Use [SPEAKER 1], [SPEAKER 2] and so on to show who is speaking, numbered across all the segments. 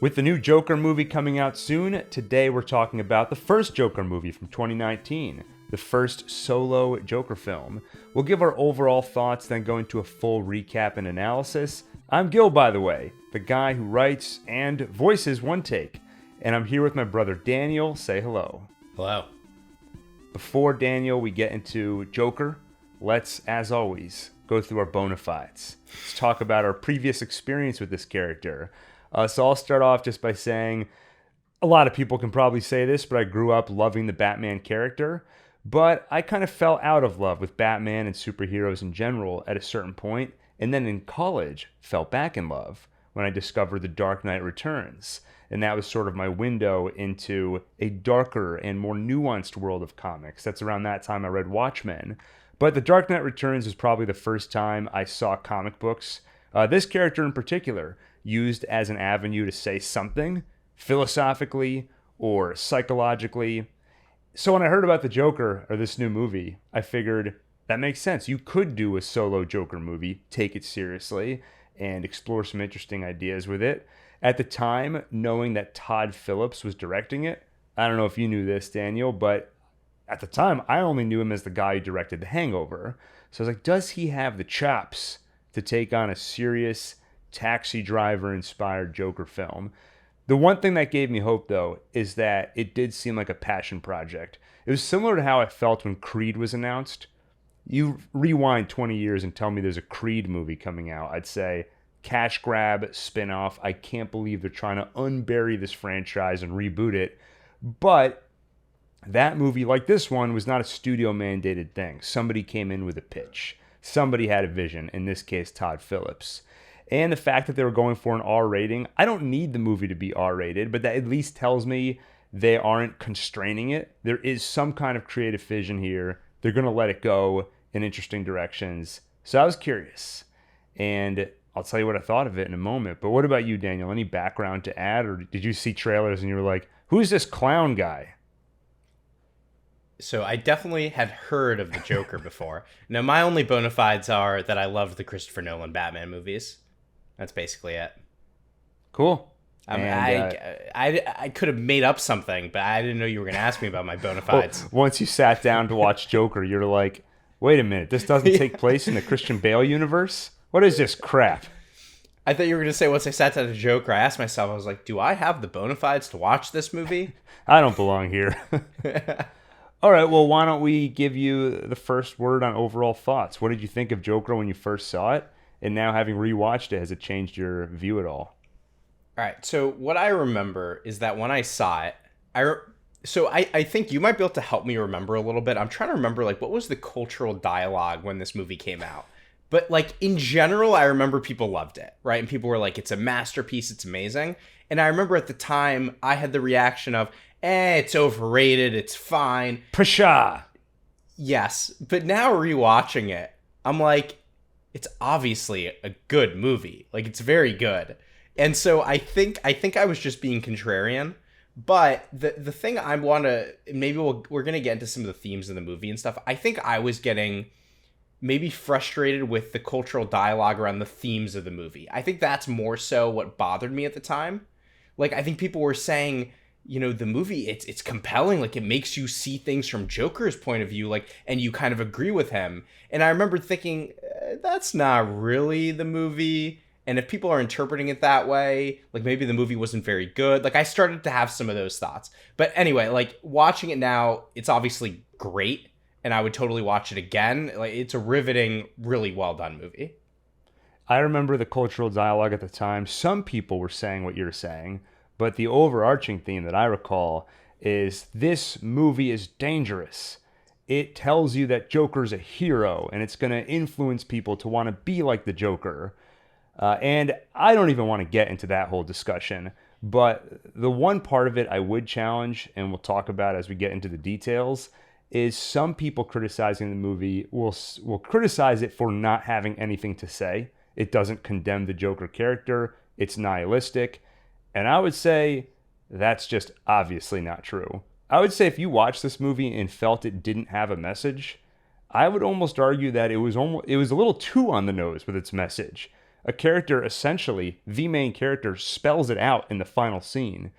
[SPEAKER 1] With the new Joker movie coming out soon, today we're talking about the first Joker movie from 2019, the first solo Joker film. We'll give our overall thoughts, then go into a full recap and analysis. I'm Gil, by the way, the guy who writes and voices OneTake, and I'm here with my brother Daniel. Say hello.
[SPEAKER 2] Hello.
[SPEAKER 1] Before Daniel, we get into Joker, let's, as always, go through our bona fides. Let's talk about our previous experience with this character. So I'll start off just by saying, a lot of people can probably say this, but I grew up loving the Batman character, but I kind of fell out of love with Batman and superheroes in general at a certain point, and then in college, fell back in love when I discovered The Dark Knight Returns. And that was sort of my window into a darker and more nuanced world of comics. That's around that time I read Watchmen. But The Dark Knight Returns was probably the first time I saw comic books, this character in particular, used as an avenue to say something philosophically or psychologically. So when I heard about the Joker or this new movie, I figured that makes sense. You could do a solo Joker movie, take it seriously, and explore some interesting ideas with it. At the time, knowing that Todd Phillips was directing it, I don't know if you knew this, Daniel, but at the time, I only knew him as the guy who directed The Hangover. So I was like, does he have the chops to take on a serious Taxi Driver-inspired Joker film? The one thing that gave me hope, though, is that it did seem like a passion project. It was similar to how I felt when Creed was announced. You rewind 20 years and tell me there's a Creed movie coming out, I'd say, cash grab, spin-off. I can't believe they're trying to unbury this franchise and reboot it. But that movie, like this one, was not a studio-mandated thing. Somebody came in with a pitch. Somebody had a vision, in this case, Todd Phillips. And the fact that they were going for an R rating, I don't need the movie to be R-rated, but that at least tells me they aren't constraining it. There is some kind of creative vision here. They're going to let it go in interesting directions. So I was curious, and I'll tell you what I thought of it in a moment. But what about you, Daniel? Any background to add, or did you see trailers and you were like, who's this clown guy?
[SPEAKER 2] So I definitely had heard of the Joker before. Now, my only bona fides are that I loved the Christopher Nolan Batman movies. That's basically it.
[SPEAKER 1] Cool.
[SPEAKER 2] I could have made up something, but I didn't know you were going to ask me about my bona fides.
[SPEAKER 1] Well, once you sat down to watch Joker, you're like, wait a minute, this doesn't take place in the Christian Bale universe? What is this crap?
[SPEAKER 2] I thought you were going to say once I sat down to Joker, I asked myself, I was like, do I have the bona fides to watch this movie?
[SPEAKER 1] I don't belong here. All right, well, why don't we give you the first word on overall thoughts? What did you think of Joker when you first saw it? And now having rewatched it, has it changed your view at all?
[SPEAKER 2] All right, so what I remember is that when I saw it, I think you might be able to help me remember a little bit. I'm trying to remember, like, what was the cultural dialogue when this movie came out? But, like, in general, I remember people loved it, right? And people were like, it's a masterpiece, it's amazing. And I remember at the time, I had the reaction of, it's overrated, it's fine.
[SPEAKER 1] Pshaw! Yes,
[SPEAKER 2] but now rewatching it, I'm like, it's obviously a good movie. Like, it's very good. And so I think I was just being contrarian. But the thing I want to, maybe we're going to get into some of the themes of the movie and stuff. I think I was getting maybe frustrated with the cultural dialogue around the themes of the movie. I think that's more so what bothered me at the time. Like, I think people were saying, you know, the movie, it's compelling. Like, it makes you see things from Joker's point of view, like, and you kind of agree with him. And I remember thinking, that's not really the movie. And if people are interpreting it that way, like, maybe the movie wasn't very good. Like, I started to have some of those thoughts. But anyway, like, watching it now, it's obviously great. And I would totally watch it again. Like, it's a riveting, really well done movie.
[SPEAKER 1] I remember the cultural dialogue at the time. Some people were saying what you're saying. But the overarching theme that I recall is this movie is dangerous. It tells you that Joker's a hero and it's going to influence people to want to be like the Joker. And I don't even want to get into that whole discussion. But the one part of it I would challenge, and we'll talk about as we get into the details, is some people criticizing the movie will criticize it for not having anything to say. It doesn't condemn the Joker character. It's nihilistic. And I would say that's just obviously not true. I would say if you watched this movie and felt it didn't have a message, I would almost argue that it was a little too on the nose with its message. A character, essentially, the main character, spells it out in the final scene.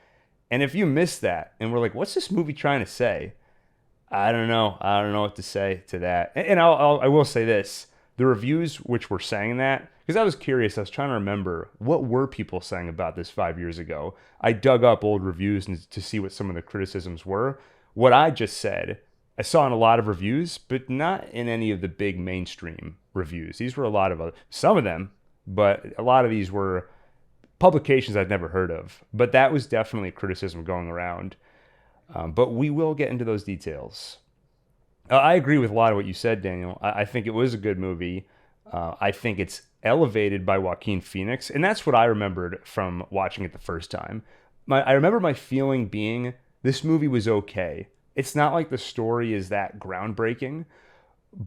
[SPEAKER 1] And if you miss that, and we're like, what's this movie trying to say? I don't know. I don't know what to say to that. And I will say this. The reviews which were saying that, because I was curious, I was trying to remember, what were people saying about this 5 years ago? I dug up old reviews to see what some of the criticisms were. What I just said, I saw in a lot of reviews, but not in any of the big mainstream reviews. These were a lot of some of them, but a lot of these were publications I'd never heard of. But that was definitely a criticism going around. But we will get into those details. I agree with a lot of what you said, Daniel. I think it was a good movie. I think it's elevated by Joaquin Phoenix, and that's what I remembered from watching it the first time. I remember my feeling being this movie was okay. It's not like the story is that groundbreaking,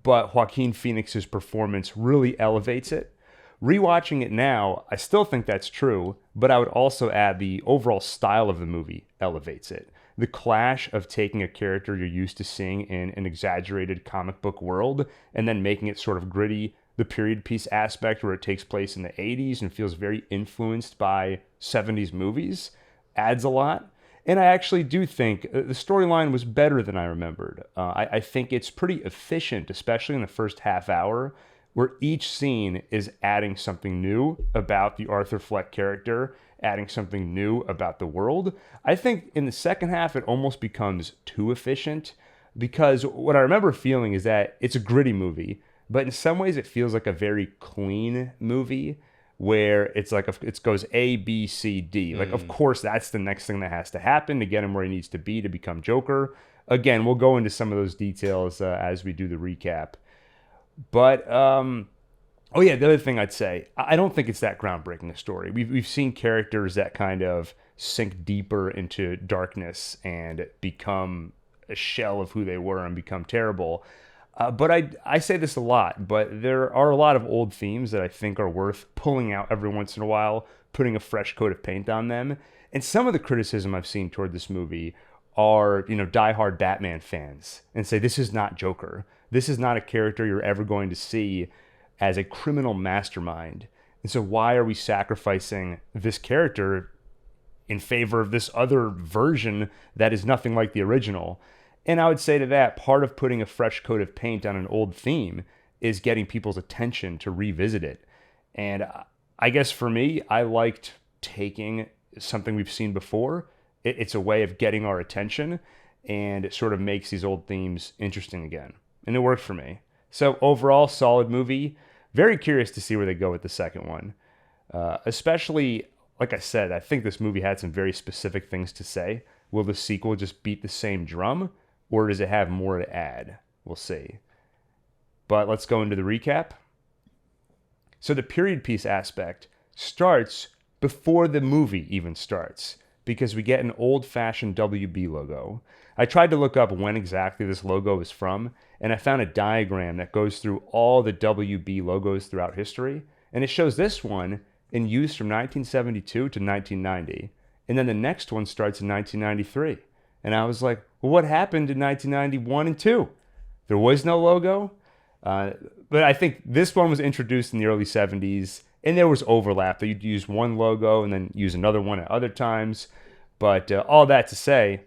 [SPEAKER 1] but Joaquin Phoenix's performance really elevates it. Rewatching it now, I still think that's true, but I would also add the overall style of the movie elevates it. The clash of taking a character you're used to seeing in an exaggerated comic book world and then making it sort of gritty, the period piece aspect where it takes place in the 80s and feels very influenced by 70s movies adds a lot. And I actually do think the storyline was better than I remembered. I think it's pretty efficient, especially in the first half hour, where each scene is adding something new about the Arthur Fleck character, adding something new about the world. I think in the second half, it almost becomes too efficient, because what I remember feeling is that it's a gritty movie, but in some ways it feels like a very clean movie where it's like it goes A, B, C, D. Like, of course, that's the next thing that has to happen to get him where he needs to be to become Joker. Again, we'll go into some of those details as we do the recap. But, oh yeah, the other thing I'd say, I don't think it's that groundbreaking a story. We've seen characters that kind of sink deeper into darkness and become a shell of who they were and become terrible. But I say this a lot, but there are a lot of old themes that I think are worth pulling out every once in a while, putting a fresh coat of paint on them. And some of the criticism I've seen toward this movie are, diehard Batman fans and say, this is not Joker. This is not a character you're ever going to see as a criminal mastermind. And so why are we sacrificing this character in favor of this other version that is nothing like the original? And I would say to that, part of putting a fresh coat of paint on an old theme is getting people's attention to revisit it. And I guess for me, I liked taking something we've seen before. It's a way of getting our attention, and it sort of makes these old themes interesting again. And it worked for me. So overall, solid movie. Very curious to see where they go with the second one. Especially, like I said, I think this movie had some very specific things to say. Will the sequel just beat the same drum, or does it have more to add? We'll see. But let's go into the recap. So the period piece aspect starts before the movie even starts, because we get an old-fashioned WB logo. I tried to look up when exactly this logo is from, and I found a diagram that goes through all the WB logos throughout history, and it shows this one in use from 1972 to 1990, and then the next one starts in 1993. And I was like, well, what happened in 1991 and 2? There was no logo? But I think this one was introduced in the early 70s, and there was overlap. That you'd use one logo and then use another one at other times. But all that to say,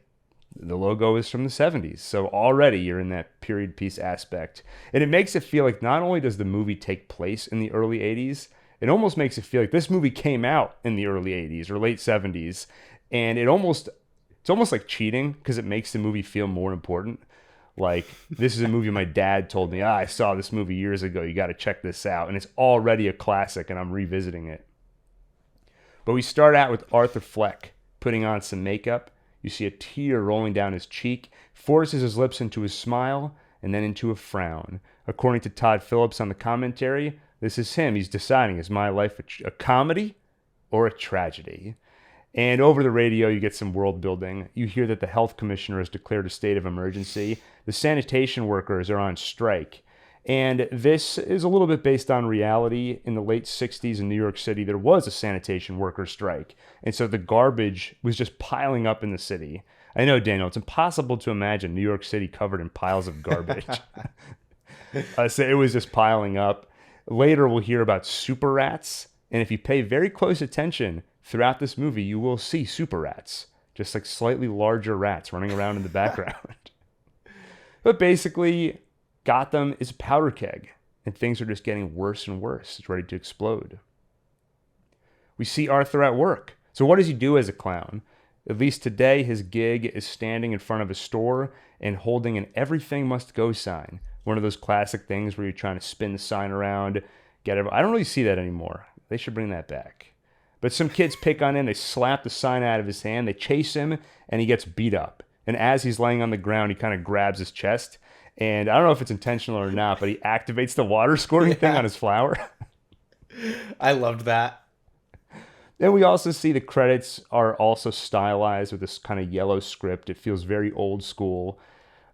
[SPEAKER 1] the logo is from the 70s. So already you're in that period piece aspect. And it makes it feel like not only does the movie take place in the early 80s, it almost makes it feel like this movie came out in the early 80s or late 70s. And it's almost like cheating, because it makes the movie feel more important. Like, this is a movie my dad told me, I saw this movie years ago, you got to check this out. And it's already a classic, and I'm revisiting it. But we start out with Arthur Fleck putting on some makeup. You see a tear rolling down his cheek, forces his lips into a smile, and then into a frown. According to Todd Phillips on the commentary, this is him. He's deciding, is my life a comedy or a tragedy? And over the radio, you get some world building. You hear that the health commissioner has declared a state of emergency. The sanitation workers are on strike. And this is a little bit based on reality. In the late 60s in New York City, there was a sanitation worker strike. And so the garbage was just piling up in the city. I know, Daniel, it's impossible to imagine New York City covered in piles of garbage. So it was just piling up. Later, we'll hear about super rats And if you pay very close attention throughout this movie, you will see super rats, just like slightly larger rats running around in the background. But basically, Gotham is a powder keg, and things are just getting worse and worse. It's ready to explode. We see Arthur at work. So what does he do as a clown? At least today, his gig is standing in front of a store and holding an everything must go sign. One of those classic things where you're trying to spin the sign around, I don't really see that anymore. They should bring that back. But some kids pick on him, they slap the sign out of his hand, they chase him, and he gets beat up. And as he's laying on the ground, he kind of grabs his chest. And I don't know if it's intentional or not, but he activates the water squirting thing on his flower.
[SPEAKER 2] I loved that.
[SPEAKER 1] Then we also see the credits are also stylized with this kind of yellow script. It feels very old school.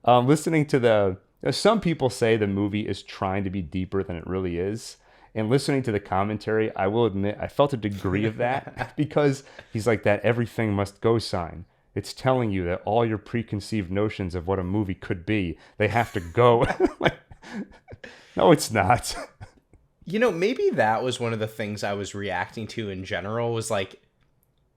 [SPEAKER 1] Listening to some people say the movie is trying to be deeper than it really is. And listening to the commentary, I will admit I felt a degree of that because he's like that everything must go sign. It's telling you that all your preconceived notions of what a movie could be, they have to go. Like, no, it's not.
[SPEAKER 2] You know, maybe that was one of the things I was reacting to in general was like,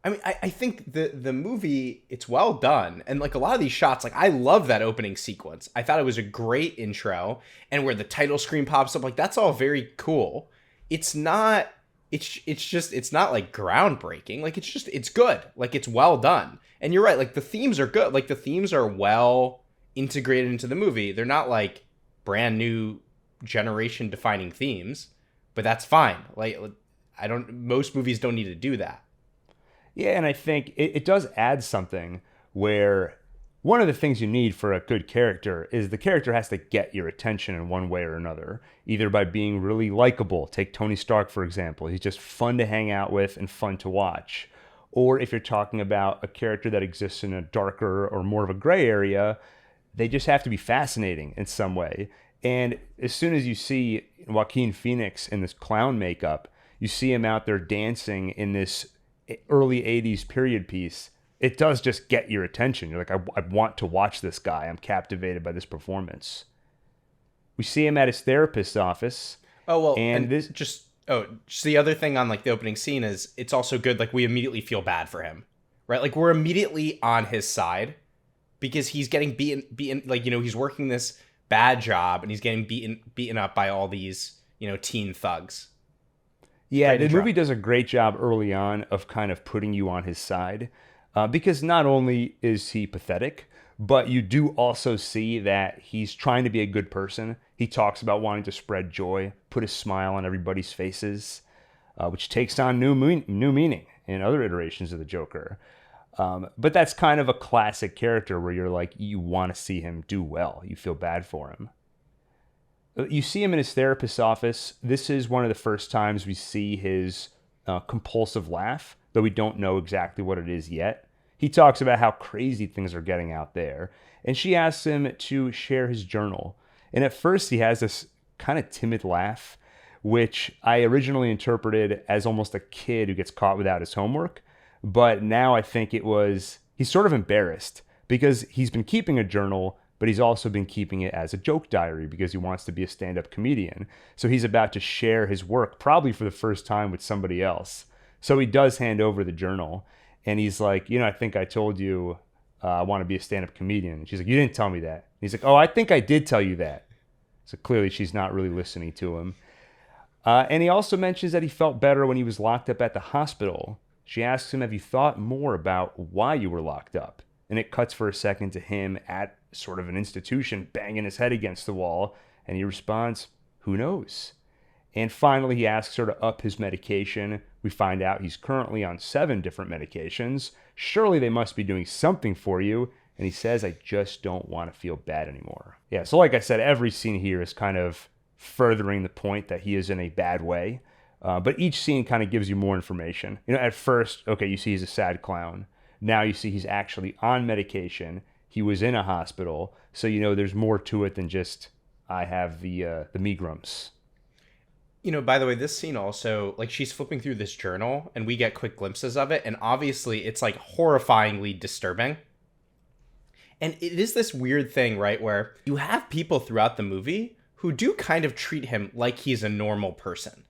[SPEAKER 2] I mean, I think the movie, it's well done. And like a lot of these shots, like I love that opening sequence. I thought it was a great intro, and where the title screen pops up, like that's all very cool. It's not, it's not like groundbreaking. Like it's good. Like it's well done. And you're right. Like the themes are good. Like the themes are well integrated into the movie. They're not like brand new generation defining themes, but that's fine. Like most movies don't need to do that.
[SPEAKER 1] Yeah, and I think it does add something where one of the things you need for a good character is the character has to get your attention in one way or another, either by being really likable. Take Tony Stark, for example. He's just fun to hang out with and fun to watch. Or if you're talking about a character that exists in a darker or more of a gray area, they just have to be fascinating in some way. And as soon as you see Joaquin Phoenix in this clown makeup, you see him out there dancing in this early 80s period piece, it does just get your attention. You're like, I want to watch this guy. I'm captivated by this performance. We see him at his therapist's office.
[SPEAKER 2] Oh, well, and this just the other thing on like the opening scene is it's also good. Like we immediately feel bad for him, right? Like we're immediately on his side because he's getting beaten, like, you know, he's working this bad job and he's getting beaten up by all these, you know, teen thugs.
[SPEAKER 1] Yeah, the movie does a great job early on of kind of putting you on his side because not only is he pathetic, but you do also see that he's trying to be a good person. He talks about wanting to spread joy, put a smile on everybody's faces, which takes on new meaning in other iterations of the Joker. But that's kind of a classic character where you're like, you want to see him do well. You feel bad for him. You see him in his therapist's office. This is one of the first times we see his compulsive laugh, though we don't know exactly what it is yet. He talks about how crazy things are getting out there, and she asks him to share his journal. And at first he has this kind of timid laugh, which I originally interpreted as almost a kid who gets caught without his homework. But now I think he's sort of embarrassed because he's been keeping a journal, but he's also been keeping it as a joke diary because he wants to be a stand-up comedian. So he's about to share his work, probably for the first time, with somebody else. So he does hand over the journal, and he's like, you know, I think I told you I want to be a stand-up comedian. And she's like, you didn't tell me that. And he's like, oh, I think I did tell you that. So clearly she's not really listening to him. And he also mentions that he felt better when he was locked up at the hospital. She asks him, have you thought more about why you were locked up? And it cuts for a second to him at sort of an institution banging his head against the wall. And he responds, who knows? And finally, he asks her to up his medication. We find out he's currently on 7 different medications. Surely they must be doing something for you. And he says, I just don't want to feel bad anymore. Yeah, so like I said, every scene here is kind of furthering the point that he is in a bad way. But each scene kind of gives you more information. You know, at first, okay, you see he's a sad clown. Now you see he's actually on medication. He was in a hospital. So, you know, there's more to it than just, I have the megrims.
[SPEAKER 2] You know, by the way, this scene also, like, she's flipping through this journal and we get quick glimpses of it. And obviously it's like horrifyingly disturbing. And it is this weird thing, right, where you have people throughout the movie who do kind of treat him like he's a normal person,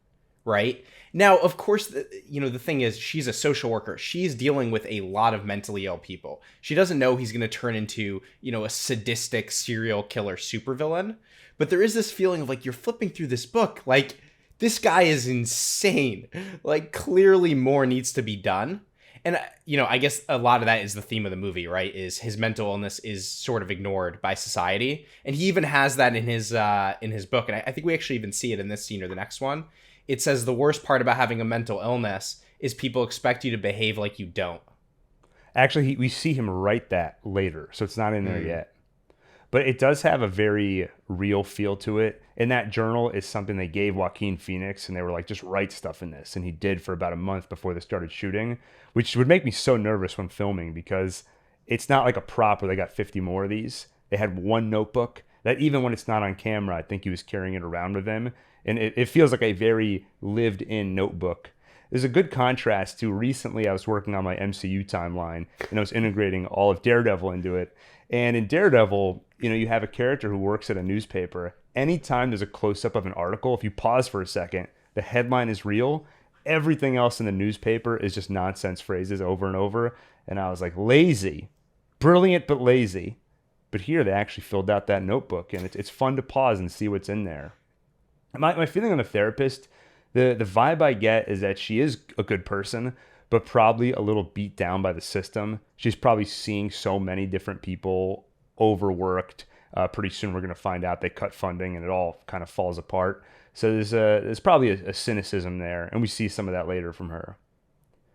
[SPEAKER 2] right? Now, of course, the thing is, she's a social worker. She's dealing with a lot of mentally ill people. She doesn't know he's going to turn into, a sadistic serial killer supervillain. But there is this feeling of like, you're flipping through this book, like, this guy is insane. Like, clearly more needs to be done. And, I guess a lot of that is the theme of the movie, right? Is his mental illness is sort of ignored by society. And he even has that in his book. And I think we actually even see it in this scene or the next one. It says the worst part about having a mental illness is people expect you to behave like you don't.
[SPEAKER 1] Actually, we see him write that later, so it's not in there yet. But it does have a very real feel to it. And that journal is something they gave Joaquin Phoenix, and they were like, just write stuff in this. And he did for about a month before they started shooting, which would make me so nervous when filming because it's not like a prop where they got 50 more of these. They had one notebook that even when it's not on camera, I think he was carrying it around with him. And it feels like a very lived-in notebook. There's a good contrast to recently I was working on my MCU timeline, and I was integrating all of Daredevil into it. And in Daredevil, you have a character who works at a newspaper. Anytime there's a close-up of an article, if you pause for a second, the headline is real. Everything else in the newspaper is just nonsense phrases over and over. And I was like, lazy. Brilliant, but lazy. But here they actually filled out that notebook, and it's fun to pause and see what's in there. My feeling on the therapist, the vibe I get is that she is a good person, but probably a little beat down by the system. She's probably seeing so many different people overworked. Pretty soon we're going to find out they cut funding and it all kind of falls apart. So there's probably a cynicism there, and we see some of that later from her.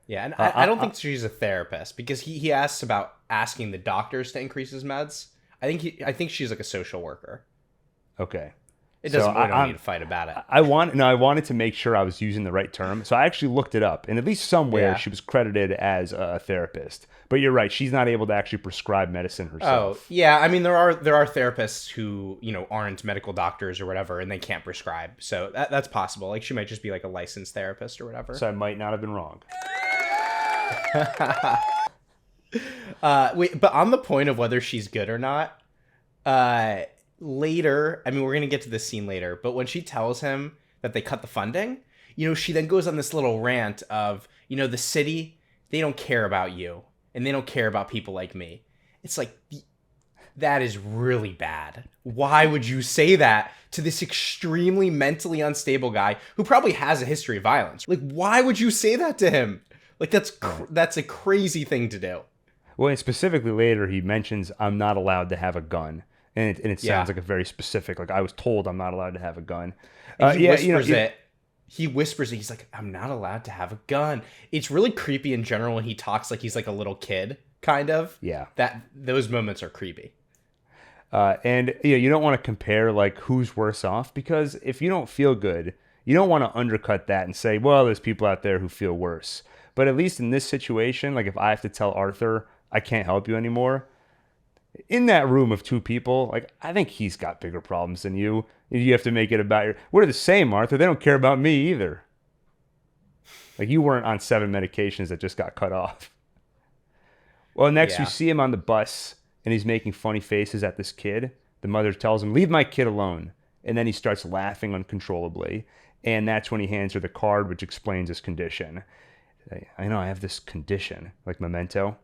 [SPEAKER 2] Yeah, and I don't think she's a therapist because he asks about asking the doctors to increase his meds. I think she's like a social worker.
[SPEAKER 1] Okay.
[SPEAKER 2] We don't need to fight about it.
[SPEAKER 1] I wanted to make sure I was using the right term, so I actually looked it up, and at least somewhere she was credited as a therapist. But you're right; she's not able to actually prescribe medicine herself.
[SPEAKER 2] Oh, yeah. I mean, there are therapists who aren't medical doctors or whatever, and they can't prescribe. So that's possible. Like she might just be like a licensed therapist or whatever.
[SPEAKER 1] So I might not have been wrong.
[SPEAKER 2] Wait, but on the point of whether she's good or not, later, I mean, we're going to get to this scene later, but when she tells him that they cut the funding, she then goes on this little rant of, the city, they don't care about you and they don't care about people like me. It's like, that is really bad. Why would you say that to this extremely mentally unstable guy who probably has a history of violence? Like, why would you say that to him? Like, that's a crazy thing to do.
[SPEAKER 1] Well, and specifically later, he mentions, I'm not allowed to have a gun. And it sounds like a very specific, like I was told I'm not allowed to have a gun.
[SPEAKER 2] And he whispers it. He whispers it. He's like, I'm not allowed to have a gun. It's really creepy in general when he talks like he's like a little kid, kind of.
[SPEAKER 1] Yeah.
[SPEAKER 2] Those moments are creepy.
[SPEAKER 1] And you don't want to compare like who's worse off because if you don't feel good, you don't want to undercut that and say, well, there's people out there who feel worse. But at least in this situation, like if I have to tell Arthur I can't help you anymore, in that room of two people, like I think he's got bigger problems than you. You have to make it about we're the same, Arthur. They don't care about me either. Like you weren't on 7 medications that just got cut off. Well, next you see him on the bus and he's making funny faces at this kid. The mother tells him, leave my kid alone. And then he starts laughing uncontrollably. And that's when he hands her the card, which explains his condition. I know I have this condition, like Memento.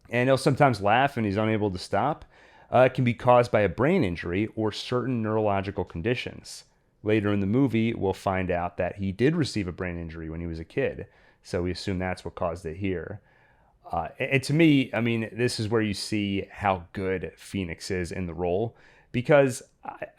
[SPEAKER 1] And he'll sometimes laugh and he's unable to stop. It can be caused by a brain injury or certain neurological conditions. Later in the movie, we'll find out that he did receive a brain injury when he was a kid. So we assume that's what caused it here. And to me, I mean, this is where you see how good Phoenix is in the role. Because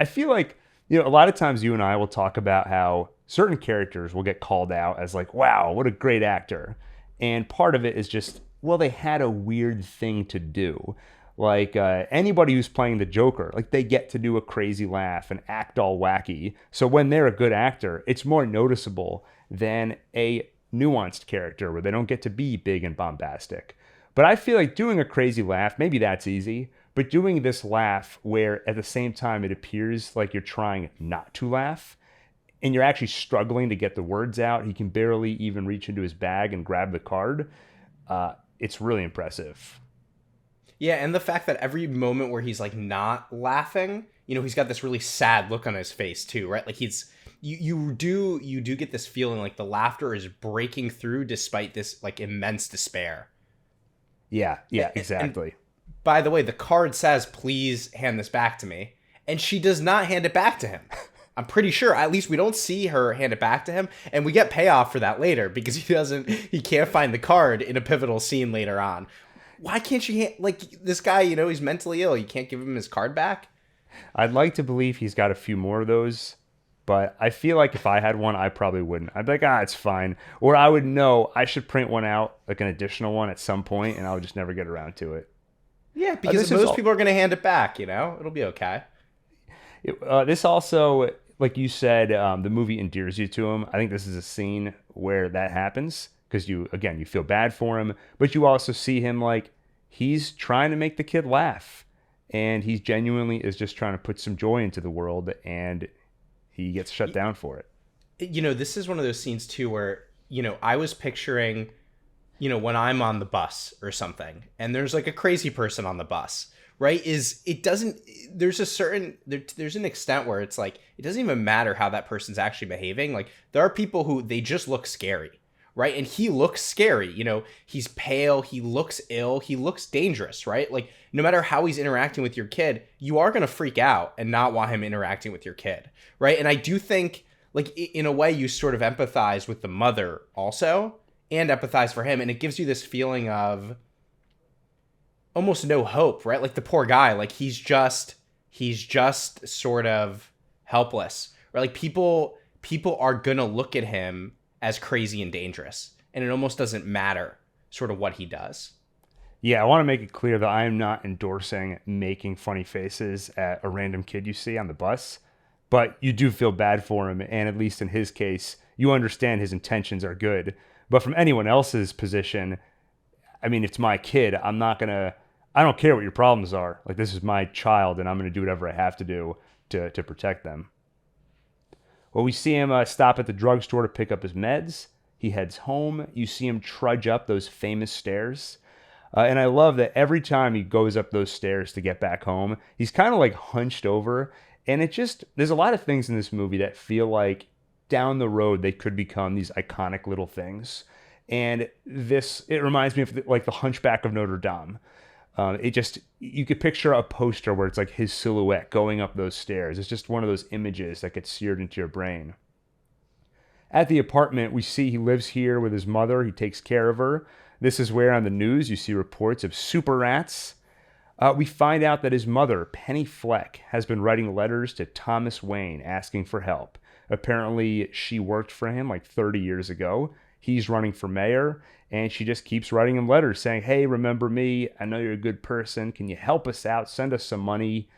[SPEAKER 1] I feel like, a lot of times you and I will talk about how certain characters will get called out as like, wow, what a great actor. And part of it is just, well, they had a weird thing to do. Like anybody who's playing the Joker, like they get to do a crazy laugh and act all wacky. So when they're a good actor, it's more noticeable than a nuanced character where they don't get to be big and bombastic. But I feel like doing a crazy laugh, maybe that's easy. But doing this laugh where at the same time it appears like you're trying not to laugh and you're actually struggling to get the words out. He can barely even reach into his bag and grab the card. It's really impressive.
[SPEAKER 2] Yeah, and the fact that every moment where he's like not laughing, he's got this really sad look on his face too, right? Like he's you do get this feeling like the laughter is breaking through despite this like immense despair.
[SPEAKER 1] Yeah,
[SPEAKER 2] And,
[SPEAKER 1] exactly.
[SPEAKER 2] by the way, the card says, "Please hand this back to me," and she does not hand it back to him. I'm pretty sure. At least we don't see her hand it back to him, and we get payoff for that later because he can't find the card in a pivotal scene later on. Why can't she like this guy? You know, he's mentally ill. You can't give him his card back.
[SPEAKER 1] I'd like to believe he's got a few more of those, but I feel like if I had one, I probably wouldn't. I'd be like, it's fine. Or I would know I should print one out, like an additional one at some point, and I would just never get around to it.
[SPEAKER 2] Yeah, because most people are going to hand it back. You know, it'll be okay.
[SPEAKER 1] This also, like you said, the movie endears you to him. I think this is a scene where that happens because you feel bad for him, but you also see him like he's trying to make the kid laugh, and he genuinely is just trying to put some joy into the world, and he gets shut down for it.
[SPEAKER 2] You know, this is one of those scenes too where, you know, I was picturing, you know, when I'm on the bus or something and there's like a crazy person on the bus, right? There's an extent where it's like, it doesn't even matter how that person's actually behaving. Like there are people who they just look scary, right? And he looks scary, you know, he's pale, he looks ill, he looks dangerous, right? Like no matter how he's interacting with your kid, you are going to freak out and not want him interacting with your kid, right? And I do think like in a way you sort of empathize with the mother also and empathize for him. And it gives you this feeling of almost no hope, right? Like the poor guy, like he's just sort of helpless, right? Like people are going to look at him as crazy and dangerous. And it almost doesn't matter sort of what he does.
[SPEAKER 1] Yeah, I want to make it clear that I am not endorsing making funny faces at a random kid you see on the bus, but you do feel bad for him, and at least in his case, you understand his intentions are good. But from anyone else's position, I mean, it's my kid. I don't care what your problems are. Like, this is my child, and I'm going to do whatever I have to do to protect them. Well, we see him stop at the drugstore to pick up his meds. He heads home. You see him trudge up those famous stairs. And I love that every time he goes up those stairs to get back home, he's kind of like hunched over. And there's a lot of things in this movie that feel like down the road they could become these iconic little things. And it reminds me of like the Hunchback of Notre Dame. You could picture a poster where it's like his silhouette going up those stairs. It's just one of those images that gets seared into your brain. At the apartment, we see he lives here with his mother. He takes care of her. This is where on the news you see reports of super rats. We find out that his mother, Penny Fleck, has been writing letters to Thomas Wayne asking for help. Apparently, she worked for him like 30 years ago. He's running for mayor, and she just keeps writing him letters saying, hey, remember me? I know you're a good person. Can you help us out? Send us some money.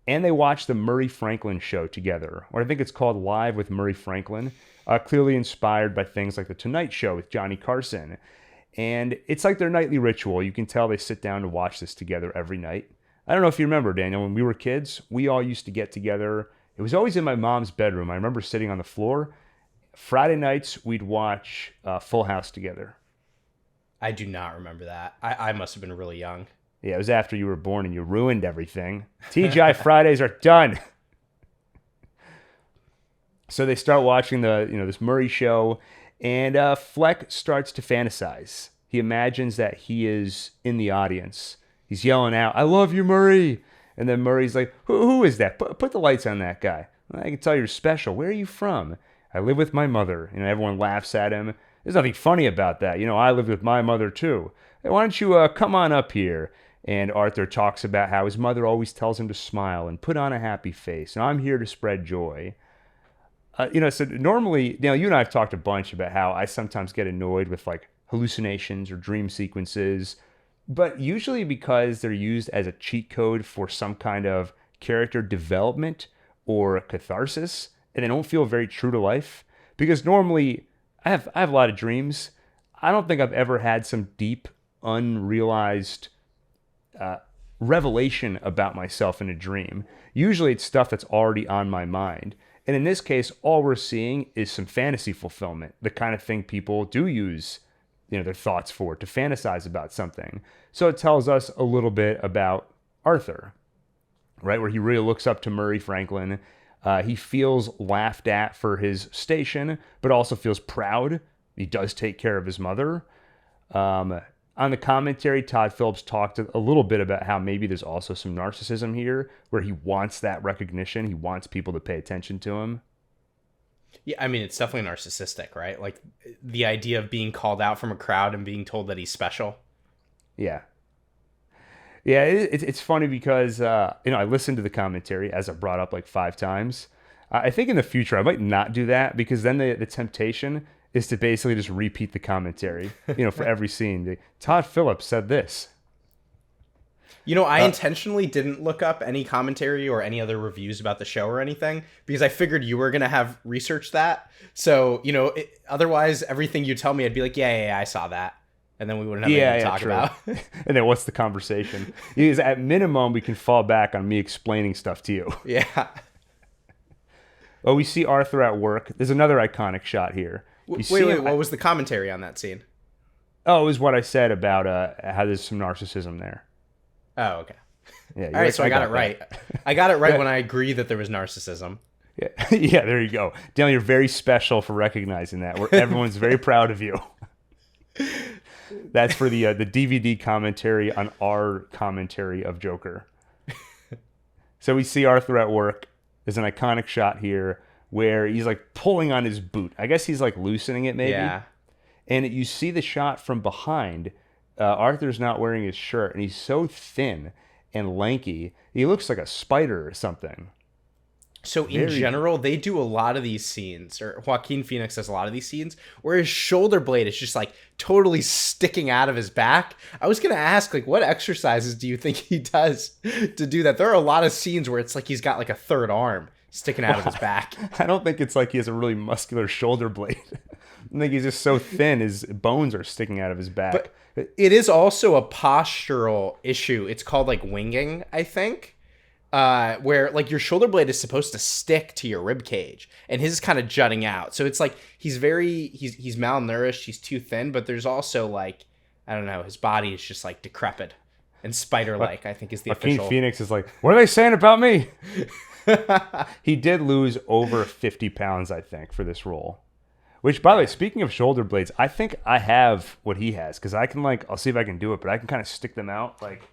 [SPEAKER 1] And they watch the Murray Franklin show together, or I think it's called Live with Murray Franklin, clearly inspired by things like The Tonight Show with Johnny Carson. And it's like their nightly ritual. You can tell they sit down to watch this together every night. I don't know if you remember, Daniel, when we were kids, we all used to get together. It was always in my mom's bedroom. I remember sitting on the floor. Friday nights, we'd watch Full House together.
[SPEAKER 2] I do not remember that. I must have been really young.
[SPEAKER 1] Yeah, it was after you were born and you ruined everything. TGI Fridays are done. So they start watching this Murray show, and Fleck starts to fantasize. He imagines that he is in the audience. He's yelling out, I love you, Murray. And then Murray's like, who is that? Put the lights on that guy. I can tell you're special. Where are you from? I live with my mother. Everyone laughs at him. There's nothing funny about that. I lived with my mother too. Hey, why don't you come on up here? And Arthur talks about how his mother always tells him to smile and put on a happy face. And I'm here to spread joy. So normally, now you and I have talked a bunch about how I sometimes get annoyed with like hallucinations or dream sequences, but usually because they're used as a cheat code for some kind of character development or catharsis, and they don't feel very true to life. Because normally, I have a lot of dreams. I don't think I've ever had some deep, unrealized revelation about myself in a dream. Usually it's stuff that's already on my mind. And in this case, all we're seeing is some fantasy fulfillment, the kind of thing people do use their thoughts for, to fantasize about something. So it tells us a little bit about Arthur, right? Where he really looks up to Murray Franklin. He feels laughed at for his station, but also feels proud. He does take care of his mother. On the commentary, Todd Phillips talked a little bit about how maybe there's also some narcissism here, where he wants that recognition. He wants people to pay attention to him.
[SPEAKER 2] Yeah, I mean, it's definitely narcissistic, right? Like the idea of being called out from a crowd and being told that he's special.
[SPEAKER 1] Yeah. Yeah, it's funny because, I listened to the commentary, as I brought up like 5 times. I think in the future, I might not do that, because then the temptation is to basically just repeat the commentary, for every scene. Todd Phillips said this.
[SPEAKER 2] I intentionally didn't look up any commentary or any other reviews about the show or anything, because I figured you were going to have researched that. So, otherwise, everything you tell me, I'd be like, yeah, I saw that. And then we wouldn't have anything to talk about.
[SPEAKER 1] And then what's the conversation? Because at minimum, we can fall back on me explaining stuff to you.
[SPEAKER 2] Yeah.
[SPEAKER 1] Well, we see Arthur at work. There's another iconic shot here.
[SPEAKER 2] Wait, what was the commentary on that scene?
[SPEAKER 1] Oh, it was what I said about how there's some narcissism there.
[SPEAKER 2] Oh, okay.
[SPEAKER 1] Yeah,
[SPEAKER 2] all right, so I got it right. I got it right
[SPEAKER 1] Yeah.
[SPEAKER 2] when I agree that there was narcissism.
[SPEAKER 1] Yeah, yeah, there you go. Daniel, you're very special for recognizing that. Where everyone's very proud of you. That's for the DVD commentary on our commentary of Joker. So we see Arthur at work. There's an iconic shot here where he's like pulling on his boot. I guess he's like loosening it maybe.
[SPEAKER 2] Yeah.
[SPEAKER 1] And you see the shot from behind. Arthur's not wearing his shirt, and he's so thin and lanky. He looks like a spider or something.
[SPEAKER 2] So in general, they do a lot of these scenes, or Joaquin Phoenix does a lot of these scenes, where his shoulder blade is just like totally sticking out of his back. I was going to ask, like, what exercises do you think he does to do that? There are a lot of scenes where it's like he's got like a third arm sticking out of his back.
[SPEAKER 1] I don't think it's like he has a really muscular shoulder blade. I think he's just so thin, his bones are sticking out of his back.
[SPEAKER 2] But it is also a postural issue. It's called like winging, I think. Where like your shoulder blade is supposed to stick to your rib cage, and his is kind of jutting out. So it's like he's malnourished, he's too thin, but there's also like, I don't know, his body is just like decrepit and spider-like, I think is the
[SPEAKER 1] Joaquin
[SPEAKER 2] official.
[SPEAKER 1] Phoenix is like, what are they saying about me? He did lose over 50 pounds, I think, for this role. Which, by the way, speaking of shoulder blades, I think I have what he has, because I can I'll see if I can do it, but I can kind of stick them out like.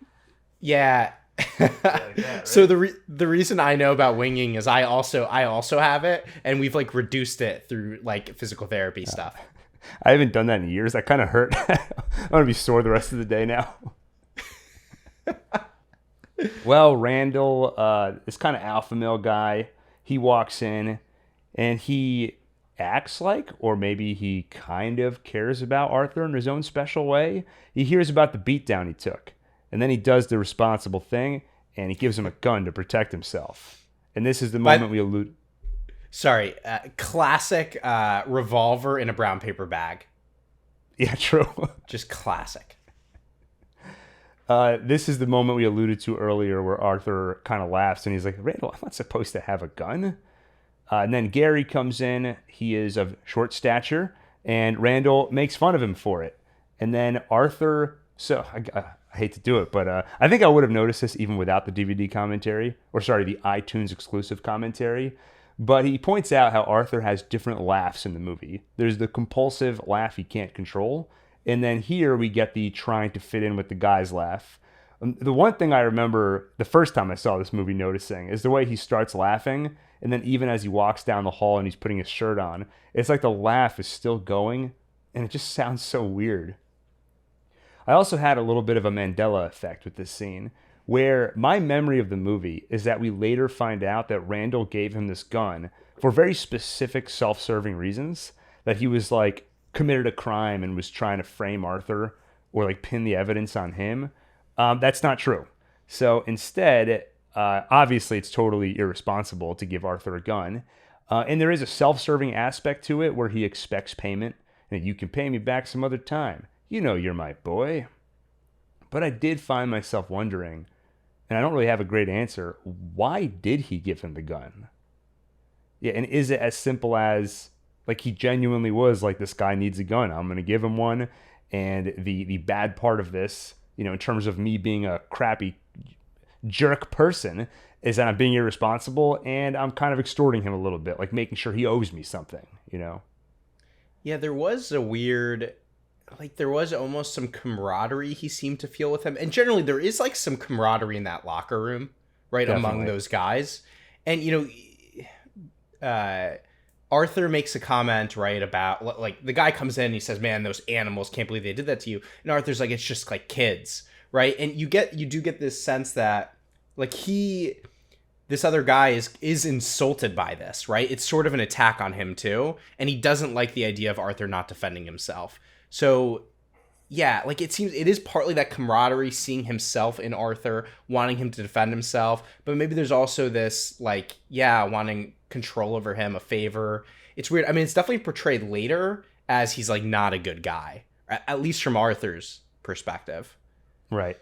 [SPEAKER 2] Yeah.
[SPEAKER 1] Like that, right?
[SPEAKER 2] So the reason I know about winging is I also have it, and we've like reduced it through like physical therapy stuff.
[SPEAKER 1] I haven't done that in years. That kind of hurt. I'm gonna be sore the rest of the day now. Well, Randall, this kind of alpha male guy, he walks in and he acts like, or maybe he kind of cares about Arthur in his own special way. He hears about the beatdown he took, and then he does the responsible thing, and he gives him a gun to protect himself. And this is the moment we allude.
[SPEAKER 2] Sorry, classic revolver in a brown paper bag.
[SPEAKER 1] Yeah, true.
[SPEAKER 2] Just classic.
[SPEAKER 1] This is the moment we alluded to earlier where Arthur kind of laughs and he's like, Randall, I'm not supposed to have a gun. And then Gary comes in. He is of short stature, and Randall makes fun of him for it. And then Arthur, I hate to do it, but I think I would have noticed this even without the DVD commentary, or sorry, the iTunes exclusive commentary. But he points out how Arthur has different laughs in the movie. There's the compulsive laugh he can't control. And then here we get the trying to fit in with the guys laugh. The one thing I remember the first time I saw this movie noticing is the way he starts laughing. And then even as he walks down the hall and he's putting his shirt on, it's like the laugh is still going. And it just sounds so weird. I also had a little bit of a Mandela effect with this scene, where my memory of the movie is that we later find out that Randall gave him this gun for very specific self-serving reasons, that he was like committed a crime and was trying to frame Arthur or like pin the evidence on him. That's not true. So instead, obviously it's totally irresponsible to give Arthur a gun. And there is a self-serving aspect to it where he expects payment, and you can pay me back some other time. You know you're my boy. But I did find myself wondering, and I don't really have a great answer, why did he give him the gun? Yeah, and is it as simple as, like, he genuinely was like, this guy needs a gun, I'm going to give him one, and the bad part of this, in terms of me being a crappy jerk person is that I'm being irresponsible and I'm kind of extorting him a little bit, like making sure he owes me something, you know?
[SPEAKER 2] Yeah, there was a weird, like, there was almost some camaraderie he seemed to feel with him. And generally, there is, like, some camaraderie in that locker room, right, among
[SPEAKER 1] Definitely.
[SPEAKER 2] those guys. And, Arthur makes a comment, right, about, like, the guy comes in and he says, man, those animals, can't believe they did that to you. And Arthur's like, it's just like kids, right? And you do get this sense that, like, this other guy is insulted by this, right? It's sort of an attack on him too, and he doesn't like the idea of Arthur not defending himself. So, yeah, like, it seems it is partly that camaraderie, seeing himself in Arthur, wanting him to defend himself, but maybe there's also this, like, yeah, wanting control over him, a favor. It's weird. I mean, it's definitely portrayed later as he's, like, not a good guy, at least from Arthur's perspective.
[SPEAKER 1] Right.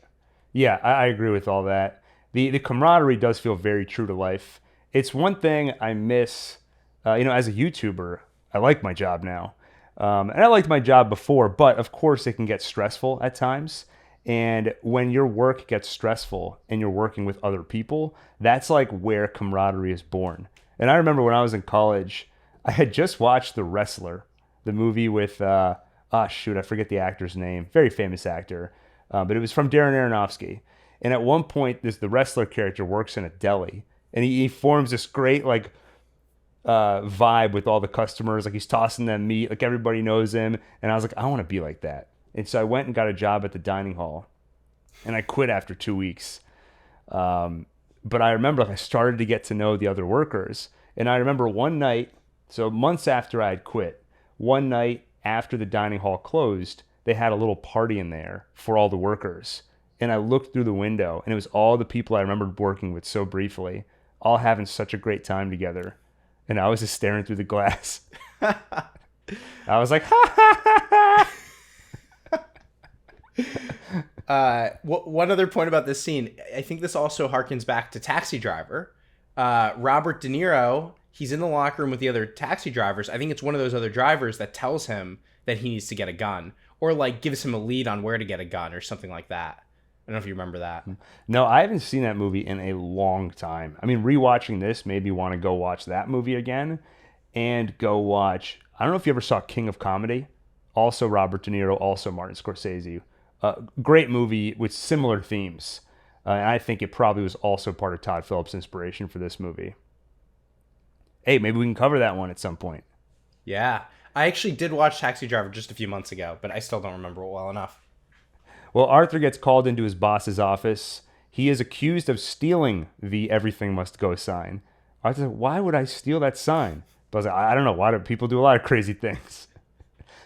[SPEAKER 1] Yeah, I agree with all that. The camaraderie does feel very true to life. It's one thing I miss, as a YouTuber, I like my job now. And I liked my job before, but of course it can get stressful at times. And when your work gets stressful and you're working with other people, that's like where camaraderie is born. And I remember when I was in college, I had just watched The Wrestler, the movie with, I forget the actor's name, very famous actor, but it was from Darren Aronofsky. And at one point, the wrestler character works in a deli, and he forms this great like vibe with all the customers. Like he's tossing them meat, like everybody knows him. And I was like, I want to be like that. And so I went and got a job at the dining hall, and I quit after 2 weeks. But I remember like, I started to get to know the other workers, and I remember one night, so months after I had quit, one night after the dining hall closed, they had a little party in there for all the workers. And I looked through the window, and it was all the people I remembered working with so briefly, all having such a great time together. And I was just staring through the glass. I was like, ha ha ha ha.
[SPEAKER 2] One other point about this scene, I think this also harkens back to Taxi Driver. Robert De Niro, he's in the locker room with the other taxi drivers. I think it's one of those other drivers that tells him that he needs to get a gun, or like gives him a lead on where to get a gun or something like that. I don't know if you remember that.
[SPEAKER 1] No, I haven't seen that movie in a long time. I mean, rewatching this made me want to go watch that movie again and go watch. I don't know if you ever saw King of Comedy. Also Robert De Niro, also Martin Scorsese. Great movie with similar themes. And I think it probably was also part of Todd Phillips' inspiration for this movie. Hey, maybe we can cover that one at some point.
[SPEAKER 2] Yeah. I actually did watch Taxi Driver just a few months ago, but I still don't remember it well enough.
[SPEAKER 1] Well, Arthur gets called into his boss's office. He is accused of stealing the "Everything Must Go" sign. Arthur's like, why would I steal that sign? But I was like, I don't know. Why do people do a lot of crazy things?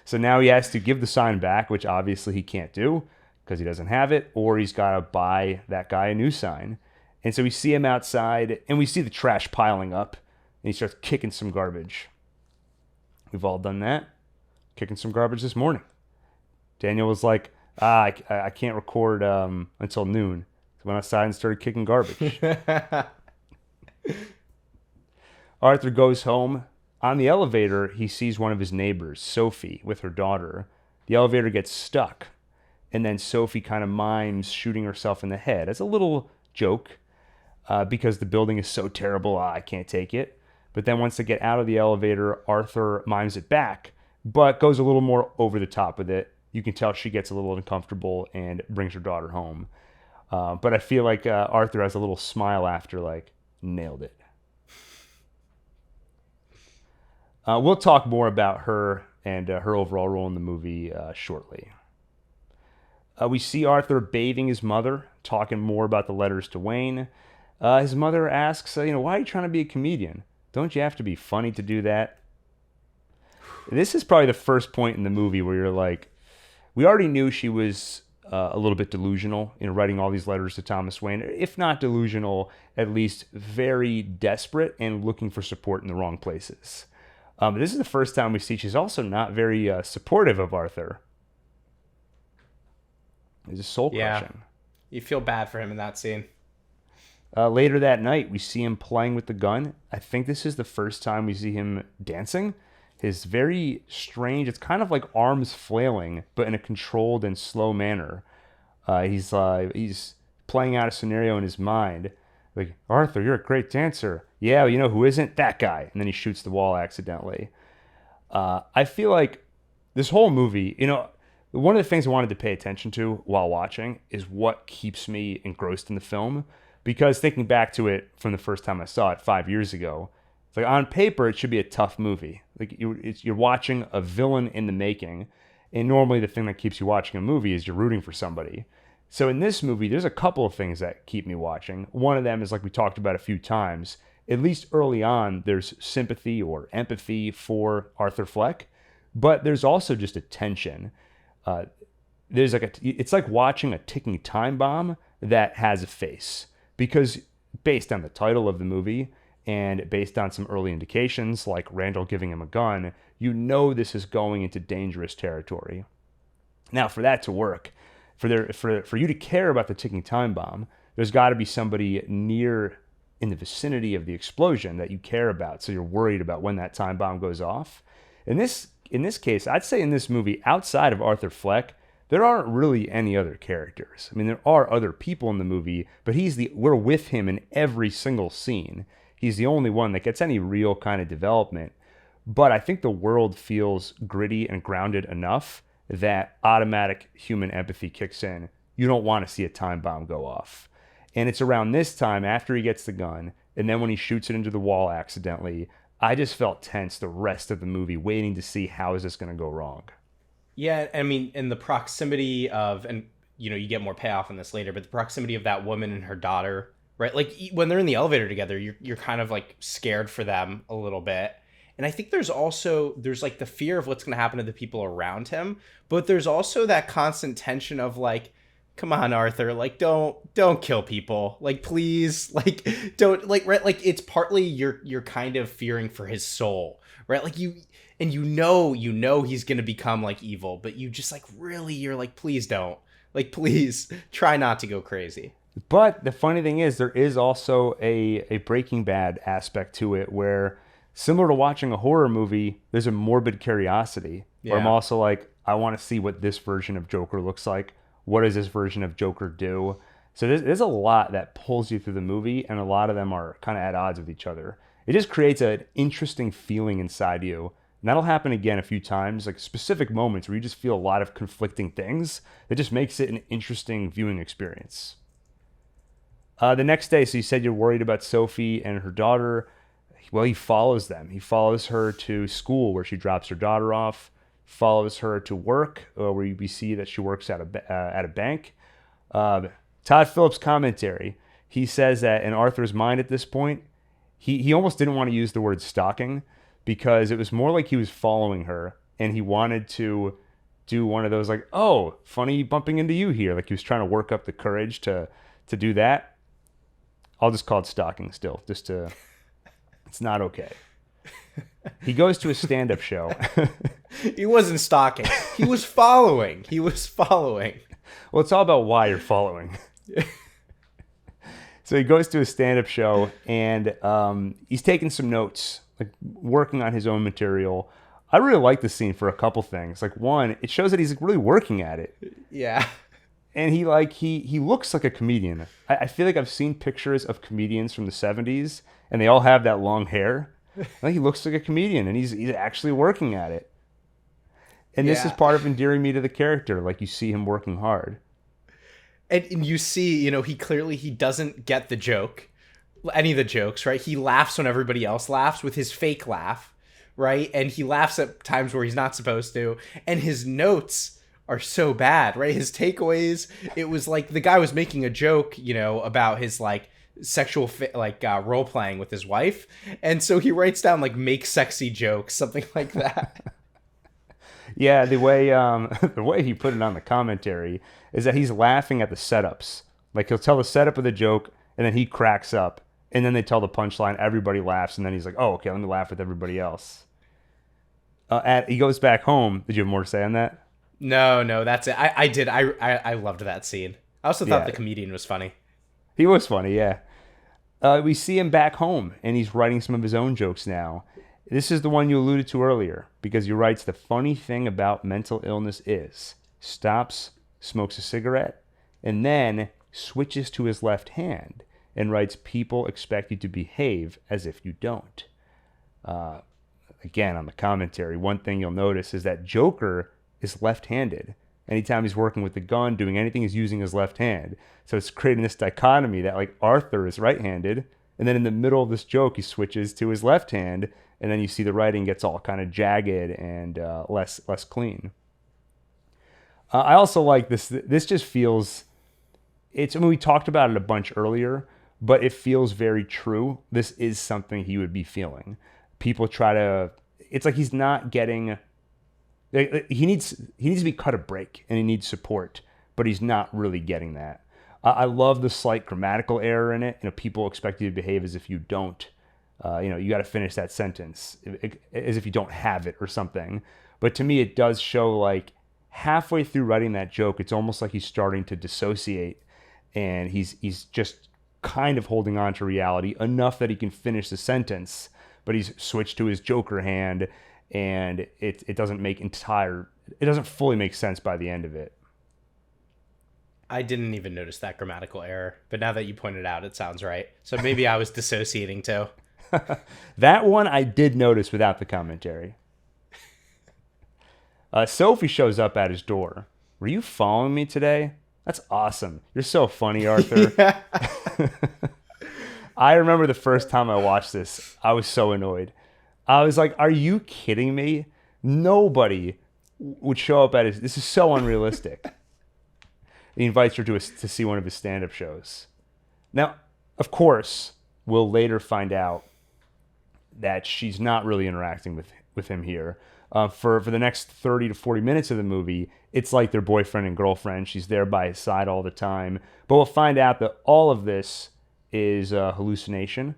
[SPEAKER 1] So now he has to give the sign back, which obviously he can't do because he doesn't have it, or he's got to buy that guy a new sign. And so we see him outside, and we see the trash piling up, and he starts kicking some garbage. We've all done that. Kicking some garbage this morning. Daniel was like, I can't record until noon. So went outside and started kicking garbage. Arthur goes home. On the elevator, he sees one of his neighbors, Sophie, with her daughter. The elevator gets stuck, and then Sophie kind of mimes shooting herself in the head as a little joke because the building is so terrible, I can't take it. But then once they get out of the elevator, Arthur mimes it back, but goes a little more over the top with it. You can tell she gets a little uncomfortable and brings her daughter home. But I feel like Arthur has a little smile after, like, nailed it. We'll talk more about her and her overall role in the movie shortly. We see Arthur bathing his mother, talking more about the letters to Wayne. His mother asks, why are you trying to be a comedian? Don't you have to be funny to do that? This is probably the first point in the movie where you're like, we already knew she was a little bit delusional in writing all these letters to Thomas Wayne. If not delusional, at least very desperate and looking for support in the wrong places. This is the first time we see she's also not very supportive of Arthur. It's just soul crushing.
[SPEAKER 2] Yeah. You feel bad for him in that scene.
[SPEAKER 1] Later that night, we see him playing with the gun. I think this is the first time we see him dancing. His very strange, it's kind of like arms flailing, but in a controlled and slow manner. He's playing out a scenario in his mind. Like, Arthur, you're a great dancer. Yeah, you know who isn't? That guy. And then he shoots the wall accidentally. I feel like this whole movie, one of the things I wanted to pay attention to while watching is what keeps me engrossed in the film. Because thinking back to it from the first time I saw it 5 years ago, it's like on paper, it should be a tough movie. Like you're watching a villain in the making. And normally the thing that keeps you watching a movie is you're rooting for somebody. So in this movie, there's a couple of things that keep me watching. One of them is, like we talked about a few times, at least early on, there's sympathy or empathy for Arthur Fleck, but there's also just a tension. It's like watching a ticking time bomb that has a face, because based on the title of the movie and based on some early indications, like Randall giving him a gun, you know this is going into dangerous territory. Now, for that to work, for you to care about the ticking time bomb, there's got to be somebody near in the vicinity of the explosion that you care about, so you're worried about when that time bomb goes off. In this case, I'd say in this movie, outside of Arthur Fleck, there aren't really any other characters. I mean, there are other people in the movie, but we're with him in every single scene. He's the only one that gets any real kind of development. But I think the world feels gritty and grounded enough that automatic human empathy kicks in. You don't want to see a time bomb go off. And it's around this time, after he gets the gun, and then when he shoots it into the wall accidentally, I just felt tense the rest of the movie, waiting to see how is this going to go wrong.
[SPEAKER 2] Yeah, I mean, in the proximity of, and you get more payoff in this later, but the proximity of that woman and her daughter, right? Like when they're in the elevator together, you're kind of like scared for them a little bit. And I think there's like the fear of what's going to happen to the people around him, but there's also that constant tension of like, come on, Arthur, like don't kill people, like please, like don't, like, right, like it's partly you're kind of fearing for his soul, right? Like you know he's going to become like evil, but you just like really, you're like, please don't, like please try not to go crazy.
[SPEAKER 1] But the funny thing is, there is also a Breaking Bad aspect to it where, similar to watching a horror movie, there's a morbid curiosity. Yeah. Where I'm also like, I want to see what this version of Joker looks like. What does this version of Joker do? So there's a lot that pulls you through the movie, and a lot of them are kind of at odds with each other. It just creates an interesting feeling inside you. And that'll happen again a few times, like specific moments where you just feel a lot of conflicting things. That just makes it an interesting viewing experience. The next day, so you said you're worried about Sophie and her daughter. Well, he follows them. He follows her to school where she drops her daughter off, follows her to work where we see that she works at a bank. Todd Phillips' commentary, he says that in Arthur's mind at this point, he almost didn't want to use the word stalking because it was more like he was following her and he wanted to do one of those like, oh, funny bumping into you here. Like he was trying to work up the courage to do that. I'll just call it stalking still, just to... It's not okay. He goes to a stand-up show.
[SPEAKER 2] He wasn't stalking. He was following.
[SPEAKER 1] Well, it's all about why you're following. So he goes to a stand-up show, and he's taking some notes, like working on his own material. I really like this scene for a couple things. Like one, it shows that he's really working at it.
[SPEAKER 2] Yeah.
[SPEAKER 1] And he looks like a comedian. I feel like I've seen pictures of comedians from the 70s, and they all have that long hair. I think he looks like a comedian, and he's actually working at it. And this is part of endearing me to the character. Like, you see him working hard.
[SPEAKER 2] And you see, he doesn't get the joke, any of the jokes, right? He laughs when everybody else laughs with his fake laugh, right? And he laughs at times where he's not supposed to. And his notes are so bad, right? His takeaways, it was like the guy was making a joke, about his like sexual role playing with his wife, and so he writes down like make sexy jokes, something like that.
[SPEAKER 1] Yeah, the way he put it on the commentary is that he's laughing at the setups. Like he'll tell the setup of the joke, and then he cracks up, and then they tell the punchline, everybody laughs, and then he's like, oh, okay, let me laugh with everybody else. He goes back home. Did you have more to say on that?
[SPEAKER 2] No, that's it. I did. I loved that scene. I also thought the comedian was funny.
[SPEAKER 1] He was funny, yeah. We see him back home, and he's writing some of his own jokes now. This is the one you alluded to earlier, because he writes, the funny thing about mental illness is, stops, smokes a cigarette, and then switches to his left hand and writes, "People expect you to behave as if you don't." Again, on the commentary, one thing you'll notice is that Joker is left-handed. Anytime he's working with the gun, doing anything, he's using his left hand. So it's creating this dichotomy that like Arthur is right-handed, and then in the middle of this joke, he switches to his left hand, and then you see the writing gets all kind of jagged and less clean. I also like this. This just feels. I mean, we talked about it a bunch earlier, but it feels very true. This is something he would be feeling. People try to. It's like he's not getting. He needs to be cut a break, and he needs support, but he's not really getting that. I love the slight grammatical error in it. People expect you to behave as if you don't. You got to finish that sentence as if you don't have it or something. But to me, it does show like halfway through writing that joke, it's almost like he's starting to dissociate, and he's just kind of holding on to reality enough that he can finish the sentence, but he's switched to his Joker hand, and it doesn't fully make sense by the end of it.
[SPEAKER 2] I didn't even notice that grammatical error, but now that you pointed out, it sounds right. So maybe I was dissociating too.
[SPEAKER 1] That one I did notice without the commentary. Sophie shows up at his door. "Were you following me today? That's awesome. You're so funny, Arthur." Yeah. I remember the first time I watched this, I was so annoyed. I was like, are you kidding me? Nobody would show up at his... This is so unrealistic. He invites her to see one of his stand-up shows. Now, of course, we'll later find out that she's not really interacting with him here. For the next 30 to 40 minutes of the movie, it's like their boyfriend and girlfriend. She's there by his side all the time. But we'll find out that all of this is a hallucination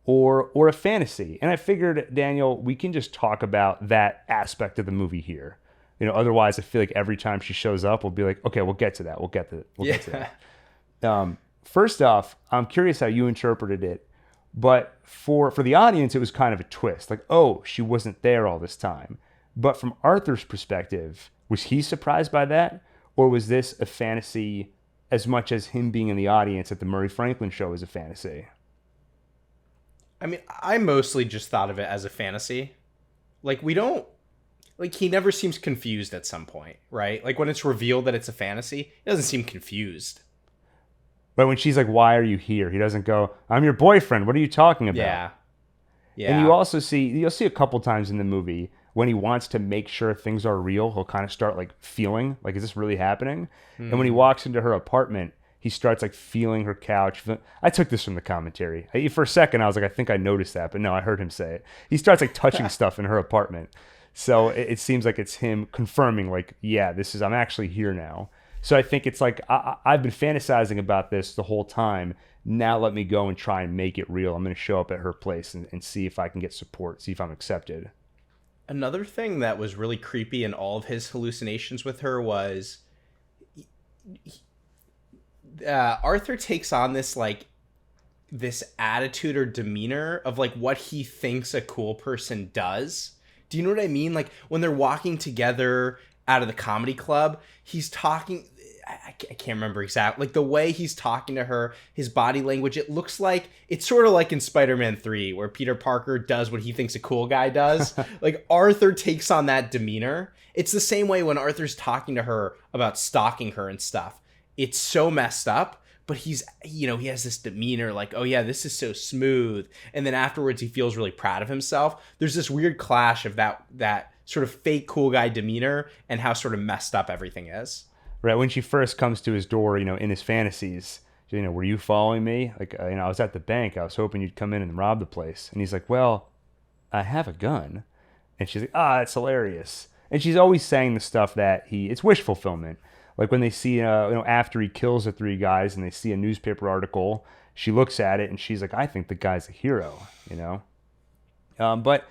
[SPEAKER 1] or a fantasy. And I figured, Daniel, we can just talk about that aspect of the movie here. Otherwise I feel like every time she shows up, we'll be like, okay, we'll get to that. We'll get to that. First off, I'm curious how you interpreted it. But for the audience, it was kind of a twist. Like, oh, she wasn't there all this time. But from Arthur's perspective, was he surprised by that? Or was this a fantasy as much as him being in the audience at the Murray Franklin show is a fantasy?
[SPEAKER 2] I mean, I mostly just thought of it as a fantasy. Like, he never seems confused at some point, right? Like, when it's revealed that it's a fantasy, he doesn't seem confused.
[SPEAKER 1] But when she's like, "Why are you here?" he doesn't go, "I'm your boyfriend. What are you talking about?" Yeah. And you'll see a couple times in the movie when he wants to make sure things are real, he'll kind of start like feeling like, is this really happening? Mm-hmm. And when he walks into her apartment, he starts like feeling her couch. I took this from the commentary. For a second, I was like, I think I noticed that, but no, I heard him say it. He starts like touching stuff in her apartment. So it seems like it's him confirming like, yeah, I'm actually here now. So I think it's like, I've been fantasizing about this the whole time. Now let me go and try and make it real. I'm going to show up at her place and see if I can get support, see if I'm accepted.
[SPEAKER 2] Another thing that was really creepy in all of his hallucinations with her was Arthur takes on this attitude or demeanor of like what he thinks a cool person does. Do you know what I mean? Like when they're walking together out of the comedy club, he's talking... I can't remember exactly. Like the way he's talking to her, his body language, it looks like it's sort of like in Spider-Man 3 where Peter Parker does what he thinks a cool guy does. Like Arthur takes on that demeanor. It's the same way when Arthur's talking to her about stalking her and stuff. It's so messed up, but he has this demeanor like, oh yeah, this is so smooth. And then afterwards he feels really proud of himself. There's this weird clash of that sort of fake cool guy demeanor and how sort of messed up everything is.
[SPEAKER 1] Right, when she first comes to his door, in his fantasies, were you following me? Like, I was at the bank. I was hoping you'd come in and rob the place. And he's like, well, I have a gun. And she's like, that's hilarious. And she's always saying the stuff that it's wish fulfillment. Like when they see, after he kills the three guys and they see a newspaper article, she looks at it and she's like, I think the guy's a hero, But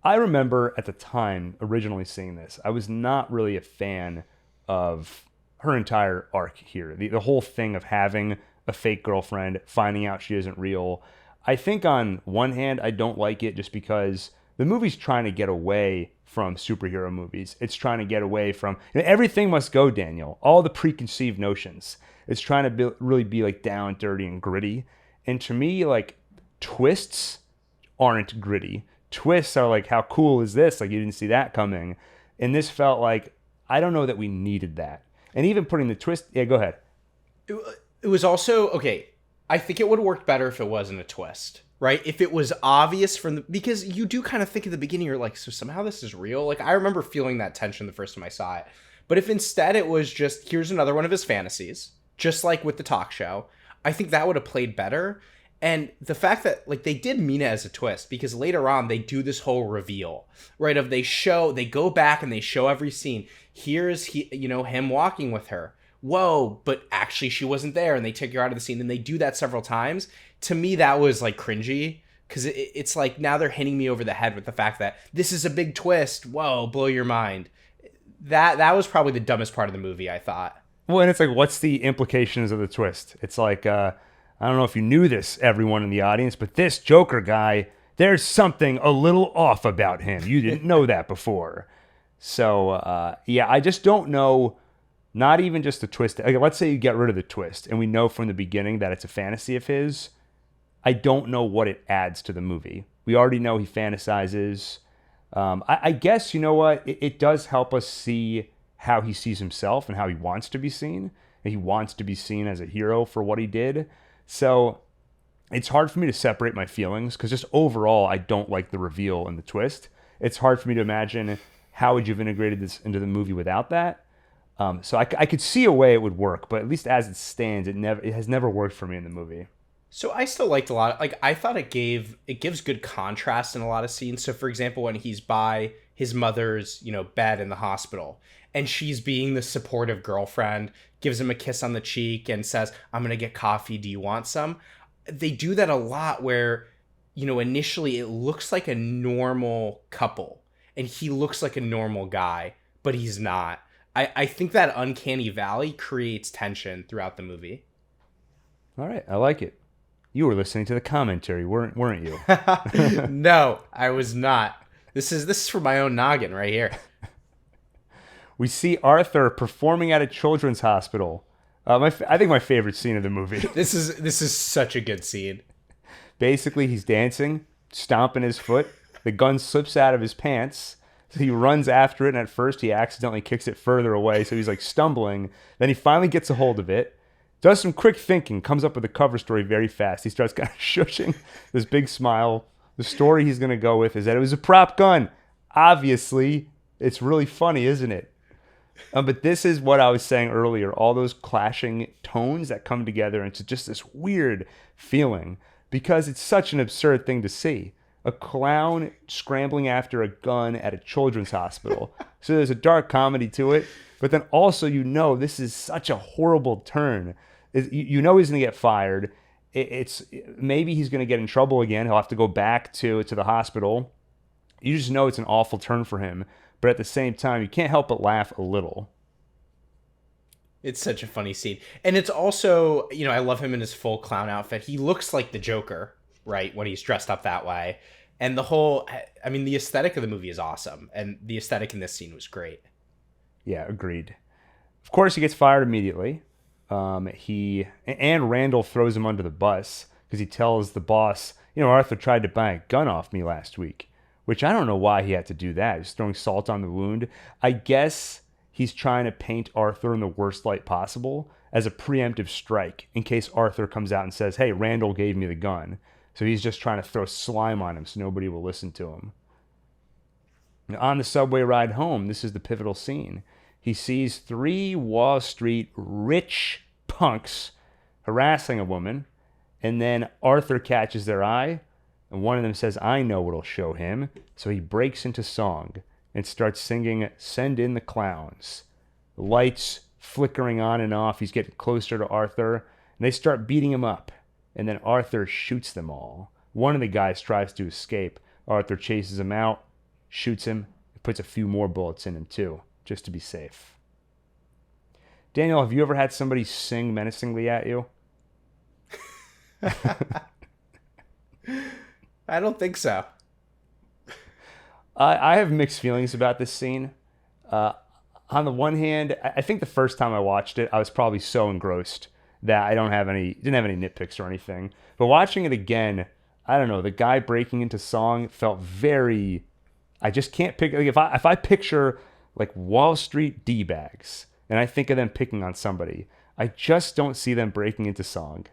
[SPEAKER 1] I remember at the time originally seeing this, I was not really a fan of her entire arc here. The whole thing of having a fake girlfriend, finding out she isn't real. I think on one hand, I don't like it just because the movie's trying to get away from superhero movies. It's trying to get away from... everything must go, Daniel. All the preconceived notions. It's trying to really be like down, dirty, and gritty. And to me, like twists aren't gritty. Twists are like, how cool is this? Like you didn't see that coming. And this felt like, I don't know that we needed that. And even putting the twist, yeah, go ahead.
[SPEAKER 2] It was also, okay, I think it would have worked better if it wasn't a twist, right? If it was obvious from the, because you do kind of think at the beginning, you're like, so somehow this is real. Like I remember feeling that tension the first time I saw it. But if instead it was just, here's another one of his fantasies, just like with the talk show, I think that would have played better. And the fact that like they did mean it as a twist, because later on they do this whole reveal, right? Of they go back and they show every scene. Here's him walking with her. Whoa, but actually she wasn't there, and they take her out of the scene, and they do that several times. To me, that was like cringy, because it's like now they're hitting me over the head with the fact that this is a big twist. Whoa, blow your mind. That was probably the dumbest part of the movie, I thought.
[SPEAKER 1] Well, and it's like, what's the implications of the twist? It's like, I don't know if you knew this, everyone in the audience, but this Joker guy, there's something a little off about him. You didn't know that before. So, yeah, I just don't know. Not even just the twist. Like, let's say you get rid of the twist, and we know from the beginning that it's a fantasy of his. I don't know what it adds to the movie. We already know he fantasizes. I guess, you know what? It does help us see how he sees himself and how he wants to be seen. And he wants to be seen as a hero for what he did. So it's hard for me to separate my feelings, because just overall, I don't like the reveal and the twist. It's hard for me to imagine how would you have integrated this into the movie without that. So I could see a way it would work, but at least as it stands, it has never worked for me in the movie.
[SPEAKER 2] So I still liked a lot. Like I thought it gives good contrast in a lot of scenes. So for example, when he's by his mother's, bed in the hospital, and she's being the supportive girlfriend, gives him a kiss on the cheek and says, "I'm gonna get coffee. Do you want some?" They do that a lot where, initially it looks like a normal couple, and he looks like a normal guy, but he's not. I think that uncanny valley creates tension throughout the movie.
[SPEAKER 1] All right, I like it. You were listening to the commentary, weren't you?
[SPEAKER 2] No, I was not. This is for my own noggin right here.
[SPEAKER 1] We see Arthur performing at a children's hospital. I think my favorite scene of the movie.
[SPEAKER 2] This is such a good scene.
[SPEAKER 1] Basically, he's dancing, stomping his foot. The gun slips out of his pants. So he runs after it, and at first he accidentally kicks it further away, so he's like stumbling. Then he finally gets a hold of it, does some quick thinking, comes up with a cover story very fast. He starts kind of shushing this big smile. The story he's going to go with is that it was a prop gun. Obviously, it's really funny, isn't it? But this is what I was saying earlier, all those clashing tones that come together into just this weird feeling, because it's such an absurd thing to see. A clown scrambling after a gun at a children's hospital. So there's a dark comedy to it, but then also this is such a horrible turn. You know he's going to get fired. It's maybe he's going to get in trouble again. He'll have to go back to the hospital. You just know it's an awful turn for him, but at the same time, you can't help but laugh a little.
[SPEAKER 2] It's such a funny scene. And it's also, I love him in his full clown outfit. He looks like the Joker, right, when he's dressed up that way. And the aesthetic of the movie is awesome. And the aesthetic in this scene was great.
[SPEAKER 1] Yeah, agreed. Of course, he gets fired immediately. And Randall throws him under the bus because he tells the boss, Arthur tried to buy a gun off me last week, which I don't know why he had to do that. He's throwing salt on the wound. I guess he's trying to paint Arthur in the worst light possible as a preemptive strike in case Arthur comes out and says, hey, Randall gave me the gun. So he's just trying to throw slime on him so nobody will listen to him. Now, on the subway ride home, this is the pivotal scene. He sees 3 Wall Street rich punks harassing a woman, and then Arthur catches their eye, and one of them says, I know what'll show him. So he breaks into song and starts singing, Send in the Clowns. The lights flickering on and off. He's getting closer to Arthur, and they start beating him up. And then Arthur shoots them all. One of the guys tries to escape. Arthur chases him out, shoots him, and puts a few more bullets in him too, just to be safe. Daniel, have you ever had somebody sing menacingly at you?
[SPEAKER 2] I don't think so.
[SPEAKER 1] I have mixed feelings about this scene. On the one hand, I think the first time I watched it, I was probably so engrossed that I didn't have any nitpicks or anything. But watching it again, I don't know, the guy breaking into song felt very, I just can't pick, like if I picture like Wall Street D-bags and I think of them picking on somebody, I just don't see them breaking into song.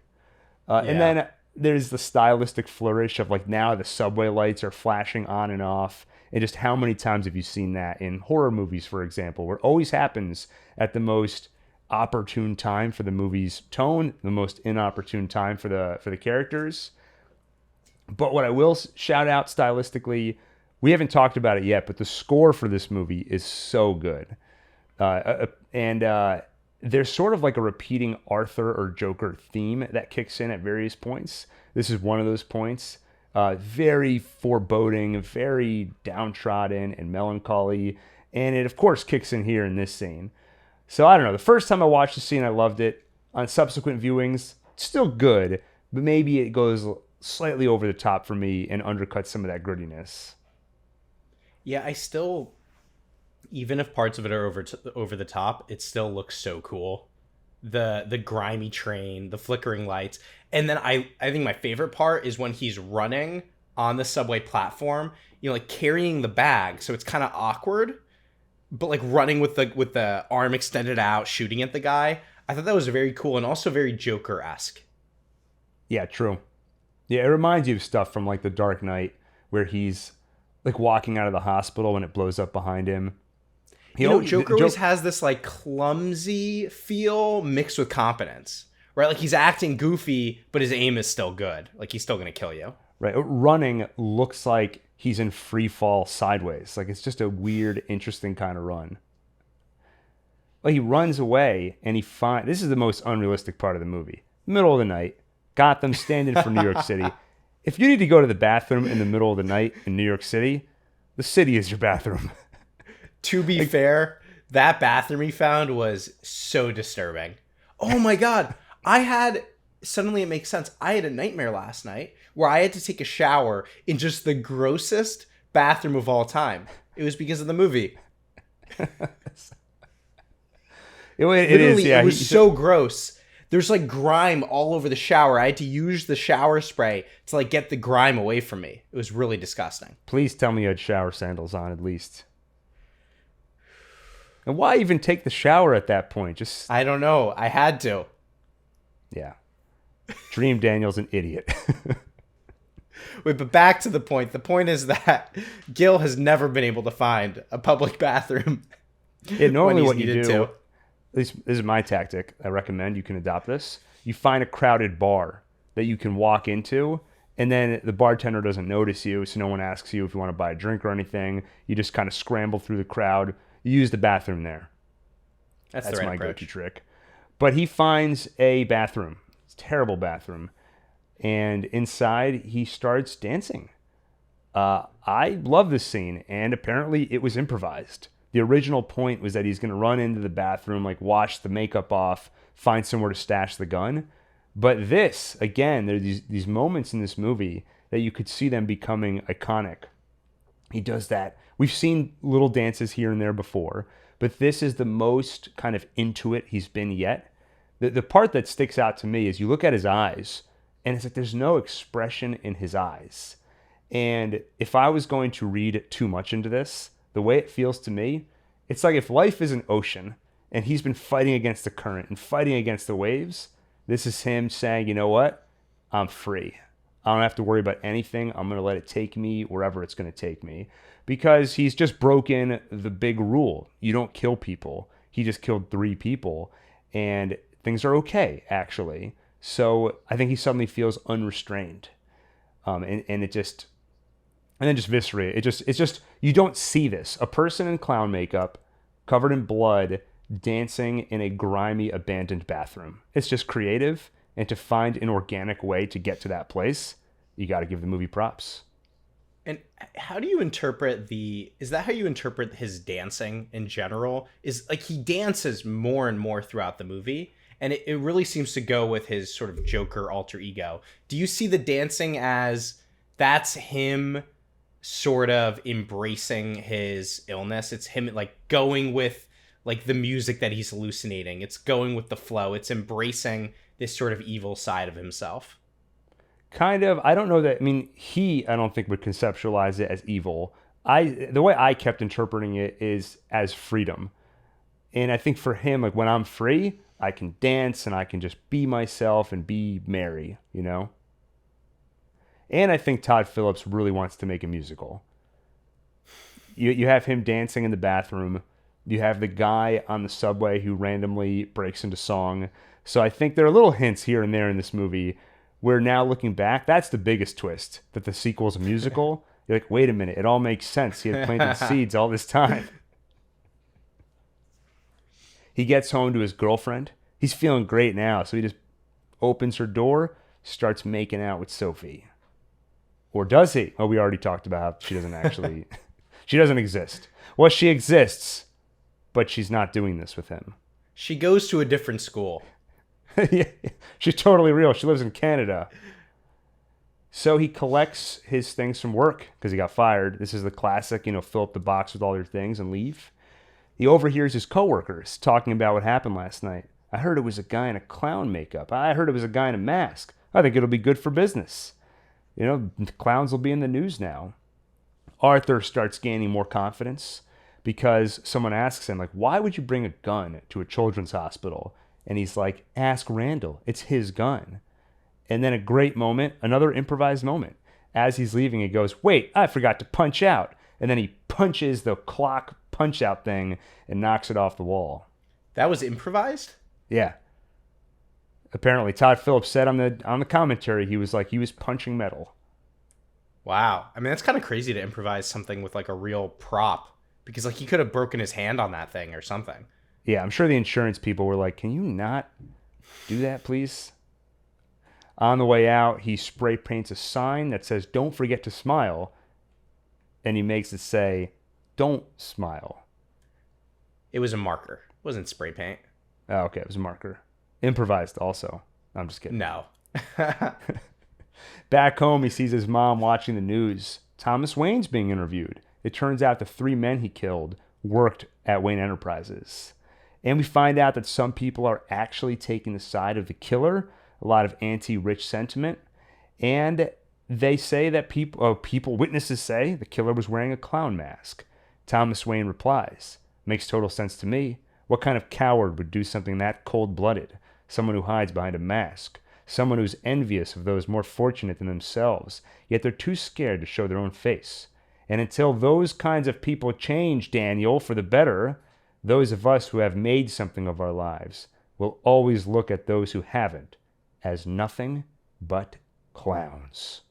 [SPEAKER 1] And
[SPEAKER 2] Yeah.
[SPEAKER 1] then there's the stylistic flourish of like now the subway lights are flashing on and off. And just how many times have you seen that in horror movies, for example, where it always happens at the most opportune time for the movie's tone, the most inopportune time for the characters. But what I will shout out stylistically, we haven't talked about it yet, but the score for this movie is so good. And there's sort of like a repeating Arthur or Joker theme that kicks in at various points. This is one of those points. Very foreboding, very downtrodden and melancholy. And it, of course, kicks in here in this scene. So I don't know. The first time I watched the scene, I loved it. On subsequent viewings, still good, but maybe it goes slightly over the top for me and undercuts some of that grittiness.
[SPEAKER 2] Yeah, I still, even if parts of it are over the top, it still looks so cool. The grimy train, the flickering lights, and then I think my favorite part is when he's running on the subway platform, like carrying the bag, so it's kind of awkward, but like running with the arm extended out, shooting at the guy. I thought that was very cool and also very Joker-esque.
[SPEAKER 1] Yeah, true. Yeah, it reminds you of stuff from like The Dark Knight where he's like walking out of the hospital when it blows up behind him.
[SPEAKER 2] Joker always has this like clumsy feel mixed with competence, right? Like he's acting goofy, but his aim is still good. Like he's still gonna kill you.
[SPEAKER 1] Right, running looks like he's in free fall sideways. Like it's just a weird, interesting kind of run. Like he runs away and this is the most unrealistic part of the movie. Middle of the night, Gotham stand in for New York City. If you need to go to the bathroom in the middle of the night in New York City, the city is your bathroom.
[SPEAKER 2] To be fair, that bathroom he found was so disturbing. Oh my God. Suddenly it makes sense. I had a nightmare last night where I had to take a shower in just the grossest bathroom of all time. It was because of the movie. It was so gross. There's like grime all over the shower. I had to use the shower spray to like get the grime away from me. It was really disgusting.
[SPEAKER 1] Please tell me you had shower sandals on at least. And why even take the shower at that point?
[SPEAKER 2] I don't know. I had to.
[SPEAKER 1] Yeah. Dream Daniel's an idiot.
[SPEAKER 2] Wait, but back to the point. The point is that Gil has never been able to find a public bathroom.
[SPEAKER 1] Yeah, normally what you do, at least this is my tactic. I recommend you can adopt this. You find a crowded bar that you can walk into, and then the bartender doesn't notice you, so no one asks you if you want to buy a drink or anything. You just kind of scramble through the crowd. You use the bathroom there.
[SPEAKER 2] That's
[SPEAKER 1] That's
[SPEAKER 2] the right
[SPEAKER 1] my
[SPEAKER 2] approach.
[SPEAKER 1] go-to trick. But he finds a bathroom. It's a terrible bathroom. And inside, he starts dancing. I love this scene, and apparently it was improvised. The original point was that he's going to run into the bathroom, like wash the makeup off, find somewhere to stash the gun. But this, again, there are these moments in this movie that you could see them becoming iconic. He does that. We've seen little dances here and there before, but this is the most kind of into it he's been yet. The part that sticks out to me is you look at his eyes, and it's like there's no expression in his eyes. And if I was going to read too much into this, the way it feels to me, it's like if life is an ocean and he's been fighting against the current and fighting against the waves, this is him saying, you know what? I'm free. I don't have to worry about anything. I'm going to let it take me wherever it's going to take me. Because he's just broken the big rule. You don't kill people. He just killed 3 people. And things are okay, actually. So I think he suddenly feels unrestrained. And it just... And then just viscerate. It's just, you don't see this. A person in clown makeup, covered in blood, dancing in a grimy, abandoned bathroom. It's just creative. And to find an organic way to get to that place, you got to give the movie props.
[SPEAKER 2] And how do you interpret is that how you interpret his dancing in general? Is like he dances more and more throughout the movie, and it really seems to go with his sort of Joker alter ego. Do you see the dancing as that's him sort of embracing his illness? It's him like going with like the music that he's hallucinating. It's going with the flow. It's embracing this sort of evil side of himself.
[SPEAKER 1] Kind of. I don't know that. I mean, I don't think would conceptualize it as evil. The way I kept interpreting it is as freedom. And I think for him, like when I'm free, I can dance and I can just be myself and be merry, you know? And I think Todd Phillips really wants to make a musical. You have him dancing in the bathroom. You have the guy on the subway who randomly breaks into song. So I think there are little hints here and there in this movie where now looking back, that's the biggest twist, that the sequel's a musical. You're like, wait a minute, it all makes sense. He had planted seeds all this time. He gets home to his girlfriend. He's feeling great now, so he just opens her door, starts making out with Sophie. Or does he? Oh, we already talked about how she doesn't actually... she doesn't exist. Well, she exists, but she's not doing this with him.
[SPEAKER 2] She goes to a different school.
[SPEAKER 1] Yeah, she's totally real. She lives in Canada. So he collects his things from work because he got fired. This is the classic, fill up the box with all your things and leave. He overhears his coworkers talking about what happened last night. I heard it was a guy in a clown makeup. I heard it was a guy in a mask. I think it'll be good for business. Clowns will be in the news now. Arthur starts gaining more confidence because someone asks him, like, why would you bring a gun to a children's hospital? And he's like, ask Randall. It's his gun. And then a great moment, another improvised moment. As he's leaving, he goes, wait, I forgot to punch out. And then he punches the clock punch-out thing and knocks it off the wall.
[SPEAKER 2] That was improvised?
[SPEAKER 1] Yeah. Apparently, Todd Phillips said on the commentary, he was punching metal.
[SPEAKER 2] Wow. I mean, that's kind of crazy to improvise something with like a real prop, because like he could have broken his hand on that thing or something.
[SPEAKER 1] Yeah, I'm sure the insurance people were like, can you not do that, please? On the way out, he spray paints a sign that says, don't forget to smile. And he makes it say, don't smile.
[SPEAKER 2] It was a marker. It wasn't spray paint.
[SPEAKER 1] Oh, okay. It was a marker. Improvised also. I'm just kidding.
[SPEAKER 2] No.
[SPEAKER 1] Back home, he sees his mom watching the news. Thomas Wayne's being interviewed. It turns out the 3 men he killed worked at Wayne Enterprises. And we find out that some people are actually taking the side of the killer, a lot of anti-rich sentiment. And they say that witnesses say the killer was wearing a clown mask. Thomas Wayne replies, makes total sense to me. What kind of coward would do something that cold-blooded? Someone who hides behind a mask. Someone who's envious of those more fortunate than themselves, yet they're too scared to show their own face. And until those kinds of people change, Daniel, for the better, those of us who have made something of our lives will always look at those who haven't as nothing but clowns.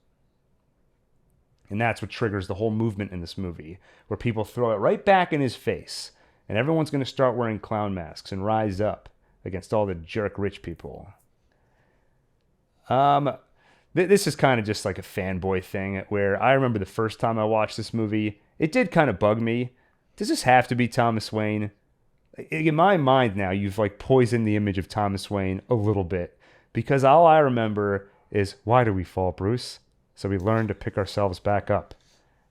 [SPEAKER 1] And that's what triggers the whole movement in this movie, where people throw it right back in his face, and everyone's going to start wearing clown masks and rise up against all the jerk rich people. This is kind of just like a fanboy thing, where I remember the first time I watched this movie, it did kind of bug me. Does this have to be Thomas Wayne? In my mind now, you've like poisoned the image of Thomas Wayne a little bit, because all I remember is, why do we fall, Bruce? So we learn to pick ourselves back up.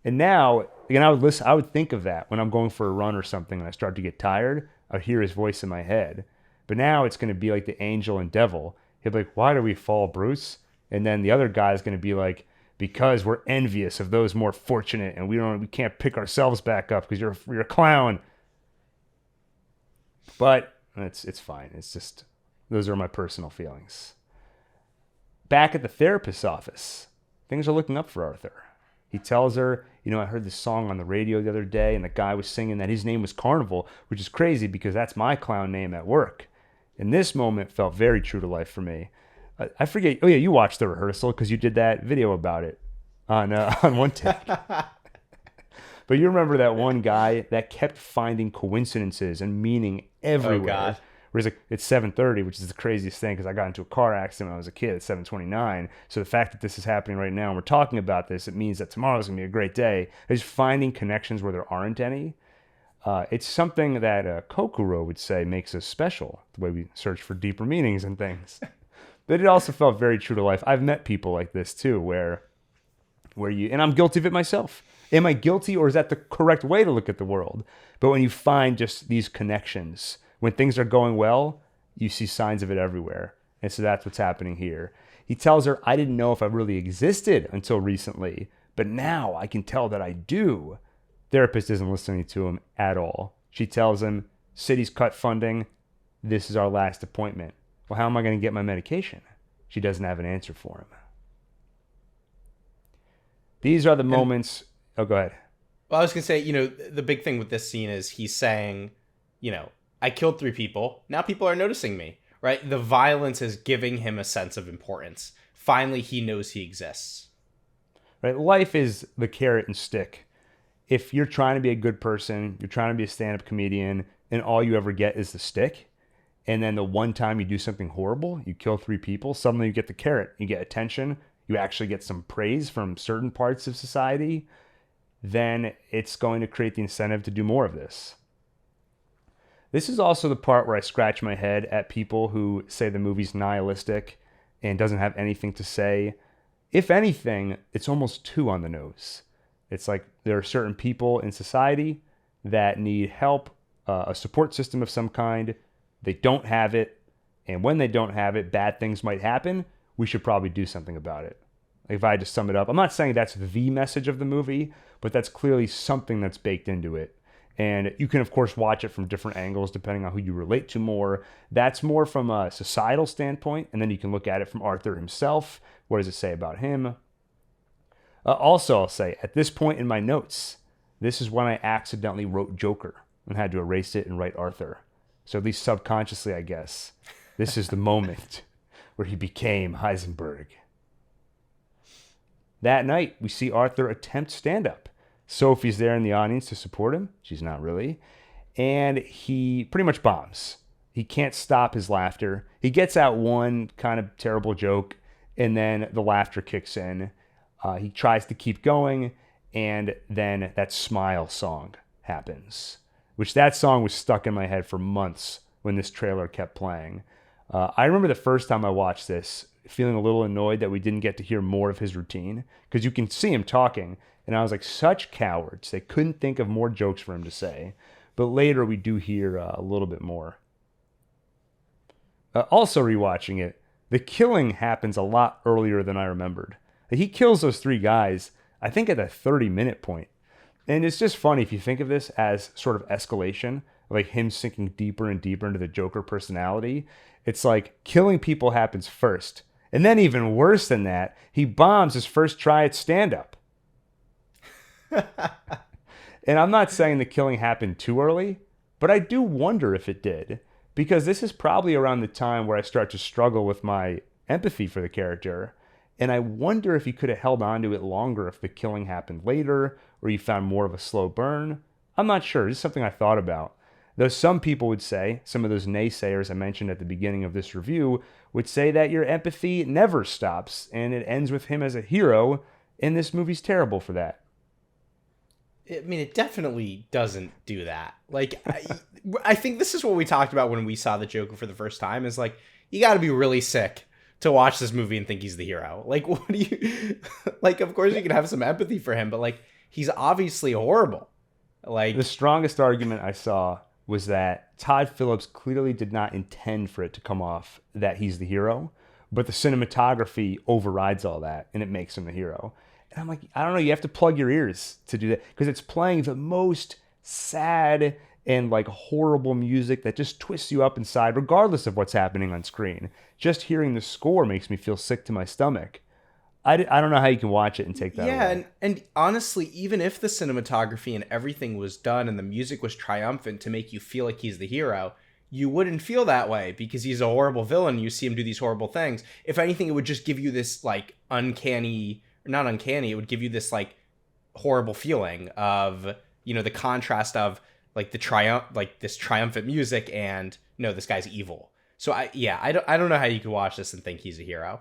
[SPEAKER 1] And now, again, I would think of that when I'm going for a run or something and I start to get tired. I'd hear his voice in my head. But now it's going to be like the angel and devil. He'll be like, why do we fall, Bruce? And then the other guy is going to be like, because we're envious of those more fortunate and we can't pick ourselves back up because you're a clown. But it's fine. It's just, those are my personal feelings. Back at the therapist's office, things are looking up for Arthur. He tells her, I heard this song on the radio the other day and the guy was singing that his name was Carnival, which is crazy because that's my clown name at work. And this moment felt very true to life for me. I forget. Oh yeah, you watched the rehearsal because you did that video about it on OneTake. But you remember that one guy that kept finding coincidences and meaning everywhere.
[SPEAKER 2] Oh God.
[SPEAKER 1] Where he's like, it's 7:30, which is the craziest thing because I got into a car accident when I was a kid at 7:29. So the fact that this is happening right now and we're talking about this, it means that tomorrow's gonna be a great day. He's finding connections where there aren't any. It's something that Kokoro would say makes us special, the way we search for deeper meanings and things. But it also felt very true to life. I've met people like this too, where and I'm guilty of it myself. Am I guilty, or is that the correct way to look at the world? But when you find just these connections, when things are going well, you see signs of it everywhere. And so that's what's happening here. He tells her, I didn't know if I really existed until recently, but now I can tell that I do. Therapist isn't listening to him at all. She tells him, city's cut funding. This is our last appointment. Well, how am I going to get my medication? She doesn't have an answer for him. These are the moments. Oh, go ahead.
[SPEAKER 2] Well, I was going to say, the big thing with this scene is he's saying, I killed 3 people. Now people are noticing me, right? The violence is giving him a sense of importance. Finally, he knows he exists.
[SPEAKER 1] Right? Life is the carrot and stick. If you're trying to be a good person, you're trying to be a stand-up comedian, and all you ever get is the stick, and then the one time you do something horrible, you kill 3 people, suddenly you get the carrot. You get attention. You actually get some praise from certain parts of society. Then it's going to create the incentive to do more of this. This is also the part where I scratch my head at people who say the movie's nihilistic and doesn't have anything to say. If anything, it's almost too on the nose. It's like there are certain people in society that need help, a support system of some kind. They don't have it. And when they don't have it, bad things might happen. We should probably do something about it. If I had to sum it up, I'm not saying that's the message of the movie, but that's clearly something that's baked into it. And you can, of course, watch it from different angles depending on who you relate to more. That's more from a societal standpoint, and then you can look at it from Arthur himself. What does it say about him? Also, I'll say, at this point in my notes, this is when I accidentally wrote Joker and had to erase it and write Arthur. So at least subconsciously, I guess, this is the moment where he became Heisenberg. That night, we see Arthur attempt stand-up. Sophie's there in the audience to support him. She's not really. And he pretty much bombs. He can't stop his laughter. He gets out one kind of terrible joke, and then the laughter kicks in. He tries to keep going, and then that Smile song happens, which that song was stuck in my head for months when this trailer kept playing. I remember the first time I watched this, feeling a little annoyed that we didn't get to hear more of his routine, because you can see him talking, and I was like, such cowards. They couldn't think of more jokes for him to say. But later we do hear a little bit more. Also rewatching it, the killing happens a lot earlier than I remembered. He kills those 3 guys, I think at the 30-minute point. And it's just funny if you think of this as sort of escalation, like him sinking deeper and deeper into the Joker personality. It's like killing people happens first. And then even worse than that, he bombs his first try at stand-up. And I'm not saying the killing happened too early, but I do wonder if it did. Because this is probably around the time where I start to struggle with my empathy for the character. And I wonder if he could have held on to it longer if the killing happened later, or you found more of a slow burn. I'm not sure. It's something I thought about. Though some people would say, some of those naysayers I mentioned at the beginning of this review, would say that your empathy never stops, and it ends with him as a hero, and this movie's terrible for that.
[SPEAKER 2] I mean, it definitely doesn't do that. Like, I think this is what we talked about when we saw the Joker for the first time, is like, you gotta be really sick to watch this movie and think he's the hero. Like, what do you... Like, of course you can have some empathy for him, but, like, he's obviously horrible. Like...
[SPEAKER 1] The strongest argument I saw was that Todd Phillips clearly did not intend for it to come off that he's the hero, but the cinematography overrides all that, and it makes him the hero. And I'm like, I don't know, you have to plug your ears to do that, because it's playing the most sad and like horrible music that just twists you up inside, regardless of what's happening on screen. Just hearing the score makes me feel sick to my stomach. I don't know how you can watch it and take that away.
[SPEAKER 2] Yeah, and honestly, even if the cinematography and everything was done and the music was triumphant to make you feel like he's the hero, you wouldn't feel that way because he's a horrible villain. You see him do these horrible things. If anything, it would just give you this like uncanny, not uncanny, it would give you this like horrible feeling of, you know, the contrast of like the this triumphant music and no, this guy's evil. So I don't know how you could watch this and think he's a hero.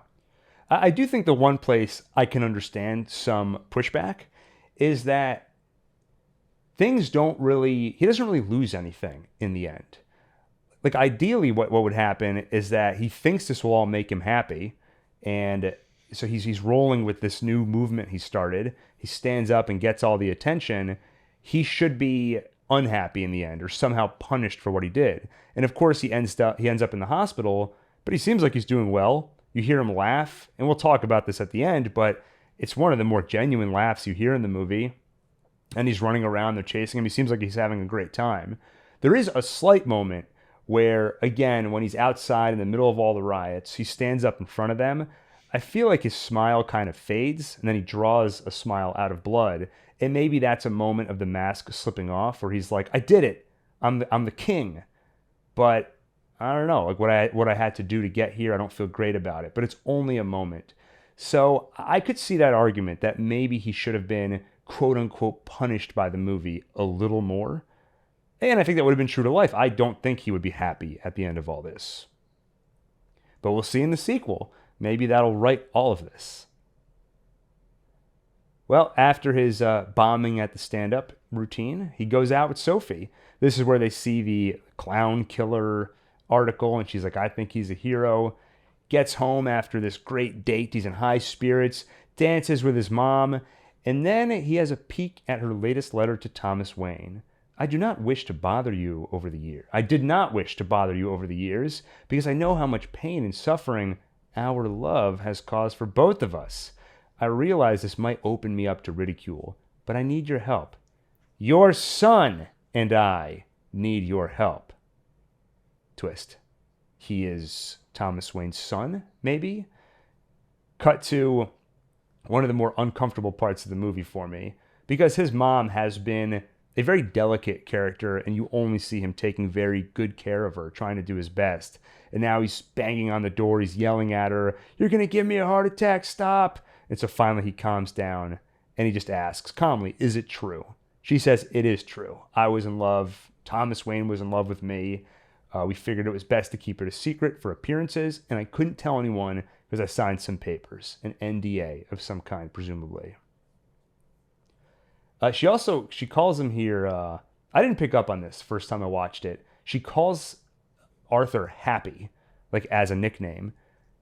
[SPEAKER 1] I do think the one place I can understand some pushback is that he doesn't really lose anything in the end. Like ideally what would happen is that he thinks this will all make him happy. And so he's rolling with this new movement he started. He stands up and gets all the attention. He should be unhappy in the end or somehow punished for what he did. And of course he ends up in the hospital but he seems like he's doing well. You hear him laugh, and we'll talk about this at the end, but it's one of the more genuine laughs you hear in the movie. And he's running around, they're chasing him. He seems like he's having a great time. There is a slight moment where, again, when he's outside in the middle of all the riots, he stands up in front of them. I feel like his smile kind of fades, and then he draws a smile out of blood. And maybe that's a moment of the mask slipping off where he's like, I did it. I'm the king. But I don't know, like what I had to do to get here, I don't feel great about it. But it's only a moment. So I could see that argument that maybe he should have been quote unquote punished by the movie a little more. And I think that would have been true to life. I don't think he would be happy at the end of all this. But we'll see in the sequel. Maybe that'll right all of this. Well, after his bombing at the stand-up routine, he goes out with Sophie. This is where they see the clown killer article, and she's like, I think he's a hero. Gets home after this great date. He's in high spirits, dances with his mom, and then he has a peek at her latest letter to Thomas Wayne. I do not wish to bother you over the years. I did not wish to bother you over the years because I know how much pain and suffering our love has caused for both of us. I realize this might open me up to ridicule, but I need your help. Your son and I need your help. Twist. He is Thomas Wayne's son, maybe? Cut to one of the more uncomfortable parts of the movie for me, because his mom has been a very delicate character, and you only see him taking very good care of her, trying to do his best. And now he's banging on the door, he's yelling at her, you're going to give me a heart attack, stop. And so finally he calms down, and he just asks calmly, is it true? She says, it is true. I was in love. Thomas Wayne was in love with me. We figured it was best to keep it a secret for appearances, and I couldn't tell anyone because I signed some papers, an NDA of some kind, presumably. She calls him here. I didn't pick up on this first time I watched it. She calls Arthur Happy, like as a nickname.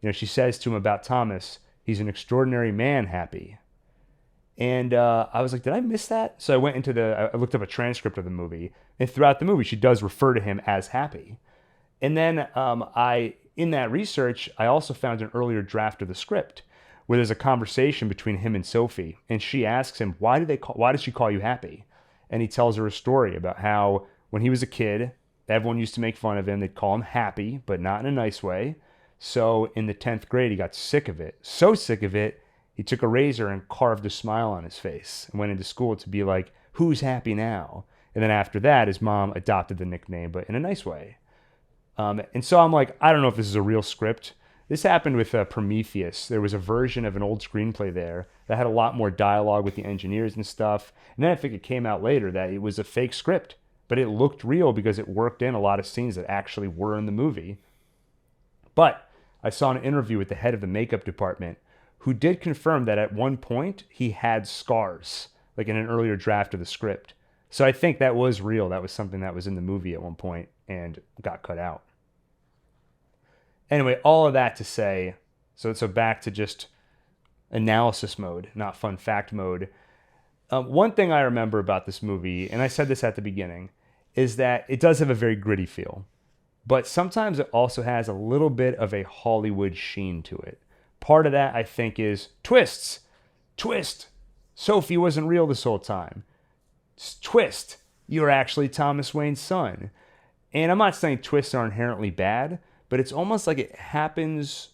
[SPEAKER 1] You know, she says to him about Thomas, he's an extraordinary man, Happy. And I was like, did I miss that? So I looked up a transcript of the movie, and throughout the movie, she does refer to him as Happy. And then in that research, I also found an earlier draft of the script where there's a conversation between him and Sophie, and she asks him, why did she call you Happy? And he tells her a story about how when he was a kid, everyone used to make fun of him. They'd call him Happy, but not in a nice way. So in the 10th grade, he got sick of it. So sick of it, he took a razor and carved a smile on his face and went into school to be like, who's happy now? And then after that, his mom adopted the nickname, but in a nice way. And so I'm like, I don't know if this is a real script. This happened with Prometheus. There was a version of an old screenplay there that had a lot more dialogue with the engineers and stuff. And then I think it came out later that it was a fake script, but it looked real because it worked in a lot of scenes that actually were in the movie. But I saw an interview with the head of the makeup department who did confirm that at one point he had scars, like in an earlier draft of the script. So I think that was real. That was something that was in the movie at one point and got cut out. Anyway, all of that to say, so back to just analysis mode, not fun fact mode. One thing I remember about this movie, and I said this at the beginning, is that it does have a very gritty feel. But sometimes it also has a little bit of a Hollywood sheen to it. Part of that, I think, is twists. Twist. Sophie wasn't real this whole time. Twist. You're actually Thomas Wayne's son. And I'm not saying twists are inherently bad, but it's almost like it happens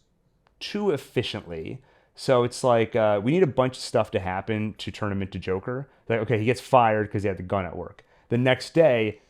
[SPEAKER 1] too efficiently. So it's like we need a bunch of stuff to happen to turn him into Joker. Like, okay, he gets fired because he had the gun at work. The next day,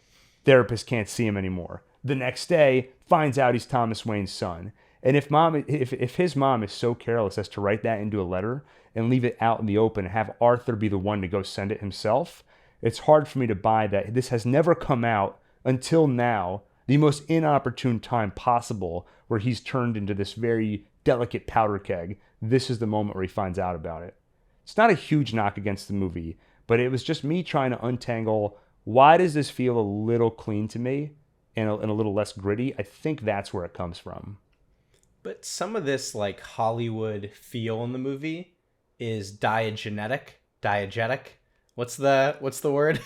[SPEAKER 1] therapist can't see him anymore. The next day, finds out he's Thomas Wayne's son. And if his mom is so careless as to write that into a letter and leave it out in the open and have Arthur be the one to go send it himself, it's hard for me to buy that this has never come out until now, the most inopportune time possible, where he's turned into this very delicate powder keg. This is the moment where he finds out about it. It's not a huge knock against the movie, but it was just me trying to untangle, why does this feel a little clean to me and a little less gritty? I think that's where it comes from.
[SPEAKER 2] But some of this like Hollywood feel in the movie is diegetic. What's the word?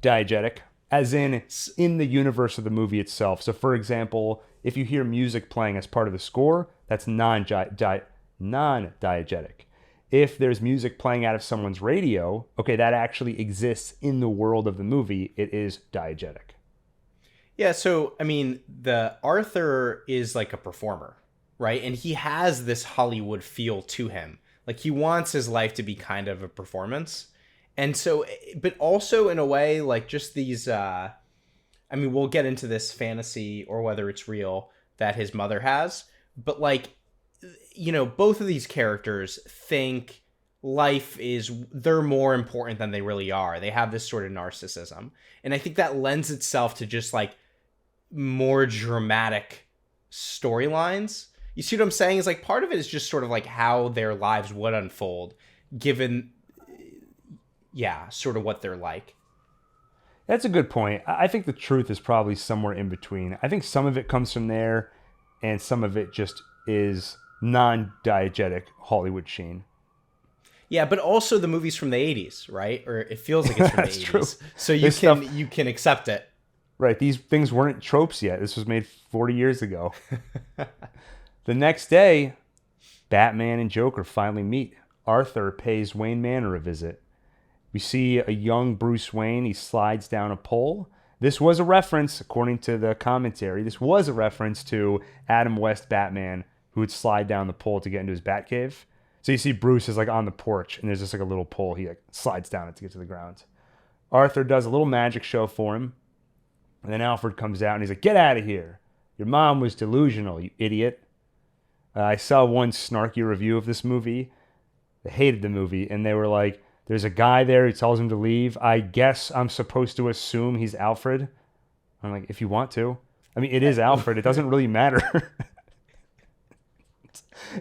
[SPEAKER 1] Diegetic. As in the universe of the movie itself. So for example, If you hear music playing as part of the score, that's non-diegetic. If there's music playing out of someone's radio, okay, that actually exists in the world of the movie. It is diegetic.
[SPEAKER 2] Yeah, so I mean, the Arthur is like a performer, right? And he has this Hollywood feel to him. Like he wants his life to be kind of a performance. And so, but also in a way, like just these, I mean, we'll get into this fantasy or whether it's real that his mother has, but like, you know, both of these characters think they're more important than they really are. They have this sort of narcissism. And I think that lends itself to just like more dramatic storylines. You see what I'm saying? Is like part of it is just sort of like how their lives would unfold given, yeah, sort of what they're like.
[SPEAKER 1] That's a good point. I think the truth is probably somewhere in between. I think some of it comes from there, and some of it just is non-diegetic Hollywood sheen.
[SPEAKER 2] Yeah, but also the movie's from the 80s, right? Or it feels like it's from the 80s.
[SPEAKER 1] True.
[SPEAKER 2] So you can accept it.
[SPEAKER 1] Right. These things weren't tropes yet. This was made 40 years ago. The next day, Batman and Joker finally meet. Arthur pays Wayne Manor a visit. We see a young Bruce Wayne. He slides down a pole. This was a reference, according to the commentary, this was a reference to Adam West Batman, who would slide down the pole to get into his Batcave. So you see Bruce is like on the porch, and there's just like a little pole. He like slides down it to get to the ground. Arthur does a little magic show for him. And then Alfred comes out, and he's like, "Get out of here. Your mom was delusional, you idiot." I saw one snarky review of this movie. They hated the movie, and they were like, "There's a guy there who tells him to leave. I guess I'm supposed to assume he's Alfred." I'm like, if you want to. I mean, it is Alfred. It doesn't really matter.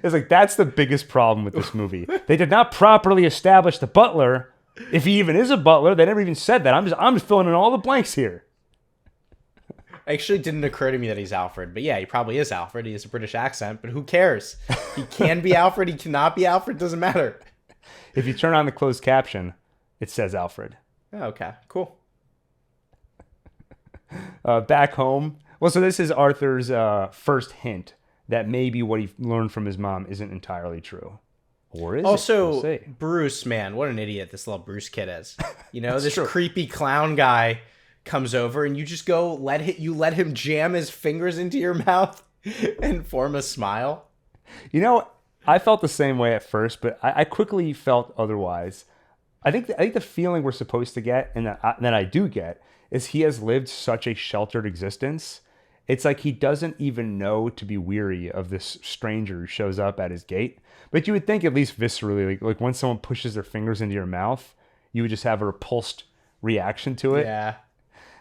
[SPEAKER 1] It's like, that's the biggest problem with this movie. They did not properly establish the butler. If he even is a butler, they never even said that. I'm just filling in all the blanks here.
[SPEAKER 2] Actually, didn't occur to me that he's Alfred, but yeah, he probably is Alfred. He has a British accent, but who cares? He can be Alfred. He cannot be Alfred. Doesn't matter.
[SPEAKER 1] If you turn on the closed caption, it says Alfred.
[SPEAKER 2] Oh, okay, cool.
[SPEAKER 1] Back home. Well, so this is Arthur's first hint that maybe what he learned from his mom isn't entirely true. Or is
[SPEAKER 2] also,
[SPEAKER 1] it? We'll
[SPEAKER 2] Bruce, man, what an idiot this little Bruce kid is. You know, this
[SPEAKER 1] true.
[SPEAKER 2] creepy clown guy comes over and you just go let him jam his fingers into your mouth and form a smile.
[SPEAKER 1] You know, I felt the same way at first, but I quickly felt otherwise. I think the feeling we're supposed to get, and that I do get, is he has lived such a sheltered existence. It's like he doesn't even know to be weary of this stranger who shows up at his gate. But you would think, at least viscerally, like when someone pushes their fingers into your mouth, you would just have a repulsed reaction to it.
[SPEAKER 2] Yeah.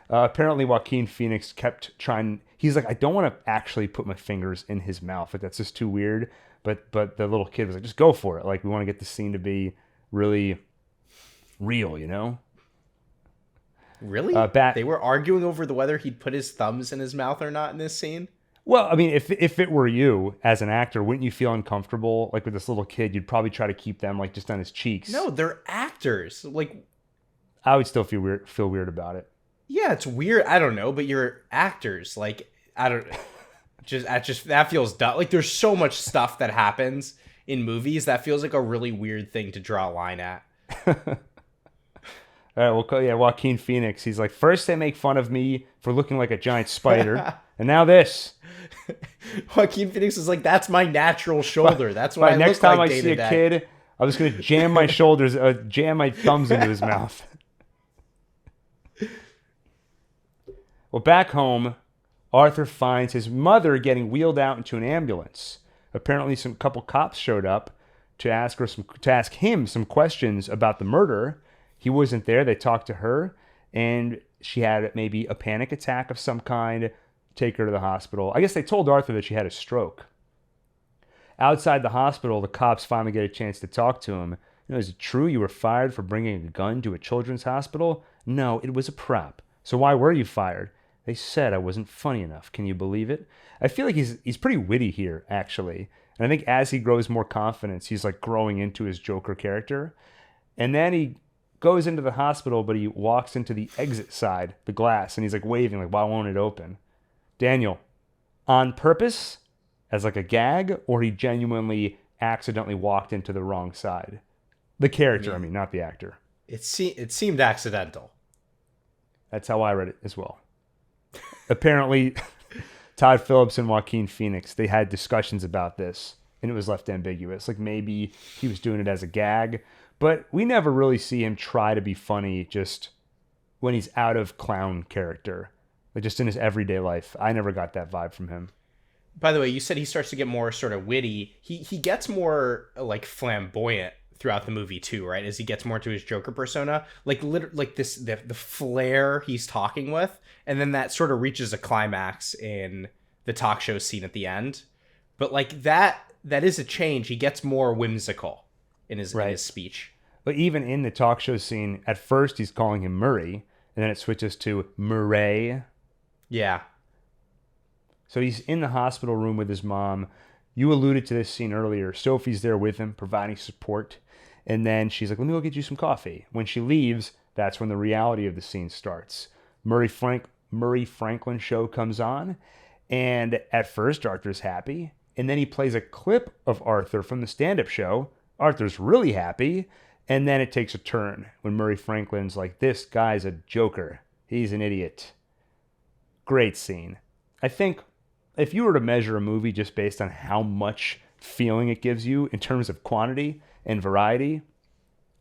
[SPEAKER 1] Apparently, Joaquin Phoenix kept trying. He's like, I don't want to actually put my fingers in his mouth. Like, that's just too weird. But the little kid was like, just go for it. Like, we want to get the scene to be really real, you know?
[SPEAKER 2] Really? They were arguing over whether he'd put his thumbs in his mouth or not in this scene?
[SPEAKER 1] Well, I mean, if it were you as an actor, wouldn't you feel uncomfortable? Like with this little kid, you'd probably try to keep them like just on his cheeks.
[SPEAKER 2] No, they're actors. Like,
[SPEAKER 1] I would still feel weird about it.
[SPEAKER 2] Yeah, it's weird. I don't know, but you're actors. Like, I don't just that feels dumb. Like, there's so much stuff that happens in movies that feels like a really weird thing to draw a line at.
[SPEAKER 1] All right, well, yeah, Joaquin Phoenix. He's like, first they make fun of me for looking like a giant spider, and now this.
[SPEAKER 2] Joaquin Phoenix is like, that's my natural shoulder. That's why
[SPEAKER 1] next time I see a kid, I'm just gonna jam my shoulders, jam my thumbs into his mouth. Well, back home, Arthur finds his mother getting wheeled out into an ambulance. Apparently, some couple cops showed up to ask him some questions about the murder. He wasn't there. They talked to her, and she had maybe a panic attack of some kind. Take her to the hospital. I guess they told Arthur that she had a stroke. Outside the hospital, the cops finally get a chance to talk to him. You know, is it true you were fired for bringing a gun to a children's hospital? No, it was a prop. So why were you fired? They said I wasn't funny enough. Can you believe it? I feel like he's pretty witty here, actually. And I think as he grows more confidence, he's like growing into his Joker character. And then he goes into the hospital, but he walks into the exit side, the glass, and he's like waving, like, why won't it open? Daniel, on purpose as like a gag, or he genuinely accidentally walked into the wrong side. The character, I mean, not the actor.
[SPEAKER 2] It seemed accidental.
[SPEAKER 1] That's how I read it as well. Apparently, Todd Phillips and Joaquin Phoenix, they had discussions about this, and it was left ambiguous. Like maybe he was doing it as a gag, but we never really see him try to be funny just when he's out of clown character. Like just in his everyday life. I never got that vibe from him.
[SPEAKER 2] By the way, you said he starts to get more sort of witty. He gets more like flamboyant throughout the movie too, right? As he gets more to his Joker persona, like this the flair he's talking with, and then that sort of reaches a climax in the talk show scene at the end. But like that is a change. He gets more whimsical in his speech.
[SPEAKER 1] But even in the talk show scene, at first he's calling him Murray, and then it switches to Murray.
[SPEAKER 2] Yeah.
[SPEAKER 1] So he's in the hospital room with his mom. You alluded to this scene earlier. Sophie's there with him, providing support. And then she's like, let me go get you some coffee. When she leaves, that's when the reality of the scene starts. Murray Franklin show comes on. And at first, Arthur's happy. And then he plays a clip of Arthur from the stand-up show. Arthur's really happy. And then it takes a turn when Murray Franklin's like, this guy's a joker. He's an idiot. Great scene. I think if you were to measure a movie just based on how much feeling it gives you in terms of quantity and variety,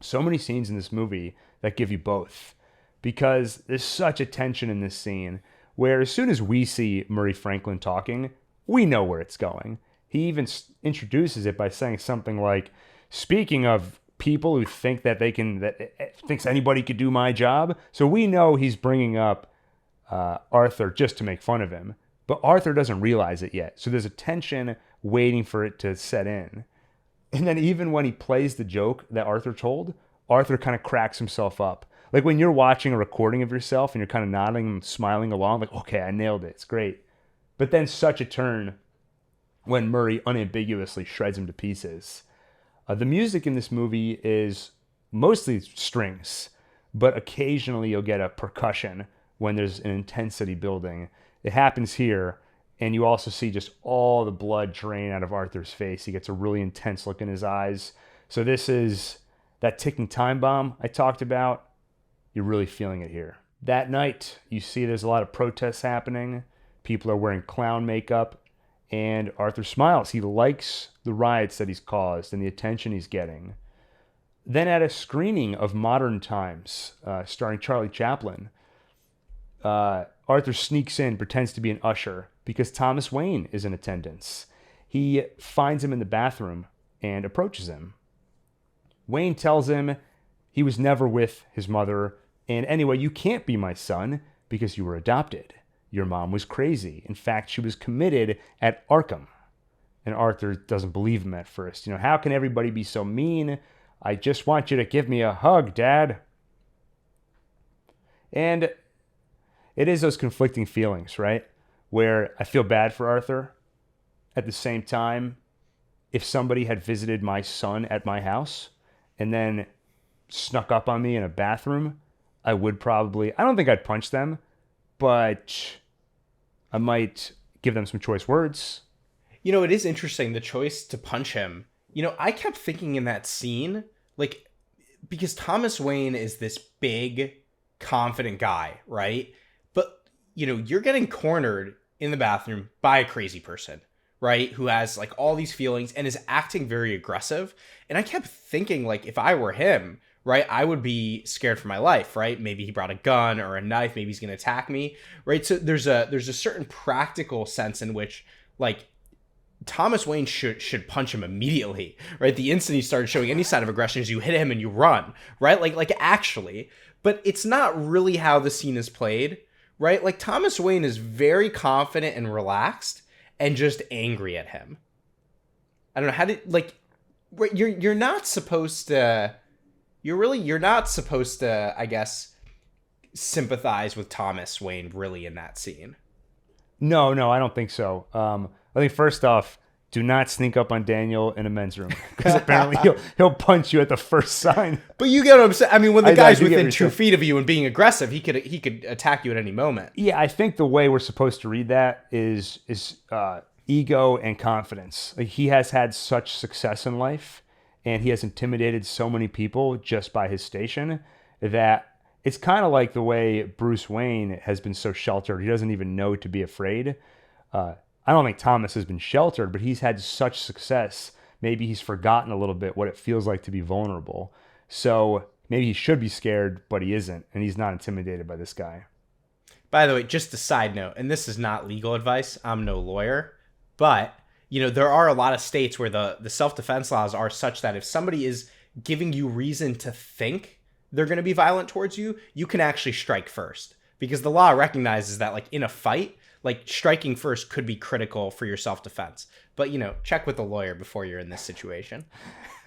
[SPEAKER 1] so many scenes in this movie that give you both. Because there's such a tension in this scene where as soon as we see Murray Franklin talking, we know where it's going. He even introduces it by saying something like, speaking of people who think that thinks anybody could do my job. So we know he's bringing up Arthur just to make fun of him. But Arthur doesn't realize it yet. So there's a tension waiting for it to set in. And then even when he plays the joke that Arthur told, Arthur kind of cracks himself up. Like when you're watching a recording of yourself and you're kind of nodding and smiling along, like, okay, I nailed it. It's great. But then such a turn when Murray unambiguously shreds him to pieces. The music in this movie is mostly strings, but occasionally you'll get a percussion when there's an intensity building. It happens here, and you also see just all the blood drain out of Arthur's face. He gets a really intense look in his eyes. So this is that ticking time bomb I talked about. You're really feeling it here. That night, you see there's a lot of protests happening. People are wearing clown makeup, and Arthur smiles. He likes the riots that he's caused and the attention he's getting. Then at a screening of Modern Times, starring Charlie Chaplin, Arthur sneaks in, pretends to be an usher, because Thomas Wayne is in attendance. He finds him in the bathroom and approaches him. Wayne tells him he was never with his mother, and anyway, you can't be my son because you were adopted. Your mom was crazy. In fact, she was committed at Arkham. And Arthur doesn't believe him at first. You know, how can everybody be so mean? I just want you to give me a hug, Dad. And it is those conflicting feelings, right? Where I feel bad for Arthur. At the same time, if somebody had visited my son at my house and then snuck up on me in a bathroom, I don't think I'd punch them, but I might give them some choice words.
[SPEAKER 2] You know, it is interesting, the choice to punch him. You know, I kept thinking in that scene, like, because Thomas Wayne is this big, confident guy, right? But, you know, you're getting cornered in the bathroom by a crazy person, right? Who has, like, all these feelings and is acting very aggressive. And I kept thinking, like, if I were him, right, I would be scared for my life, right? Maybe he brought a gun or a knife. Maybe he's going to attack me, right? So there's a certain practical sense in which, like, Thomas Wayne should punch him immediately, right? The instant he started showing any sign of aggression is you hit him and you run, right? Like actually. But it's not really how the scene is played, right? Like Thomas Wayne is very confident and relaxed and just angry at him. I don't know how to, like, you're not supposed to, you're not supposed to, I guess, sympathize with Thomas Wayne really in that scene.
[SPEAKER 1] No, I don't think so. I think first off, do not sneak up on Daniel in a men's room because apparently he'll punch you at the first sign.
[SPEAKER 2] But you get what I'm saying. I mean, when the guy's
[SPEAKER 1] do get what
[SPEAKER 2] within
[SPEAKER 1] you're
[SPEAKER 2] 2
[SPEAKER 1] saying.
[SPEAKER 2] feet of you and being aggressive, he could attack you at any moment.
[SPEAKER 1] Yeah, I think the way we're supposed to read that is ego and confidence. Like, he has had such success in life, and he has intimidated so many people just by his station that it's kind of like the way Bruce Wayne has been so sheltered. He doesn't even know to be afraid. I don't think Thomas has been sheltered, but he's had such success. Maybe he's forgotten a little bit what it feels like to be vulnerable. So maybe he should be scared, but he isn't, and he's not intimidated by this guy.
[SPEAKER 2] By the way, just a side note, and this is not legal advice. I'm no lawyer, but there are a lot of states where the self-defense laws are such that if somebody is giving you reason to think they're going to be violent towards you, you can actually strike first, because the law recognizes that, like, in a fight, like, striking first could be critical for your self-defense. But, check with a lawyer before you're in this situation.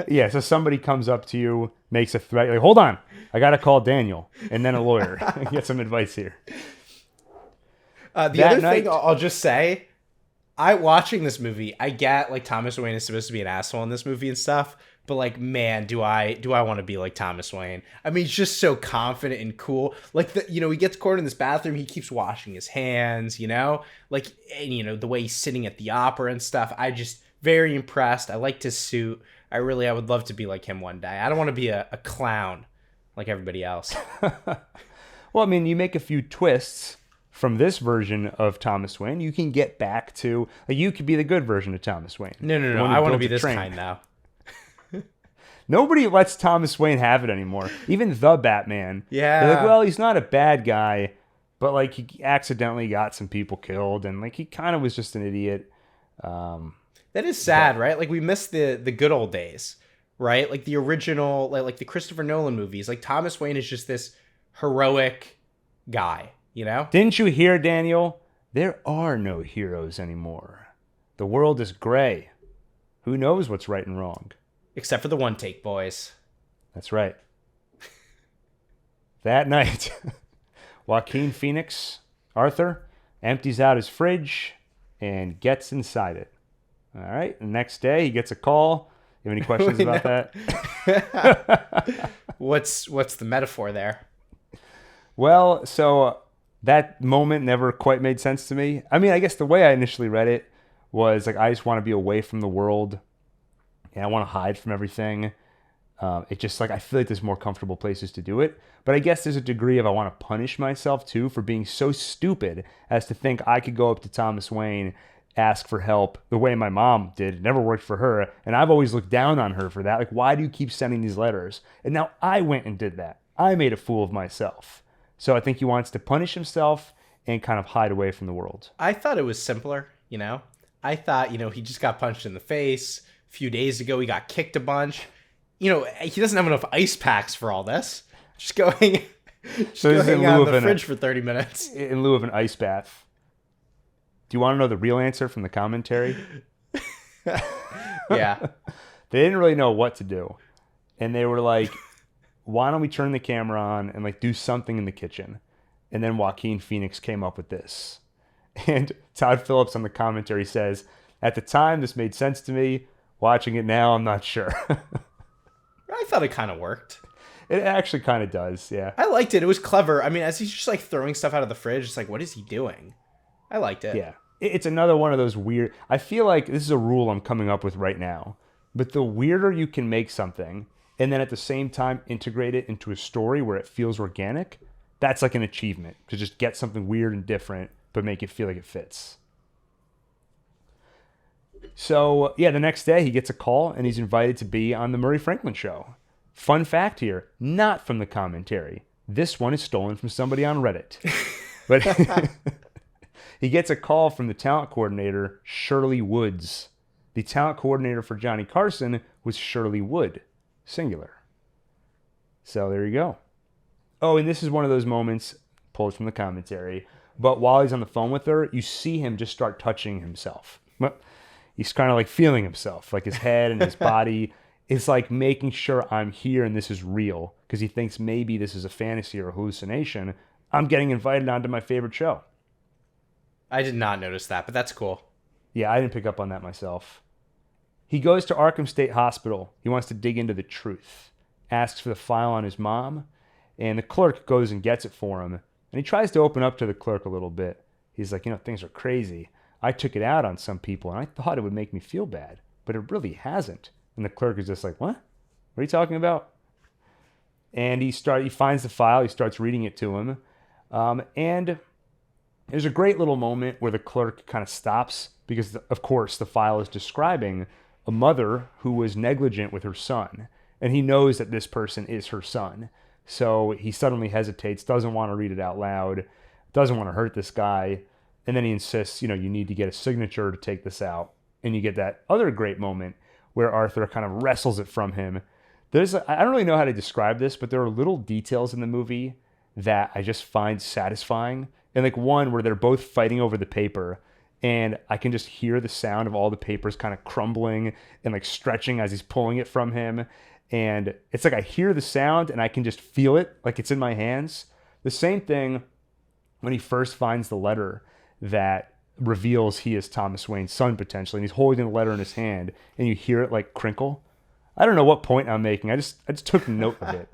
[SPEAKER 1] Yeah, so somebody comes up to you, makes a threat, like, hold on, I got to call Daniel, and then a lawyer. Get some advice here.
[SPEAKER 2] The other thing I'll just say, watching this movie, I get, like, Thomas Wayne is supposed to be an asshole in this movie and stuff, but, like, man, do I want to be like Thomas Wayne? I mean, he's just so confident and cool. Like, he gets caught in this bathroom, he keeps washing his hands, like, and, the way he's sitting at the opera and stuff. I just very impressed. I liked his suit. I would love to be like him one day. I don't want to be a clown like everybody else.
[SPEAKER 1] Well, I mean, you make a few twists from this version of Thomas Wayne, you can get back to, like, you could be the good version of Thomas Wayne.
[SPEAKER 2] No. I want to be this kind now.
[SPEAKER 1] Nobody lets Thomas Wayne have it anymore. Even the Batman.
[SPEAKER 2] Yeah.
[SPEAKER 1] They're like, well, he's not a bad guy, but, like, he accidentally got some people killed, and, like, he kind of was just an idiot.
[SPEAKER 2] That is sad, right? Like, we miss the good old days, right? Like, the original, like the Christopher Nolan movies. Like, Thomas Wayne is just this heroic guy,
[SPEAKER 1] Didn't you hear, Daniel? There are no heroes anymore. The world is gray. Who knows what's right and wrong?
[SPEAKER 2] Except for the OneTake boys.
[SPEAKER 1] That's right. That night, Joaquin Phoenix, Arthur, empties out his fridge and gets inside it. All right. The next day, he gets a call. You have any questions about that?
[SPEAKER 2] What's the metaphor there?
[SPEAKER 1] Well, so that moment never quite made sense to me. I mean, I guess the way I initially read it was, like, I just want to be away from the world. And I want to hide from everything. It just, like, I feel like there's more comfortable places to do it. But I guess there's a degree of I want to punish myself, too, for being so stupid as to think I could go up to Thomas Wayne, ask for help the way my mom did. It never worked for her. And I've always looked down on her for that. Like, why do you keep sending these letters? And now I went and did that. I made a fool of myself. So I think he wants to punish himself and kind of hide away from the world.
[SPEAKER 2] I thought it was simpler, I thought, he just got punched in the face. A few days ago, he got kicked a bunch. He doesn't have enough ice packs for all this. Just go hang out in the fridge for 30 minutes.
[SPEAKER 1] In lieu of an ice bath. Do you want to know the real answer from the commentary?
[SPEAKER 2] Yeah.
[SPEAKER 1] They didn't really know what to do. And they were like, why don't we turn the camera on and, like, do something in the kitchen? And then Joaquin Phoenix came up with this. And Todd Phillips on the commentary says, at the time, this made sense to me. Watching it now, I'm not sure.
[SPEAKER 2] I thought it kind of worked.
[SPEAKER 1] It actually kind of does, yeah.
[SPEAKER 2] I liked it. It was clever. I mean, as he's just, like, throwing stuff out of the fridge, it's like, what is he doing? I liked it.
[SPEAKER 1] Yeah. It's another one of those weird... I feel like this is a rule I'm coming up with right now. But the weirder you can make something, and then at the same time integrate it into a story where it feels organic, that's like an achievement. To just get something weird and different, but make it feel like it fits. So, yeah, the next day he gets a call and he's invited to be on the Murray Franklin show. Fun fact here, not from the commentary. This one is stolen from somebody on Reddit. But he gets a call from the talent coordinator, Shirley Woods. The talent coordinator for Johnny Carson was Shirley Wood, singular. So there you go. Oh, and this is one of those moments, pulled from the commentary, but while he's on the phone with her, you see him just start touching himself. He's kind of like feeling himself, like his head and his body. It's like making sure I'm here and this is real, because he thinks maybe this is a fantasy or a hallucination. I'm getting invited onto my favorite show.
[SPEAKER 2] I did not notice that, but that's cool.
[SPEAKER 1] Yeah, I didn't pick up on that myself. He goes to Arkham State Hospital. He wants to dig into the truth. Asks for the file on his mom, and the clerk goes and gets it for him. And he tries to open up to the clerk a little bit. He's like, things are crazy. I took it out on some people, and I thought it would make me feel bad, but it really hasn't. And the clerk is just like, what? What are you talking about? And he finds the file. He starts reading it to him. And there's a great little moment where the clerk kind of stops because, of course, the file is describing a mother who was negligent with her son. And he knows that this person is her son. So he suddenly hesitates, doesn't want to read it out loud, doesn't want to hurt this guy. And then he insists, you need to get a signature to take this out. And you get that other great moment where Arthur kind of wrestles it from him. I don't really know how to describe this, but there are little details in the movie that I just find satisfying. And like one where they're both fighting over the paper, and I can just hear the sound of all the papers kind of crumbling and like stretching as he's pulling it from him. And it's like I hear the sound and I can just feel it like it's in my hands. The same thing when he first finds the letter that reveals he is Thomas Wayne's son potentially, and he's holding the letter in his hand, and you hear it like crinkle. I don't know what point I'm making. I just took note of it.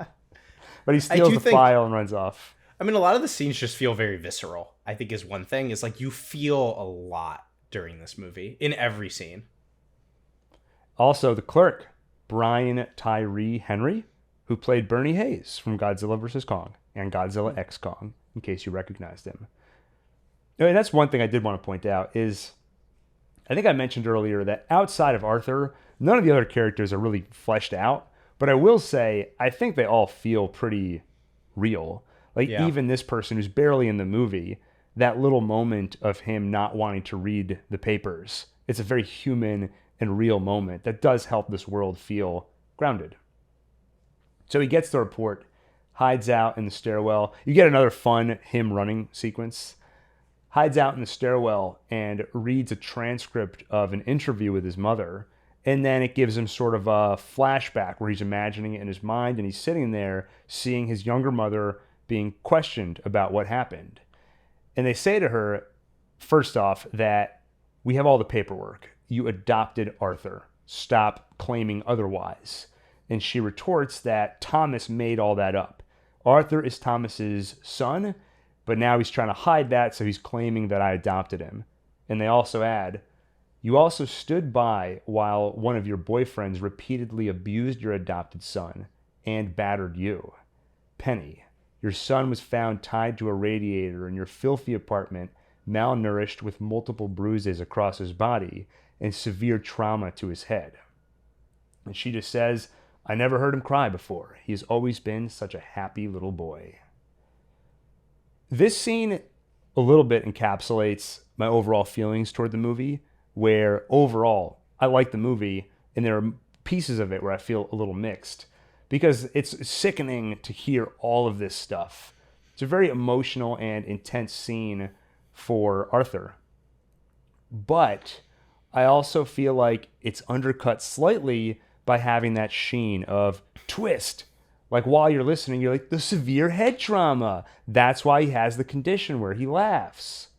[SPEAKER 1] But he steals the file and runs off.
[SPEAKER 2] I mean, a lot of the scenes just feel very visceral, I think is one thing. Is like you feel a lot during this movie, in every scene.
[SPEAKER 1] Also, the clerk, Brian Tyree Henry, who played Bernie Hayes from Godzilla vs. Kong and Godzilla X Kong, in case you recognized him. And that's one thing I did want to point out is, I think I mentioned earlier that outside of Arthur, none of the other characters are really fleshed out. But I will say, I think they all feel pretty real. Like even this person who's barely in the movie, that little moment of him not wanting to read the papers, it's a very human and real moment that does help this world feel grounded. So he gets the report, hides out in the stairwell. You get another fun him running sequence. Hides out in the stairwell and reads a transcript of an interview with his mother. And then it gives him sort of a flashback where he's imagining it in his mind, and he's sitting there seeing his younger mother being questioned about what happened. And they say to her, first off, that we have all the paperwork. You adopted Arthur. Stop claiming otherwise. And she retorts that Thomas made all that up. Arthur is Thomas's son, but now he's trying to hide that, so he's claiming that I adopted him. And they also add, you also stood by while one of your boyfriends repeatedly abused your adopted son and battered you. Penny, your son was found tied to a radiator in your filthy apartment, malnourished with multiple bruises across his body and severe trauma to his head. And she just says, I never heard him cry before. He has always been such a happy little boy. This scene a little bit encapsulates my overall feelings toward the movie, where overall I like the movie, and there are pieces of it where I feel a little mixed, because it's sickening to hear all of this stuff. It's a very emotional and intense scene for Arthur. But I also feel like it's undercut slightly by having that sheen of twist. Like while you're listening, you're like, the severe head trauma. That's why he has the condition where he laughs.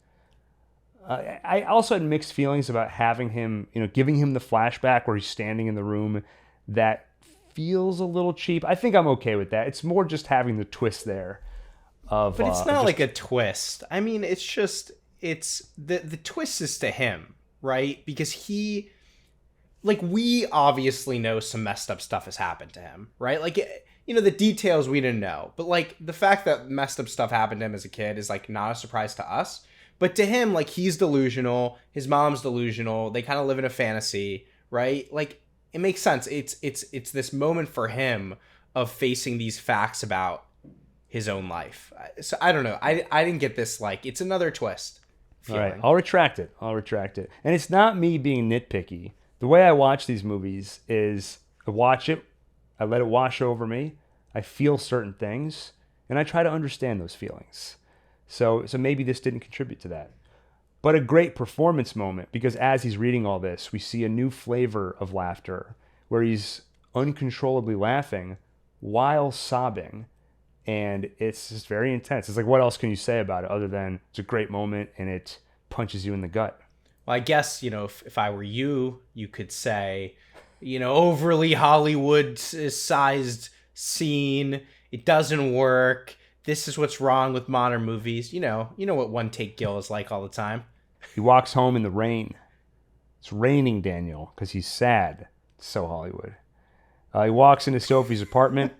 [SPEAKER 1] I also had mixed feelings about having him, giving him the flashback where he's standing in the room. That feels a little cheap. I think I'm okay with that. It's more just having the twist there.
[SPEAKER 2] But it's not like a twist. I mean, it's just, the twist is to him, right? Because we obviously know some messed up stuff has happened to him, right? Like, the details we didn't know. But, like, the fact that messed up stuff happened to him as a kid is, like, not a surprise to us. But to him, like, he's delusional. His mom's delusional. They kind of live in a fantasy, right? Like, it makes sense. It's this moment for him of facing these facts about his own life. So, I don't know. I didn't get this, like, it's another twist feeling.
[SPEAKER 1] All right, I'll retract it. And it's not me being nitpicky. The way I watch these movies is I watch it, I let it wash over me, I feel certain things, and I try to understand those feelings. So maybe this didn't contribute to that. But a great performance moment, because as he's reading all this, we see a new flavor of laughter, where he's uncontrollably laughing while sobbing, and it's just very intense. It's like, what else can you say about it other than it's a great moment and it punches you in the gut?
[SPEAKER 2] Well, I guess, if I were you, you could say, overly Hollywood sized scene. It doesn't work. This is what's wrong with modern movies. You know what One Take Gil is like all the time.
[SPEAKER 1] He walks home in the rain. It's raining, Daniel, because he's sad. It's so Hollywood. He walks into Sophie's apartment.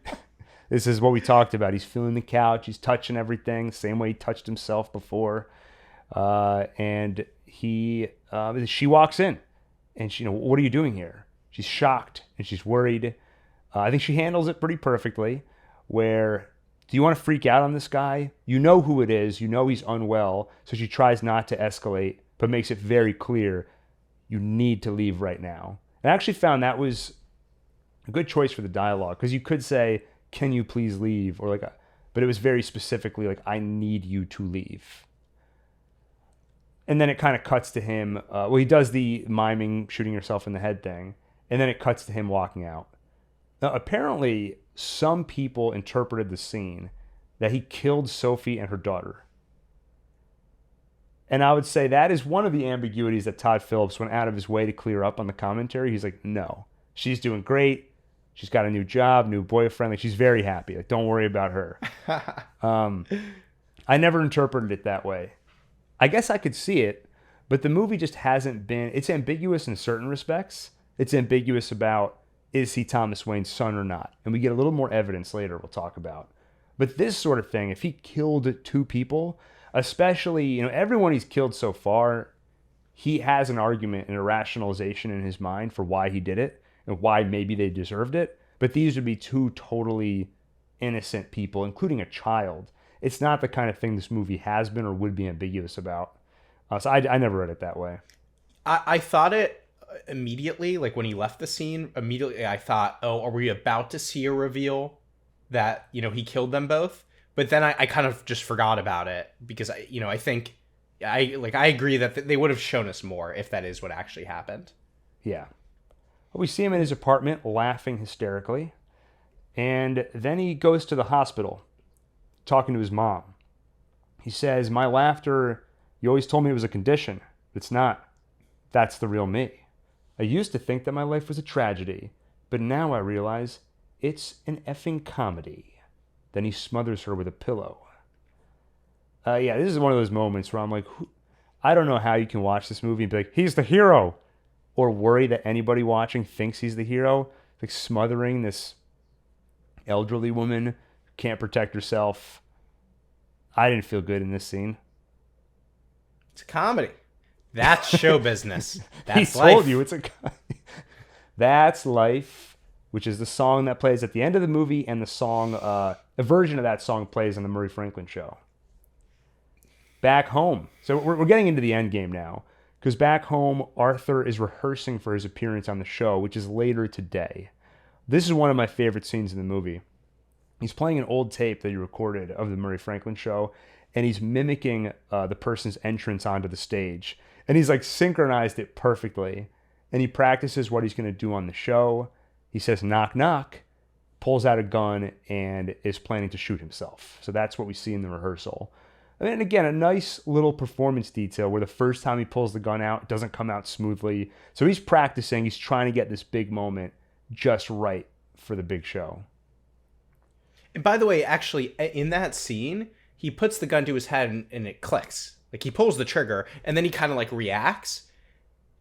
[SPEAKER 1] This is what we talked about. He's feeling the couch. He's touching everything, same way he touched himself before. And she walks in, and she, what are you doing here? She's shocked and she's worried. I think she handles it pretty perfectly. Where, do you want to freak out on this guy? You know who it is. You know he's unwell. So she tries not to escalate, but makes it very clear you need to leave right now. And I actually found that was a good choice for the dialogue, because you could say, "Can you please leave?" or but it was very specifically like, "I need you to leave." And then it kind of cuts to him. He does the miming shooting yourself in the head thing, and then it cuts to him walking out. Now, apparently, some people interpreted the scene that he killed Sophie and her daughter. And I would say that is one of the ambiguities that Todd Phillips went out of his way to clear up on the commentary. He's like, no, she's doing great. She's got a new job, new boyfriend. Like, she's very happy. Like, don't worry about her. I never interpreted it that way. I guess I could see it, but the movie just hasn't been... It's ambiguous in certain respects. It's ambiguous about, is he Thomas Wayne's son or not? And we get a little more evidence later we'll talk about. But this sort of thing, if he killed two people, especially, everyone he's killed so far, he has an argument and a rationalization in his mind for why he did it and why maybe they deserved it. But these would be two totally innocent people, including a child. It's not the kind of thing this movie has been or would be ambiguous about. So I never read it that way.
[SPEAKER 2] I thought it immediately, like when he left the scene, immediately I thought, oh, are we about to see a reveal that, he killed them both? But then I kind of just forgot about it, because I think I agree that they would have shown us more if that is what actually happened.
[SPEAKER 1] Yeah. We see him in his apartment laughing hysterically, and then he goes to the hospital talking to his mom. He says, "My laughter, you always told me it was a condition. It's not. That's the real me. I used to think that my life was a tragedy, but now I realize it's an effing comedy." Then he smothers her with a pillow. This is one of those moments where I'm like, I don't know how you can watch this movie and be like, he's the hero, or worry that anybody watching thinks he's the hero. Like smothering this elderly woman who can't protect herself. I didn't feel good in this scene.
[SPEAKER 2] It's a comedy. That's show business. That's
[SPEAKER 1] he
[SPEAKER 2] life.
[SPEAKER 1] told you it's a comedy. That's Life, which is the song that plays at the end of the movie, and the song, a version of that song plays on the Murray Franklin Show. Back home. So we're getting into the end game now, because back home, Arthur is rehearsing for his appearance on the show, which is later today. This is one of my favorite scenes in the movie. He's playing an old tape that he recorded of the Murray Franklin Show, and he's mimicking the person's entrance onto the stage. And he's like synchronized it perfectly. And he practices what he's going to do on the show. He says, knock, knock, pulls out a gun, and is planning to shoot himself. So that's what we see in the rehearsal. And again, a nice little performance detail where the first time he pulls the gun out, it doesn't come out smoothly. So he's practicing. He's trying to get this big moment just right for the big show.
[SPEAKER 2] And by the way, actually, in that scene, he puts the gun to his head and it clicks. Like, he pulls the trigger, and then he kind of, like, reacts.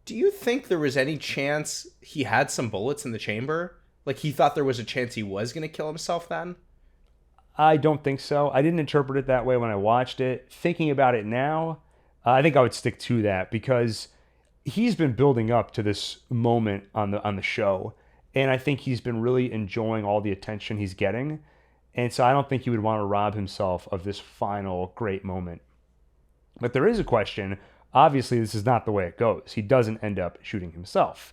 [SPEAKER 2] Do you think there was any chance he had some bullets in the chamber? Like, he thought there was a chance he was going to kill himself then?
[SPEAKER 1] I don't think so. I didn't interpret it that way when I watched it. Thinking about it now, I think I would stick to that, because he's been building up to this moment on the show, and I think he's been really enjoying all the attention he's getting. And so I don't think he would want to rob himself of this final great moment. But there is a question. Obviously, this is not the way it goes. He doesn't end up shooting himself.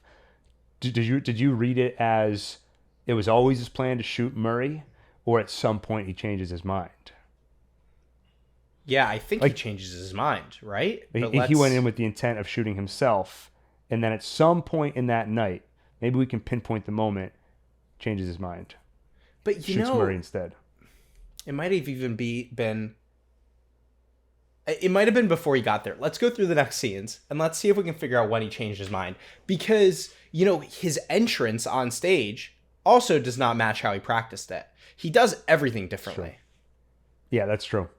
[SPEAKER 1] Did you read it as it was always his plan to shoot Murray, or at some point he changes his mind?
[SPEAKER 2] Yeah, I think he changes his mind, right?
[SPEAKER 1] He went in with the intent of shooting himself, and then at some point in that night, maybe we can pinpoint the moment, changes his mind.
[SPEAKER 2] But
[SPEAKER 1] shoots Murray instead.
[SPEAKER 2] It might have even been It might have been before he got there. Let's go through the next scenes and let's see if we can figure out when he changed his mind. Because, his entrance on stage also does not match how he practiced it. He does everything differently.
[SPEAKER 1] True. Yeah, that's true.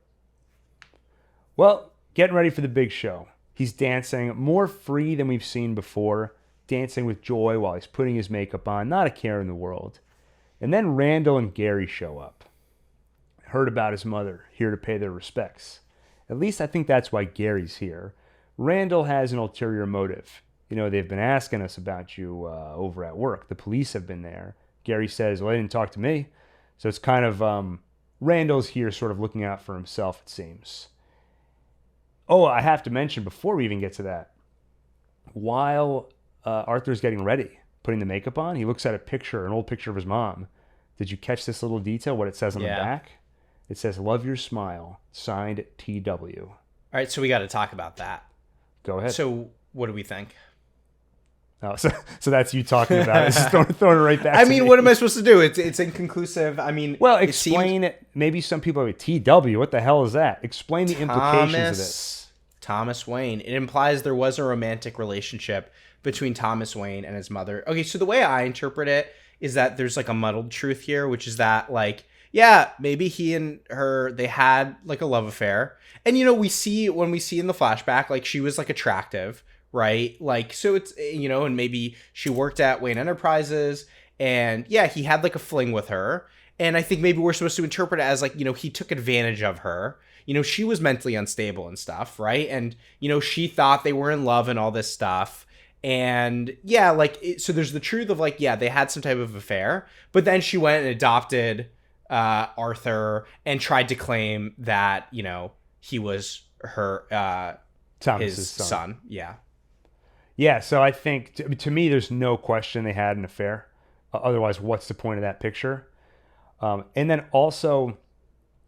[SPEAKER 1] Well, getting ready for the big show. He's dancing more free than we've seen before, dancing with joy while he's putting his makeup on, not a care in the world. And then Randall and Gary show up. Heard about his mother, here to pay their respects. At least I think that's why Gary's here. Randall has an ulterior motive. They've been asking us about you over at work. The police have been there. Gary says, well, they didn't talk to me. So it's kind of, Randall's here sort of looking out for himself, it seems. Oh, I have to mention before we even get to that, while Arthur's getting ready, putting the makeup on, he looks at an old picture of his mom. Did you catch this little detail, what it says on the back? It says, love your smile, signed TW.
[SPEAKER 2] All right, so we got to talk about that.
[SPEAKER 1] Go ahead.
[SPEAKER 2] So what do we think?
[SPEAKER 1] Oh, so that's you talking about it. Just throwing it right back to me.
[SPEAKER 2] What am I supposed to do? It's inconclusive.
[SPEAKER 1] Well, explain maybe some people are like, TW, what the hell is that? Explain the implications of this.
[SPEAKER 2] Thomas Wayne. It implies there was a romantic relationship between Thomas Wayne and his mother. Okay, so the way I interpret it is that there's like a muddled truth here, which is that maybe he and her, they had like a love affair. And, when we see in the flashback, like she was like attractive, right? Like, so it's, and maybe she worked at Wayne Enterprises and he had like a fling with her. And I think maybe we're supposed to interpret it as like, he took advantage of her. She was mentally unstable and stuff, right? And, she thought they were in love and all this stuff. And so there's the truth of like, they had some type of affair, but then she went and adopted Arthur and tried to claim that, he was her, his son. Yeah.
[SPEAKER 1] Yeah. So I think to me, there's no question they had an affair. Otherwise, what's the point of that picture? And then also,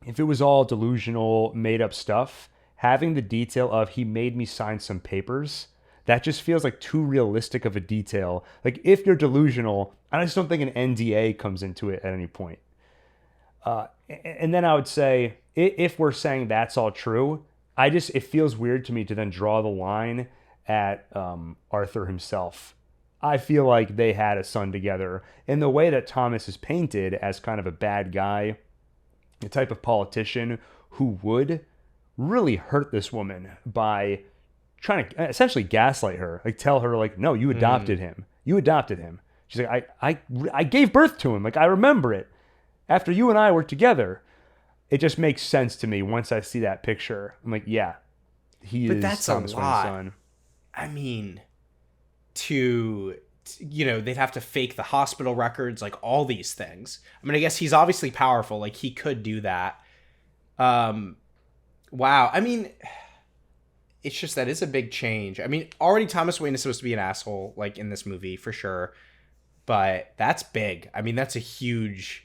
[SPEAKER 1] if it was all delusional, made up stuff, having the detail of he made me sign some papers, that just feels like too realistic of a detail. Like if you're delusional, I just don't think an NDA comes into it at any point. And then I would say, if we're saying that's all true, it feels weird to me to then draw the line at Arthur himself. I feel like they had a son together. In the way that Thomas is painted as kind of a bad guy, the type of politician who would really hurt this woman by trying to essentially gaslight her, like tell her like, no, you adopted him. You adopted him. She's like, I gave birth to him. Like I remember it. After you and I were together, it just makes sense to me once I see that picture. I'm like, yeah, he is Thomas Wayne's son.
[SPEAKER 2] I mean, they'd have to fake the hospital records, like all these things. I mean, I guess he's obviously powerful. Like he could do that. Wow. I mean, it's just, that is a big change. I mean, already Thomas Wayne is supposed to be an asshole, like in this movie for sure, but that's big. I mean, that's a huge,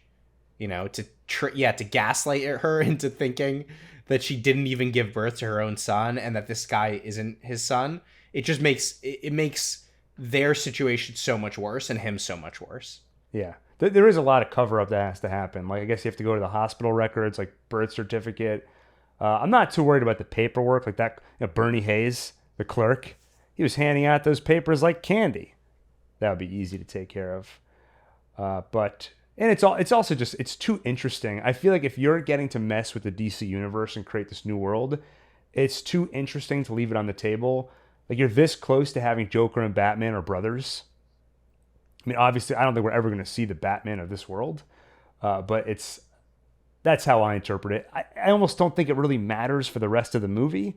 [SPEAKER 2] to gaslight her into thinking that she didn't even give birth to her own son and that this guy isn't his son. It just makes their situation so much worse and him so much worse.
[SPEAKER 1] Yeah. There is a lot of cover up that has to happen. Like, I guess you have to go to the hospital records, like birth certificate. I'm not too worried about the paperwork like that. Bernie Hayes, the clerk, he was handing out those papers like candy. That would be easy to take care of. And it's also just, it's too interesting. I feel like if you're getting to mess with the DC universe and create this new world, it's too interesting to leave it on the table. Like, you're this close to having Joker and Batman are brothers. I mean, obviously, I don't think we're ever going to see the Batman of this world, but that's how I interpret it. I almost don't think it really matters for the rest of the movie.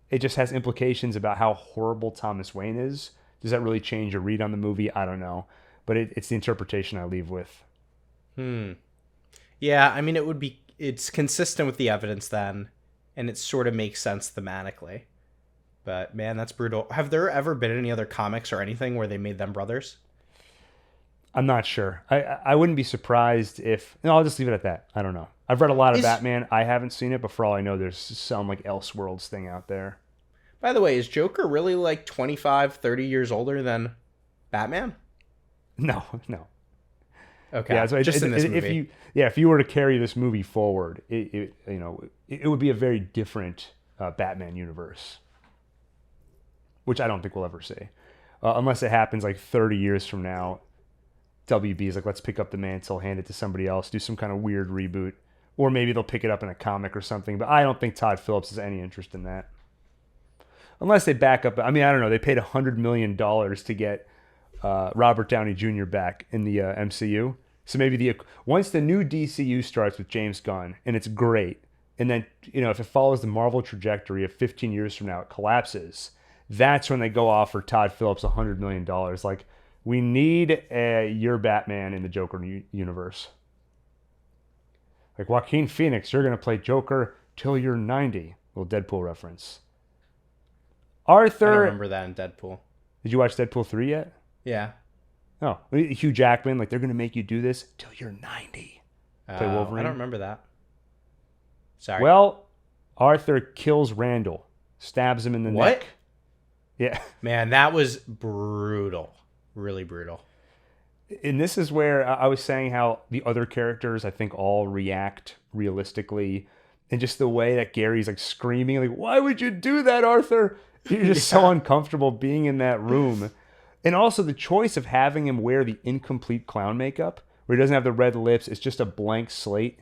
[SPEAKER 1] It just has implications about how horrible Thomas Wayne is. Does that really change your read on the movie? I don't know. But it's the interpretation I leave with.
[SPEAKER 2] Yeah, I mean, it's consistent with the evidence then, and it sort of makes sense thematically. But man, that's brutal. Have there ever been any other comics or anything where they made them brothers?
[SPEAKER 1] I'm not sure. I wouldn't be surprised if... No, I'll just leave it at that. I don't know. I've read a lot of Batman. I haven't seen it, but for all I know, there's some like Elseworlds thing out there.
[SPEAKER 2] By the way, is Joker really like 25, 30 years older than Batman?
[SPEAKER 1] No.
[SPEAKER 2] Okay,
[SPEAKER 1] yeah, so
[SPEAKER 2] just in this movie.
[SPEAKER 1] If you were to carry this movie forward, it would be a very different Batman universe, which I don't think we'll ever see. Unless it happens like 30 years from now. WB is like, let's pick up the mantle, hand it to somebody else, do some kind of weird reboot. Or maybe they'll pick it up in a comic or something. But I don't think Todd Phillips has any interest in that. Unless they back up. I mean, I don't know. They paid $100 million to get Robert Downey Jr. back in the MCU. So maybe once the new DCU starts with James Gunn, and it's great, and then, if it follows the Marvel trajectory of 15 years from now, it collapses, that's when they go offer Todd Phillips $100 million. Like, we need your Batman in the Joker universe. Like, Joaquin Phoenix, you're going to play Joker till you're 90. Little Deadpool reference. Arthur.
[SPEAKER 2] I don't remember that in Deadpool.
[SPEAKER 1] Did you watch Deadpool 3 yet?
[SPEAKER 2] Yeah.
[SPEAKER 1] Oh, Hugh Jackman, like, they're going to make you do this till you're 90. Play Wolverine.
[SPEAKER 2] I don't remember that. Sorry.
[SPEAKER 1] Well, Arthur kills Randall. Stabs him in the neck. Yeah.
[SPEAKER 2] Man, that was brutal. Really brutal.
[SPEAKER 1] And this is where I was saying how the other characters, I think, all react realistically. And just the way that Gary's like screaming, like, why would you do that, Arthur? You're just so uncomfortable being in that room. And also the choice of having him wear the incomplete clown makeup, where he doesn't have the red lips. It's just a blank slate.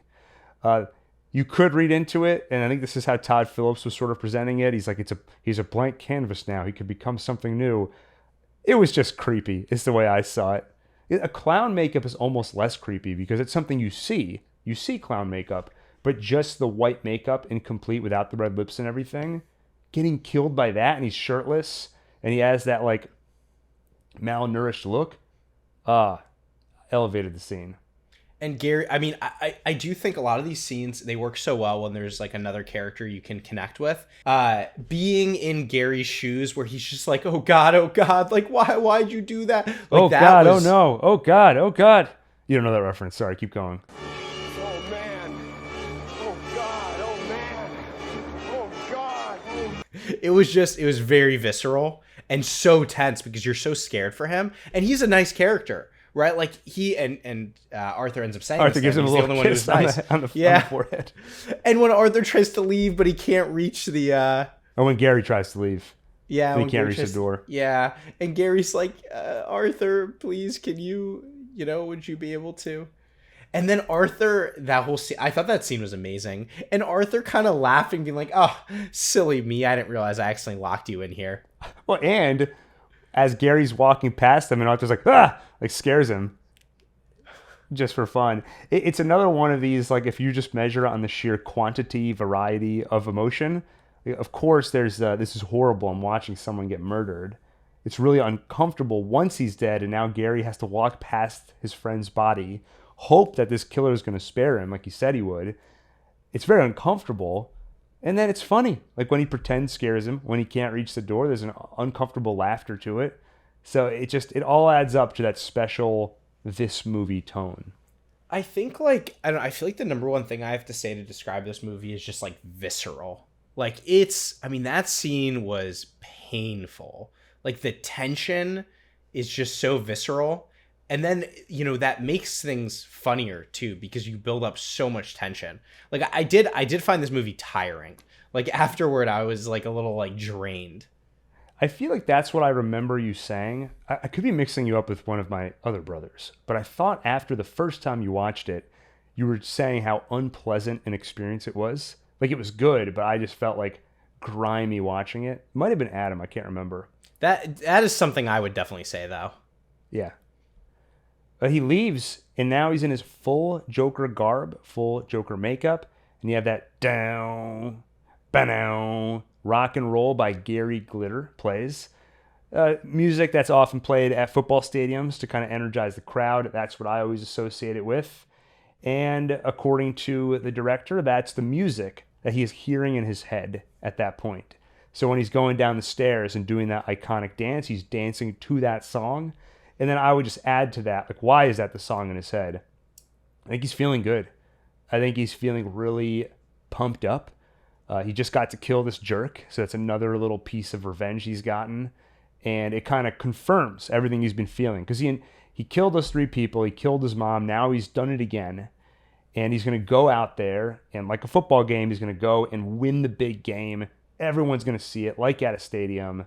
[SPEAKER 1] You could read into it, and I think this is how Todd Phillips was sort of presenting it. He's like, he's a blank canvas now. He could become something new. It was just creepy. It's the way I saw it. A clown makeup is almost less creepy because it's something you see. You see clown makeup, but just the white makeup incomplete without the red lips and everything. Getting killed by that, and he's shirtless, and he has that like malnourished look. Elevated the scene.
[SPEAKER 2] And Gary, I mean, I do think a lot of these scenes, they work so well when there's like another character you can connect with. Being in Gary's shoes where he's just like, oh God, like why'd you do that? Like,
[SPEAKER 1] oh God, oh no, oh God. You don't know that reference. Sorry, keep going.
[SPEAKER 3] Oh man, oh God, oh man, oh God.
[SPEAKER 2] It was very visceral and so tense because you're so scared for him. And he's a nice character. Right, like he and Arthur ends up saying
[SPEAKER 1] Arthur gives him a little kiss on the forehead.
[SPEAKER 2] And when Arthur tries to leave, but he can't reach the.
[SPEAKER 1] Or when Gary tries to leave.
[SPEAKER 2] Yeah,
[SPEAKER 1] he can't reach the door.
[SPEAKER 2] Yeah, and Gary's like, Arthur, please, can you, would you be able to? And then Arthur, that whole scene, I thought that scene was amazing. And Arthur kind of laughing, being like, oh, silly me, I didn't realize I accidentally locked you in here.
[SPEAKER 1] Well, and as Gary's walking past them, and Arthur's like, like scares him just for fun. It's another one of these, like, if you just measure it on the sheer quantity, variety of emotion, of course there's this is horrible. I'm watching someone get murdered. It's really uncomfortable once he's dead, and now Gary has to walk past his friend's body, hope that this killer is going to spare him like he said he would. It's very uncomfortable. And then it's funny. Like when he pretends scares him, when he can't reach the door, there's an uncomfortable laughter to it. So it all adds up to that special this movie tone.
[SPEAKER 2] I think I feel like the number one thing I have to say to describe this movie is just like visceral. Like that scene was painful. Like the tension is just so visceral. And then, that makes things funnier too, because you build up so much tension. Like I did find this movie tiring. Like afterward, I was like a little like drained.
[SPEAKER 1] I feel like that's what I remember you saying. I could be mixing you up with one of my other brothers, but I thought after the first time you watched it, you were saying how unpleasant an experience it was. Like it was good, but I just felt like grimy watching it. It might have been Adam. I can't remember.
[SPEAKER 2] That is something I would definitely say though.
[SPEAKER 1] Yeah. He leaves, and now he's in his full Joker garb, full Joker makeup, and you have that down, ba-down, rock and roll by Gary Glitter plays. Music that's often played at football stadiums to kind of energize the crowd. That's what I always associate it with. And according to the director, that's the music that he is hearing in his head at that point. So when he's going down the stairs and doing that iconic dance, he's dancing to that song. And then I would just add to that, like, why is that the song in his head? I think he's feeling good. I think he's feeling really pumped up. He just got to kill this jerk, so that's another little piece of revenge he's gotten. And it kind of confirms everything he's been feeling. Because he killed those 3 people, he killed his mom, now he's done it again. And he's going to go out there, and like a football game, he's going to go and win the big game, Everyone's going to see it like at a stadium.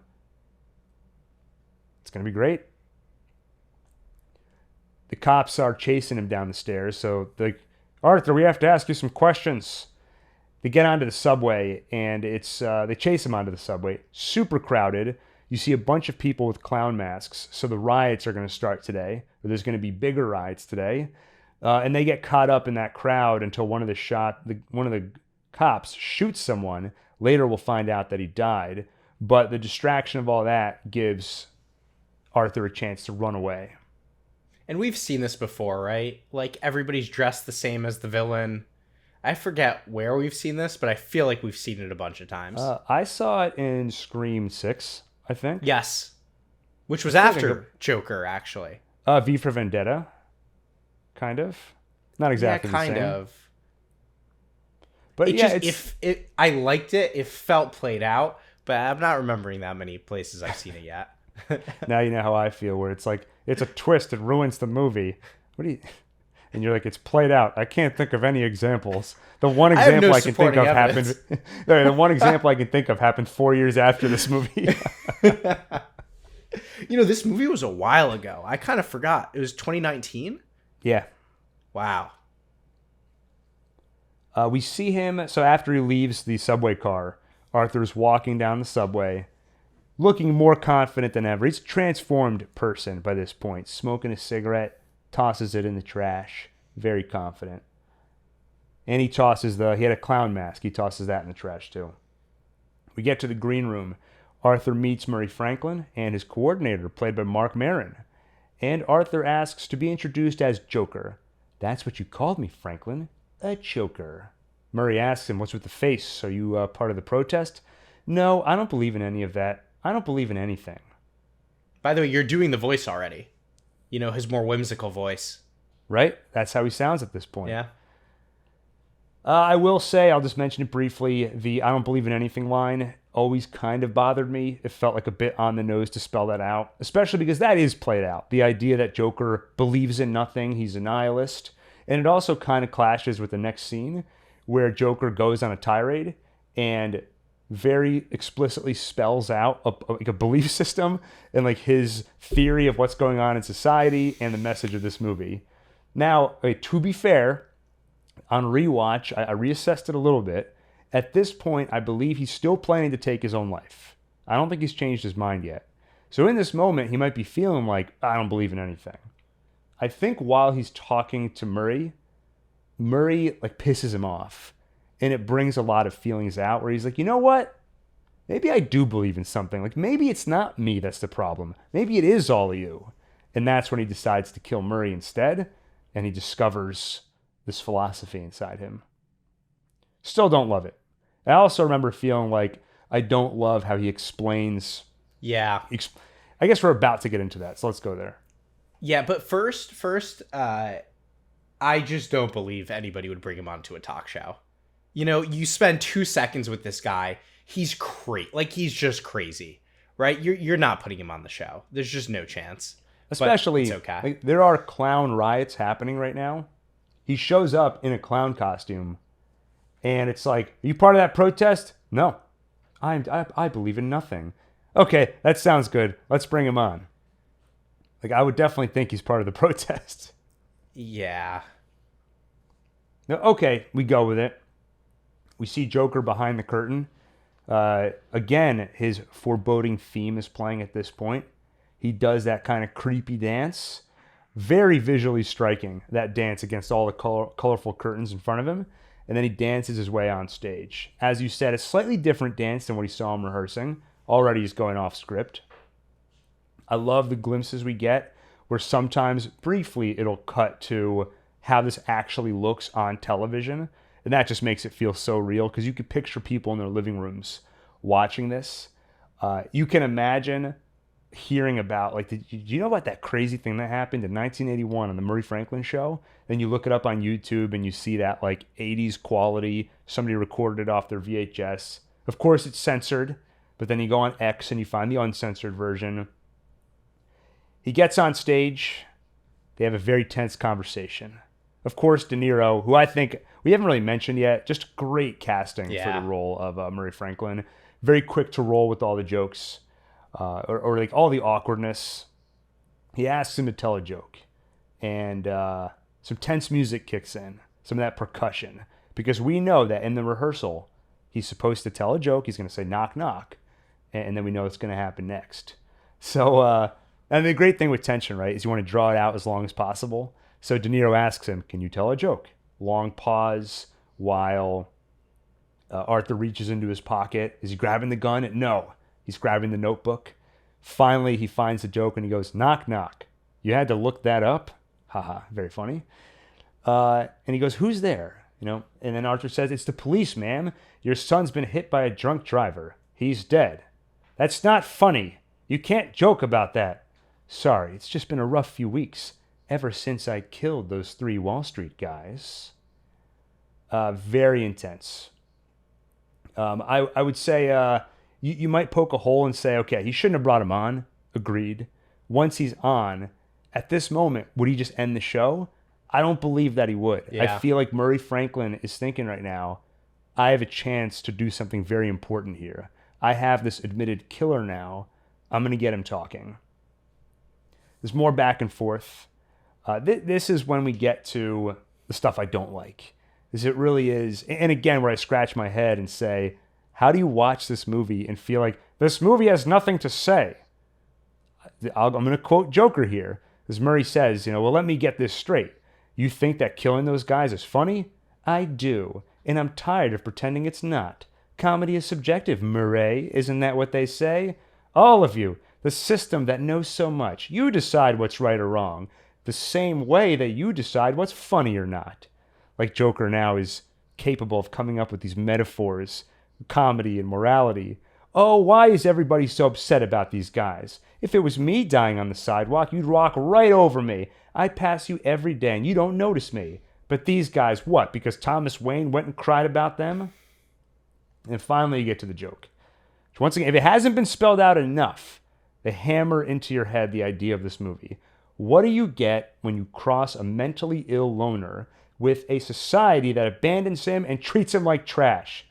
[SPEAKER 1] It's going to be great. The cops are chasing him down the stairs. So, Arthur, we have to ask you some questions. They get onto the subway, and they chase him onto the subway. Super crowded. You see a bunch of people with clown masks. So the riots are going to start today. Or there's going to be bigger riots today. And they get caught up in that crowd until one of the cops shoots someone. Later we'll find out that he died. But the distraction of all that gives Arthur a chance to run away.
[SPEAKER 2] And we've seen this before, right? Like, everybody's dressed the same as the villain. I forget where we've seen this, but I feel like we've seen it a bunch of times.
[SPEAKER 1] I saw it in Scream 6, I think.
[SPEAKER 2] Yes. Which was after Joker, actually.
[SPEAKER 1] V for Vendetta. Kind of. Not exactly the same.
[SPEAKER 2] Yeah, kind of.
[SPEAKER 1] But
[SPEAKER 2] I liked it. It felt played out, but I'm not remembering that many places I've seen it yet.
[SPEAKER 1] Now you know how I feel, where it's like, it's a twist, it ruins the movie. And you're like, it's played out. I can't think of any examples. The one example I can think of happened. The one example I can think of happened 4 years after this movie.
[SPEAKER 2] This movie was a while ago. I kind of forgot. It was 2019?
[SPEAKER 1] Yeah.
[SPEAKER 2] Wow.
[SPEAKER 1] We see him. So after he leaves the subway car, Arthur's walking down the subway, looking more confident than ever. He's a transformed person by this point, smoking a cigarette, tosses it in the trash, very confident. And he had a clown mask. He tosses that in the trash too. We get to the green room. Arthur meets Murray Franklin and his coordinator, played by Mark Maron. And Arthur asks to be introduced as Joker. That's what you called me, Franklin. A choker. Murray asks him, what's with the face? Are you part of the protest? No, I don't believe in any of that. I don't believe in anything.
[SPEAKER 2] By the way, you're doing the voice already. His more whimsical voice.
[SPEAKER 1] Right? That's how he sounds at this point.
[SPEAKER 2] Yeah.
[SPEAKER 1] I will say, I'll just mention it briefly, the I don't believe in anything line always kind of bothered me. It felt like a bit on the nose to spell that out, especially because that is played out. The idea that Joker believes in nothing, he's a nihilist. And it also kind of clashes with the next scene where Joker goes on a tirade and very explicitly spells out a belief system and like his theory of what's going on in society and the message of this movie. Now, to be fair, on rewatch, I reassessed it a little bit. At this point, I believe he's still planning to take his own life. I don't think he's changed his mind yet. So in this moment, he might be feeling like, I don't believe in anything. I think while he's talking to Murray like pisses him off. And it brings a lot of feelings out where he's like, you know what? Maybe I do believe in something. Like, maybe it's not me that's the problem. Maybe it is all of you. And that's when he decides to kill Murray instead. And he discovers this philosophy inside him. Still don't love it. I also remember feeling like I don't love how he explains.
[SPEAKER 2] Yeah.
[SPEAKER 1] I guess we're about to get into that. So let's go there.
[SPEAKER 2] Yeah, but first, I just don't believe anybody would bring him onto a talk show. You spend 2 seconds with this guy. He's crazy. Like, he's just crazy, right? You're not putting him on the show. There's just no chance.
[SPEAKER 1] Especially,
[SPEAKER 2] it's okay.
[SPEAKER 1] Like, there are clown riots happening right now. He shows up in a clown costume, and it's like, are you part of that protest? No. I believe in nothing. Okay, that sounds good. Let's bring him on. Like, I would definitely think he's part of the protest.
[SPEAKER 2] Yeah.
[SPEAKER 1] No, okay, we go with it. We see Joker behind the curtain. Again, his foreboding theme is playing at this point. He does that kind of creepy dance. Very visually striking, that dance against all the colorful curtains in front of him. And then he dances his way on stage. As you said, a slightly different dance than what he saw him rehearsing. Already he's going off script. I love the glimpses we get where sometimes briefly it'll cut to how this actually looks on television. And that just makes it feel so real because you could picture people in their living rooms watching this. You can imagine hearing about, like, do you know about that crazy thing that happened in 1981 on the Murray Franklin show? Then you look it up on YouTube and you see that like 80s quality, somebody recorded it off their VHS. Of course it's censored, but then you go on X and you find the uncensored version. He gets on stage. They have a very tense conversation. Of course, De Niro, who I think we haven't really mentioned yet, just great casting for the role of Murray Franklin. very quick to roll with all the jokes, or like all the awkwardness. He asks him to tell a joke, and some tense music kicks in, some of that percussion, because we know that in the rehearsal, he's supposed to tell a joke. He's going to say knock knock, and then we know what's going to happen next. So, and the great thing with tension, right, is you want to draw it out as long as possible. So De Niro asks him, "Can you tell a joke?" Long pause while Arthur reaches into his pocket. Is he grabbing the gun? No, he's grabbing the notebook. Finally, he finds the joke and he goes, "Knock, knock. You had to look that up?" Haha, very funny. And he goes, "Who's there?" And then Arthur says, "It's the police, ma'am. Your son's been hit by a drunk driver. He's dead." "That's not funny. You can't joke about that." "Sorry, it's just been a rough few weeks. Ever since I killed those 3 Wall Street guys." Very intense. I would say you might poke a hole and say, okay, he shouldn't have brought him on. Agreed. Once he's on, at this moment, would he just end the show? I don't believe that he would.
[SPEAKER 2] Yeah.
[SPEAKER 1] I feel like Murray Franklin is thinking right now, I have a chance to do something very important here. I have this admitted killer now. I'm going to get him talking. There's more back and forth. This is when we get to the stuff I don't like. It really is. And again, where I scratch my head and say, how do you watch this movie and feel like this movie has nothing to say? I'm going to quote Joker here. As Murray says, well, let me get this straight. You think that killing those guys is funny? I do. And I'm tired of pretending it's not. Comedy is subjective, Murray. Isn't that what they say? All of you, the system that knows so much. You decide what's right or wrong. The same way that you decide what's funny or not. Like Joker now is capable of coming up with these metaphors, comedy and morality. Oh, why is everybody so upset about these guys? If it was me dying on the sidewalk, you'd walk right over me. I pass you every day and you don't notice me. But these guys, what? Because Thomas Wayne went and cried about them? And finally you get to the joke. So once again, if it hasn't been spelled out enough, they hammer into your head the idea of this movie. What do you get when you cross a mentally ill loner with a society that abandons him and treats him like trash?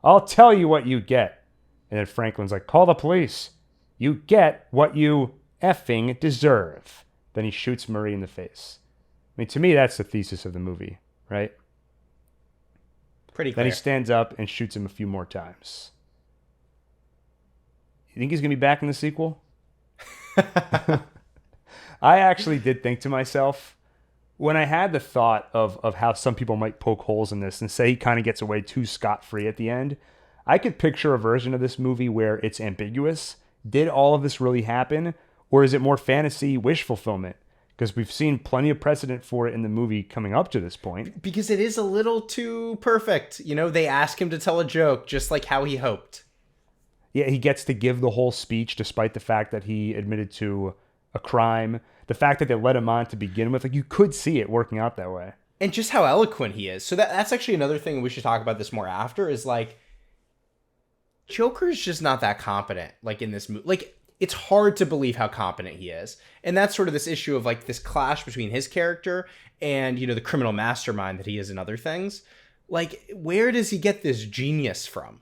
[SPEAKER 1] I'll tell you what you get. And then Franklin's like, call the police. You get what you effing deserve. Then he shoots Murray in the face. I mean, to me, that's the thesis of the movie, right?
[SPEAKER 2] Pretty clear.
[SPEAKER 1] Then he stands up and shoots him a few more times. You think he's going to be back in the sequel? I actually did think to myself, when I had the thought of how some people might poke holes in this and say he kind of gets away too scot-free at the end, I could picture a version of this movie where it's ambiguous. Did all of this really happen? Or is it more fantasy wish fulfillment? Because we've seen plenty of precedent for it in the movie coming up to this point.
[SPEAKER 2] Because it is a little too perfect. They ask him to tell a joke just like how he hoped.
[SPEAKER 1] Yeah, he gets to give the whole speech despite the fact that he admitted to a crime. The fact that they let him on to begin with, like you could see it working out that way.
[SPEAKER 2] And just how eloquent he is. So that's actually another thing we should talk about this more after is like, Joker's just not that competent, like in this movie. Like, it's hard to believe how competent he is. And that's sort of this issue of like this clash between his character and, the criminal mastermind that he is in other things. Like, where does he get this genius from?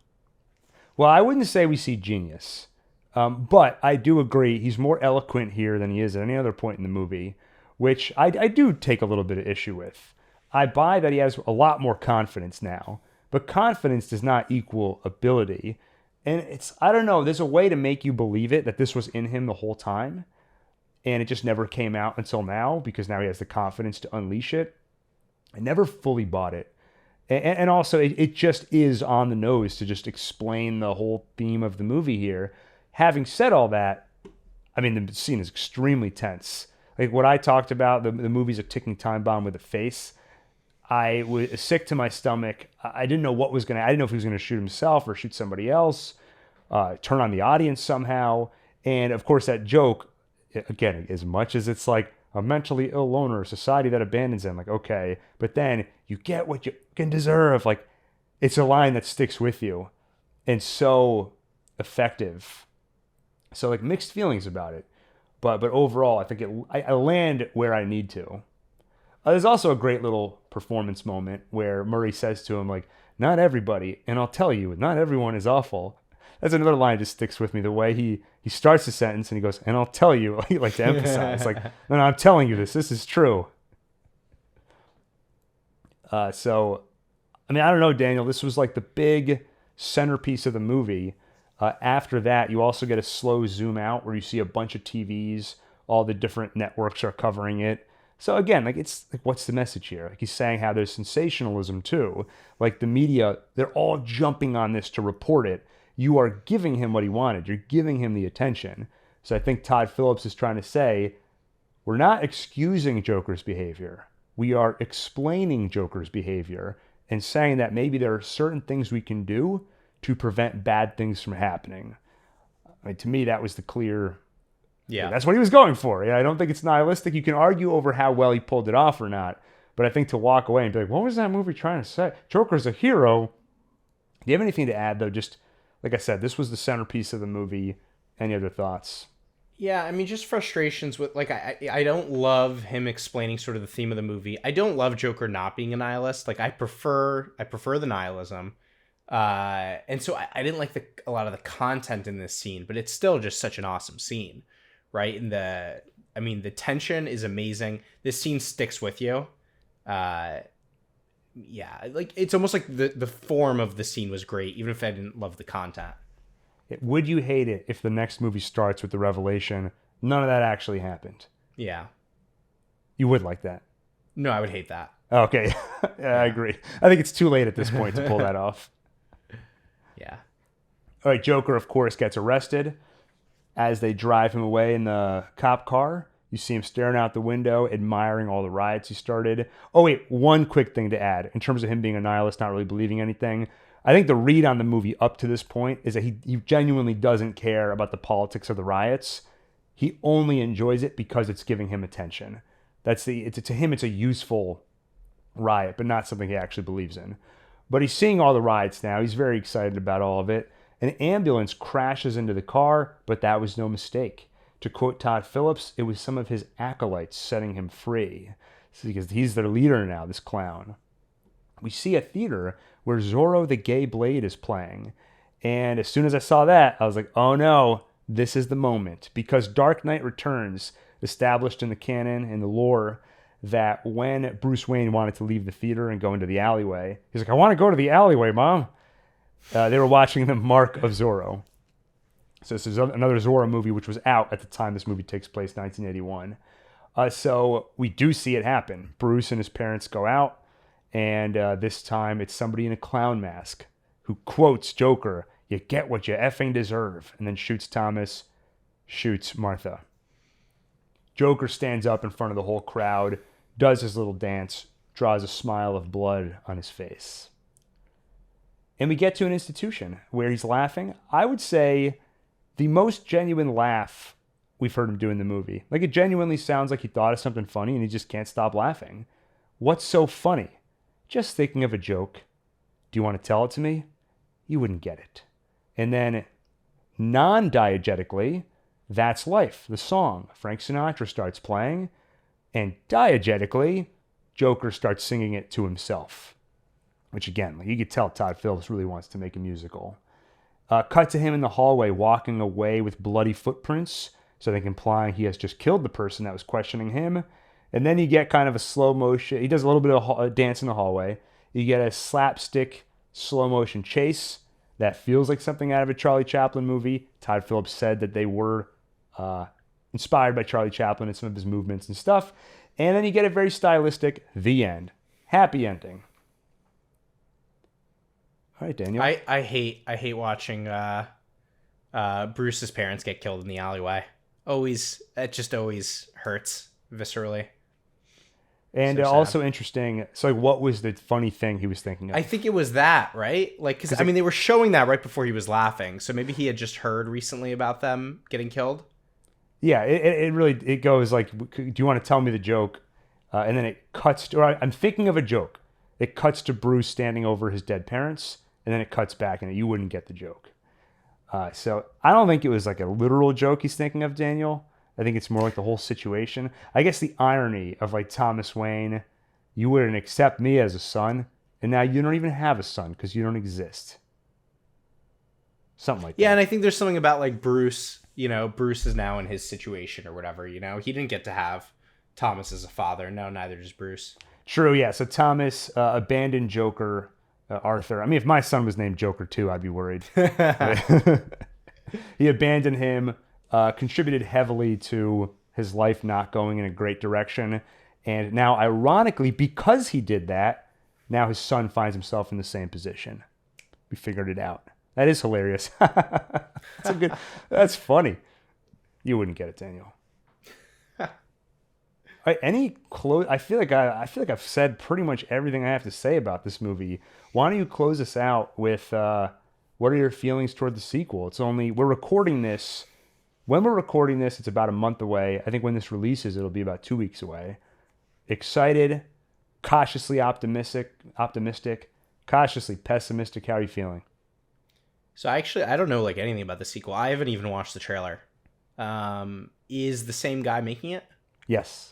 [SPEAKER 1] Well, I wouldn't say we see genius. But I do agree he's more eloquent here than he is at any other point in the movie, which I do take a little bit of issue with. I buy that he has a lot more confidence now, but confidence does not equal ability. And I don't know, there's a way to make you believe it, that this was in him the whole time, and it just never came out until now, because now he has the confidence to unleash it. I never fully bought it. And also, it just is on the nose to just explain the whole theme of the movie here. Having said all that, I mean, the scene is extremely tense. Like what I talked about, the movie's a ticking time bomb with a face. I was sick to my stomach. I didn't know what was I didn't know if he was going to shoot himself or shoot somebody else, turn on the audience somehow. And of course, that joke, again, as much as it's like a mentally ill loner, a society that abandons him, like, okay, but then you get what you can deserve. Like, it's a line that sticks with you and so effective. So like mixed feelings about it, but overall, I think I land where I need to. There's also a great little performance moment where Murray says to him like, "Not everybody, and I'll tell you, not everyone is awful." that's another line that just sticks with me. The way he starts the sentence and he goes, and I'll tell you, he like to emphasize, like, no, I'm telling you this. This is true. So, I mean, I don't know, Daniel. This was like the big centerpiece of the movie. After that, you also get a slow zoom out where you see a bunch of TVs. All the different networks are covering it. So again, like it's like, what's the message here? Like he's saying how there's sensationalism too. Like the media, they're all jumping on this to report it. You are giving him what he wanted. You're giving him the attention. So I think Todd Phillips is trying to say, we're not excusing Joker's behavior. We are explaining Joker's behavior and saying that maybe there are certain things we can do to prevent bad things from happening. I mean, to me, that was the clear...
[SPEAKER 2] Yeah.
[SPEAKER 1] That's what he was going for. Yeah, I don't think it's nihilistic. You can argue over how well he pulled it off or not. But I think to walk away and be like, what was that movie trying to say? Joker's a hero. Do you have anything to add, though? Just, like I said, this was the centerpiece of the movie. Any other thoughts?
[SPEAKER 2] Yeah, I mean, just frustrations with, like, I don't love him explaining sort of the theme of the movie. I don't love Joker not being a nihilist. Like, I prefer the nihilism. And so I didn't like a lot of the content in this scene, but it's still just such an awesome scene. Right? And the tension is amazing. This scene sticks with you. Yeah, like it's almost like the form of the scene was great, even if I didn't love the content.
[SPEAKER 1] Would you hate it if the next movie starts with the revelation none of that actually happened?
[SPEAKER 2] Yeah.
[SPEAKER 1] You would like that?
[SPEAKER 2] No, I would hate that.
[SPEAKER 1] Okay. Yeah, I agree. I think it's too late at this point to pull that off.
[SPEAKER 2] Yeah.
[SPEAKER 1] All right, Joker, of course, gets arrested. As they drive him away in the cop car, you see him staring out the window, admiring all the riots he started. Oh, wait, one quick thing to add. In terms of him being a nihilist, not really believing anything, I think the read on the movie up to this point is that he genuinely doesn't care about the politics of the riots. He only enjoys it because it's giving him attention. To him, it's a useful riot, but not something he actually believes in. But he's seeing all the riots now. He's very excited about all of it. An ambulance crashes into the car, but that was no mistake. To quote Todd Phillips, it was some of his acolytes setting him free. Because he's their leader now, this clown. We see a theater where Zorro the Gay Blade is playing. And as soon as I saw that, I was like, oh no, this is the moment. Because Dark Knight Returns established in the canon and the lore that when Bruce Wayne wanted to leave the theater and go into the alleyway, he's like, I want to go to the alleyway, Mom. They were watching The Mark of Zorro. So this is another Zorro movie, which was out at the time this movie takes place, 1981. So we do see it happen. Bruce and his parents go out, and this time it's somebody in a clown mask who quotes Joker, "You get what you effing deserve," and then shoots Thomas, shoots Martha. Joker stands up in front of the whole crowd, does his little dance, draws a smile of blood on his face. And we get to an institution where he's laughing. I would say the most genuine laugh we've heard him do in the movie. Like, it genuinely sounds like he thought of something funny and he just can't stop laughing. What's so funny? Just thinking of a joke. Do you want to tell it to me? You wouldn't get it. And then, non-diegetically, That's Life, the song. Frank Sinatra starts playing. And diegetically, Joker starts singing it to himself. Which, again, you could tell Todd Phillips really wants to make a musical. Cut to him in the hallway walking away with bloody footprints, so I think implying he has just killed the person that was questioning him. And then you get kind of a slow motion. He does a little bit of a dance in the hallway. You get a slapstick slow motion chase that feels like something out of a Charlie Chaplin movie. Todd Phillips said that they were inspired by Charlie Chaplin and some of his movements and stuff. And then you get a very stylistic The End. Happy ending. All right, Daniel.
[SPEAKER 2] I hate watching Bruce's parents get killed in the alleyway. It just always hurts viscerally.
[SPEAKER 1] And
[SPEAKER 2] So
[SPEAKER 1] also interesting, so like, what was the funny thing he was thinking of?
[SPEAKER 2] I think it was that, right? Like, because I mean, they were showing that right before he was laughing, so maybe he had just heard recently about them getting killed.
[SPEAKER 1] Yeah, it really goes like, do you want to tell me the joke? And then it cuts to, or I'm thinking of a joke. It cuts to Bruce standing over his dead parents, and then it cuts back, and you wouldn't get the joke. So I don't think it was like a literal joke he's thinking of, Daniel. I think it's more like the whole situation. I guess the irony of like Thomas Wayne, you wouldn't accept me as a son, and now you don't even have a son because you don't exist. Something like
[SPEAKER 2] Yeah,
[SPEAKER 1] that.
[SPEAKER 2] and I think there's something about like Bruce, Bruce is now in his situation or whatever, He didn't get to have Thomas as a father. No, neither does Bruce.
[SPEAKER 1] True, yeah. So Thomas abandoned Joker, Arthur. I mean, if my son was named Joker too, I'd be worried. He abandoned him, contributed heavily to his life not going in a great direction. And now, ironically, because he did that, now his son finds himself in the same position. We figured it out. That is hilarious. That's funny. You wouldn't get it, Daniel. Any close? I feel like I've said pretty much everything I have to say about this movie. Why don't you close us out with what are your feelings toward the sequel? We're recording this. When we're recording this, it's about a month away. I think when this releases, it'll be about 2 weeks away. Excited, cautiously optimistic, cautiously pessimistic. How are you feeling?
[SPEAKER 2] So I don't know like anything about the sequel. I haven't even watched the trailer. Is the same guy making it?
[SPEAKER 1] Yes.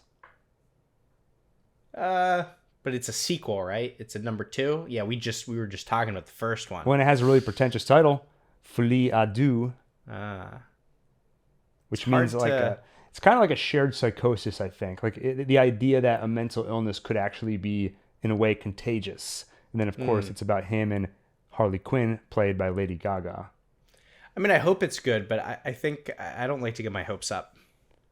[SPEAKER 2] But it's a sequel, right? It's a number 2. Yeah, we were just talking about the first one.
[SPEAKER 1] When it has a really pretentious title, Folie à Deux, which means it's kind of like a shared psychosis, I think. Like the idea that a mental illness could actually be, in a way, contagious. And then, of course, it's about him and Harley Quinn, played by Lady Gaga.
[SPEAKER 2] I mean, I hope it's good, but I think I don't like to get my hopes up.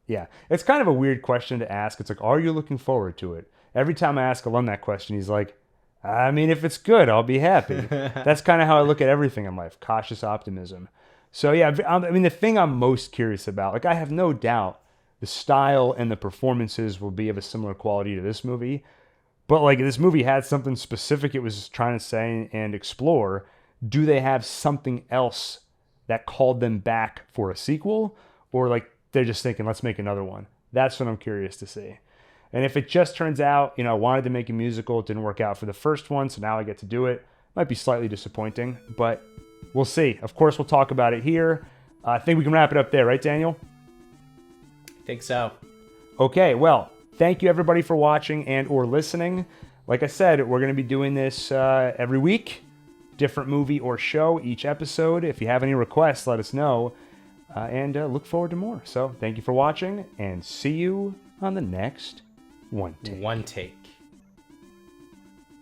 [SPEAKER 1] Yeah, it's kind of a weird question to ask. It's like, are you looking forward to it? Every time I ask Alon that question, he's like, I mean, if it's good, I'll be happy. That's kind of how I look at everything in life, cautious optimism. So yeah, I mean, the thing I'm most curious about, like I have no doubt the style and the performances will be of a similar quality to this movie. But like this movie had something specific it was trying to say and explore. Do they have something else that called them back for a sequel? Or like they're just thinking, let's make another one? That's what I'm curious to see. And if it just turns out, I wanted to make a musical, it didn't work out for the first one, so now I get to do it. Might be slightly disappointing, but we'll see. Of course, we'll talk about it here. I think we can wrap it up there, right, Daniel?
[SPEAKER 2] I think so.
[SPEAKER 1] Okay, well, thank you everybody for watching and or listening. Like I said, we're going to be doing this every week. Different movie or show each episode. If you have any requests, let us know. And look forward to more. So thank you for watching, and see you on the next OneTake.
[SPEAKER 2] OneTake.